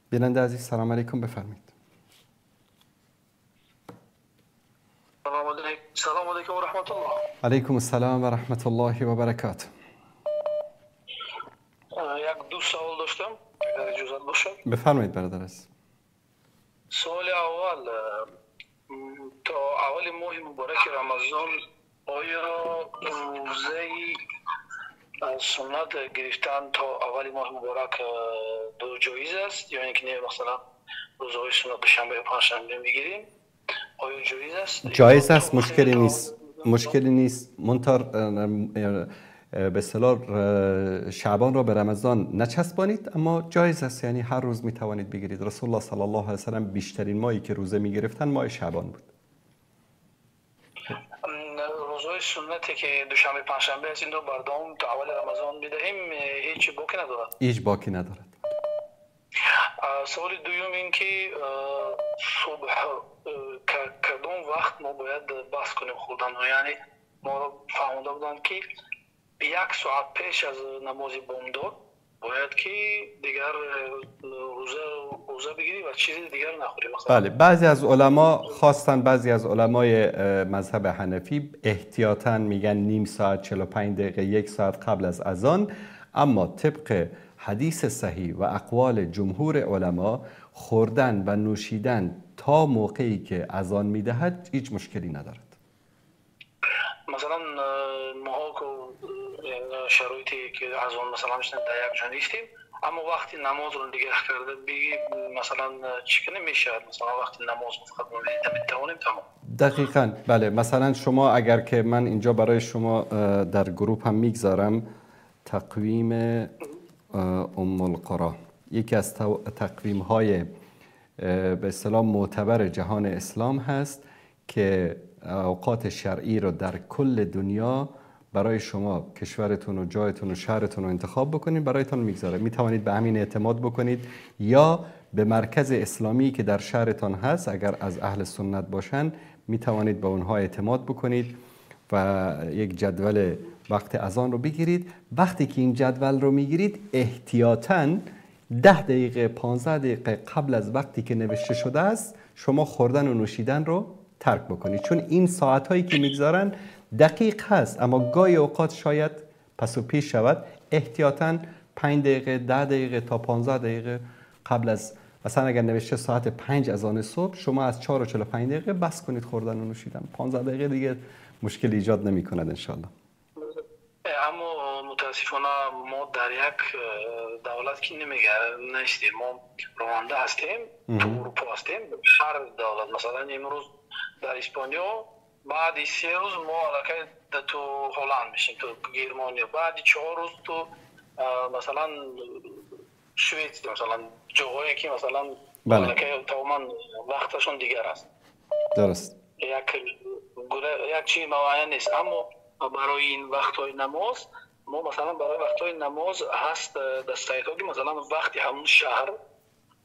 بیننده عزیز سلام علیکم، بفرمایید. سلام علیکم و رحمت الله. علیکم السلام و رحمت الله و برکاته. یک دو سوال داشتم اگر اجازه باشه. بفرمایید برادر عزیز. سوال اول، تا اول ماه مبارک رمضان آیا روزه از سنت گرفتن تا اول ماه مبارک دو جایز است؟ یعنی که نه مثلا روزهای سنت دوشنبه و پنجشنبه میگیریم، آیا جایز است؟ جایز است، مشکلی نیست. منتها به اصطلاح شعبان را به رمضان نچسبانید، اما جایز است، یعنی هر روز میتوانید بگیرید. رسول الله صلی الله علیه و سلم بیشترین ماهی که روزه میگرفتن ماه شعبان بود. روزهای سنتی که دوشنبه پنجشنبه است این رو بردام تا اول رمضان بدهیم هیچ باکی ندارد؟ هیچ باکی ندارد. سوال دوم این که صبح کدام وقت ما باید بحث کنیم خوردن رو؟ یعنی ما فهمیده بودن که 1 ساعت پیش از نماز بامداد باید که دیگر روزه بگیری و چیزی دیگر نخوری. مثلا بله، بعضی از علما خواستن، بعضی از علمای مذهب حنفی احتیاطاً میگن نیم ساعت 45 دقیقه 1 ساعت قبل از اذان، اما طبق حدیث صحیح و اقوال جمهور علما خوردن و نوشیدن تا موقعی که اذان میدهد هیچ مشکلی ندارد. مثلا ما شرایطی که اذان مثلا میشن در یک جا نیستیم، اما وقتی نماز رو نگه کرده بگی مثلا چیکنه میشه، مثلا وقتی نماز فقط میتونیم تمام. دقیقاً بله. مثلا شما اگر که من اینجا برای شما در گروپ هم میگذارم تقویم ام القرا، یکی از تقویم های به اصطلاح معتبر جهان اسلام هست که اوقات شرعی رو در کل دنیا برای شما کشورتون و جایتون و شهرتون رو انتخاب بکنید، برایتون میگذاره. میتوانید به همین اعتماد بکنید یا به مرکز اسلامی که در شهرتان هست، اگر از اهل سنت باشن میتوانید به اونها اعتماد بکنید و یک جدول وقت اذان رو بگیرید. وقتی که این جدول رو میگیرید احتیاطاً 10 دقیقه 15 دقیقه قبل از وقتی که نوشته شده است شما خوردن و نوشیدن رو ترک بکنید، چون این ساعت هایی که میگذارن دقیق هست اما گاهی اوقات شاید پس و پیش شود. احتیاطاً 5 دقیقه 10 دقیقه تا 15 دقیقه قبل از، مثلا اگر نوشته ساعت 5 اذان صبح، شما از 4 و 45 دقیقه بس کنید خوردن و نوشیدن. 15 دقیقه دیگه مشکل ایجاد نمی کند انشالله. اما متاسفانه ما در یک دولت که نیستیم، ما روانده هستیم، تو اروپا هستیم، هر دولت مثلا امروز در اسپانیا بعد 3 روز ما علاقه تو هلند میشیم، تو گرمانیا بعد 4 روز تو مثلا سوئد، مثلا جاهایی که مثلا علاقه تماما وقتشون دیگر است. درست. یک چیز معین نیست. اما برای این وقت‌های نماز ما مثلا برای وقت‌های نماز هست در سایت‌ها که مثلا وقتی همون شهر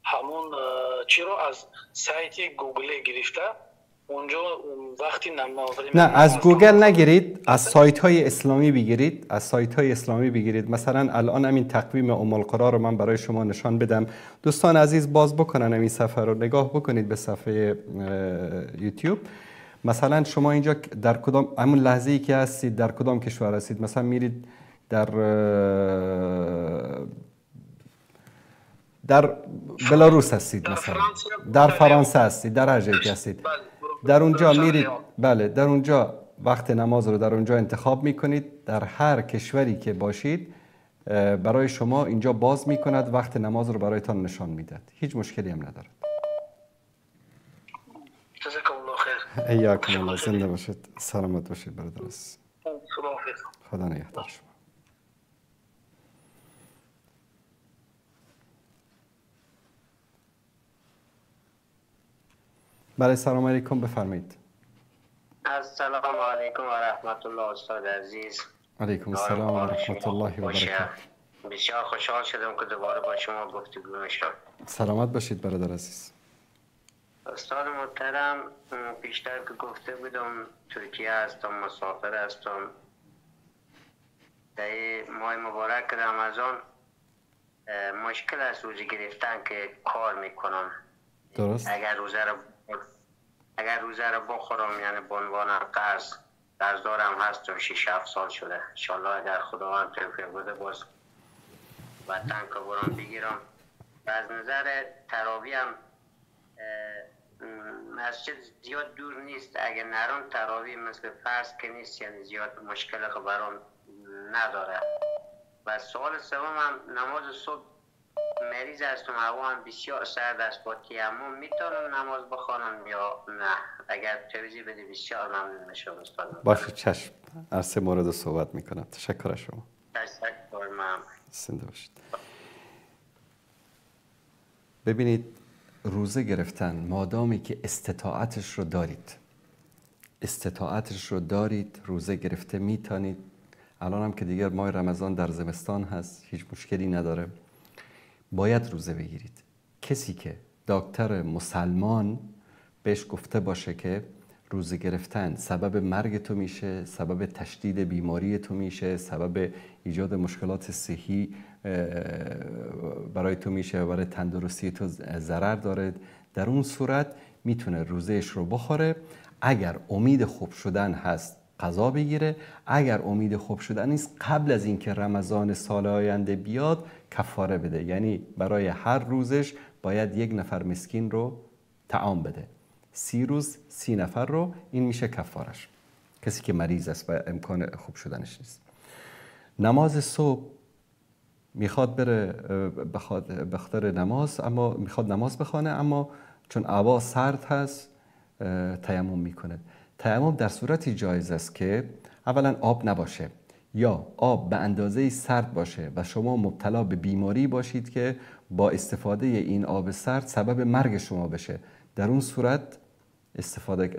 همون چی رو از سایت گوگل گرفته اونجا وقتی نماز. نه از گوگل نگیرید، از سایت‌های اسلامی بگیرید، از سایت‌های اسلامی بگیرید. مثلا الان همین تقویم ام القرا رو من برای شما نشان بدم. دوستان عزیز باز بکنن همین صفحه رو نگاه بکنید به صفحه یوتیوب. مثلا شما اینجا در کدام همون لحظه‌ای که هستید در کدام کشور هستید، مثلا میرید در بلاروس هستید، مثلا در فرانسه هستید، در هر جایی که هستید، در اونجا میرید. بله در اونجا وقت نماز رو در اونجا انتخاب میکنید. در هر کشوری که باشید برای شما اینجا باز میکند، وقت نماز رو برایتان نشان میدهد. هیچ مشکلی هم ندارد. جزاکم الله خیر. ایاکم الله. زنده باشید، سلامت باشید برادر عزیز. خدا نگهدار شما. بله سلام علیکم، بفرمایید. السلام علیکم و رحمت الله استاد عزیز. علیکم السلام و رحمت الله و برکاته. بسیار خوشحال شدم که دوباره با شما گفتگو می‌شد. سلامت باشید برادر عزیز. استاد محترم، پیشتر که گفته بودم ترکیه هستم، مسافر هستم. در ماه مبارک رمضان مشکل است روزه گرفتن که کار میکنم. درست. اگر روزه رو بخورم یعنی به عنوان قرض دارم هستم 6-7 سال شده. انشالله اگر خداوند توفیق بده باز وطن که برام بگیرم. و از نظر تراویح هم مسجد زیاد دور نیست، اگر نرم تراویح مثل فرض که نیست، یعنی زیاد مشکل که برام نداره. و سوال سوم هم نماز صبح مریض هستم، هوا هم بسیار سرد است، با تیمم میتونم نماز بخوانم یا نه؟ اگر توضیح بدی بسیار ممنون میشم استاد. باشه چشم، از 3 مورد صحبت میکنم. تشکر از شما. تشکر ممنون. زنده باشید. ببینید روزه گرفتن مادامی که استطاعتش رو دارید روزه گرفته میتونید. الان هم که دیگر ماه رمضان در زمستان هست، هیچ مشکلی نداره، باید روزه بگیرید. کسی که دکتر مسلمان بهش گفته باشه که روزه گرفتن سبب مرگ تو میشه، سبب تشدید بیماری تو میشه، سبب ایجاد مشکلات صحی برای تو میشه و برای تندرستی تو ضرر داره، در اون صورت میتونه روزهش رو بخوره. اگر امید خوب شدن هست قضا بگیره، اگر امید خوب شدن نیست قبل از اینکه رمضان سال آینده بیاد کفاره بده، یعنی برای هر روزش باید 1 نفر مسکین رو طعام بده. 30 روز 30 نفر رو، این میشه کفارش. کسی که مریض است و امکان خوب شدنش نیست. نماز صبح میخواد بره به خاطر نماز، اما میخواد نماز بخونه، اما چون هوا سرد هست تیمم میکنه. تیمم در صورتی جایز است که اولا آب نباشه یا آب به اندازه سرد باشه و شما مبتلا به بیماری باشید که با استفاده این آب سرد سبب مرگ شما بشه. در اون صورت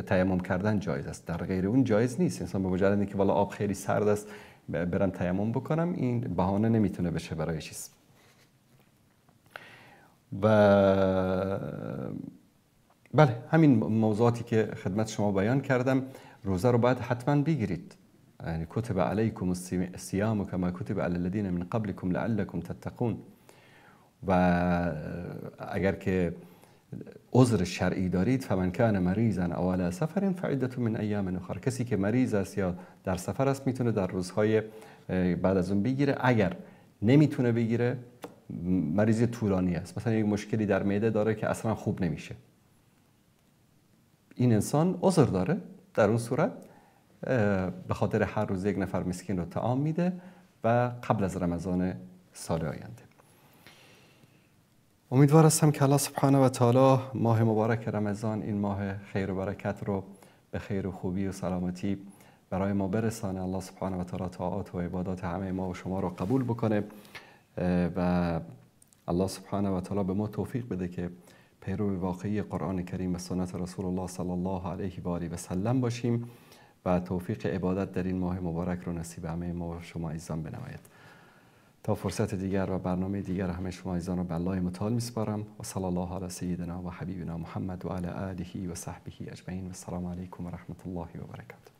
تیمم کردن جایز است، در غیر اون جایز نیست. انسان به مجرد اینکه والا آب خیلی سرد است برم تیمم بکنم، این بهانه نمیتونه بشه برای چیز. و بله، همین موضوعاتی که خدمت شما بیان کردم. روزه رو باید حتما بگیرید، یعنی کتب علیکم الصیام کما کتب علی الذین من قبلکم لعلکم تتقون. و اگر که عذر شرعی دارید، فمن کان مریضا او علی سفر فعدة من ایام اخر، کسی که مریض است یا در سفر است میتونه در روزهای بعد از اون بگیره. اگر نمیتونه بگیره، مریضی طولانی است، مثلا یک مشکلی در معده داره که اصلا خوب نمیشه، این انسان عذر داره، در اون صورت به خاطر هر روز 1 نفر مسکین رو طعام میده و قبل از رمضان سال آینده. امیدوار هستم که الله سبحانه و تعالی ماه مبارک رمضان، این ماه خیر و برکت رو به خیر و خوبی و سلامتی برای ما برسانه. الله سبحانه و تعالی طاعات و عبادات همه ما و شما رو قبول بکنه و الله سبحانه و تعالی به ما توفیق بده که پیرو واقعی قرآن کریم و سنت رسول الله صلی الله علیه و آله و سلم باشیم و توفیق عبادت در این ماه مبارک رو نصیب همه ما و شما عزیزان بنماید. تا فرصت دیگر و برنامه دیگر همه شما عزیزان رو به الله متعال میسپارم و صلی الله علی سیدنا و حبیبنا محمد و علی آله و صحبه اجمعین و السلام علیکم و رحمت الله و برکاته.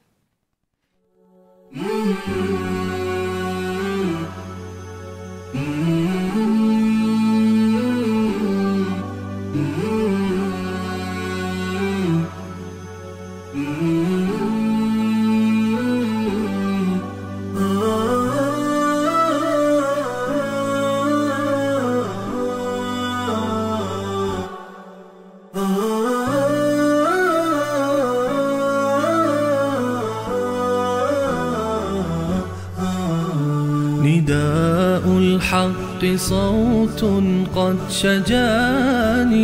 نداء الحق صوت قد شجاني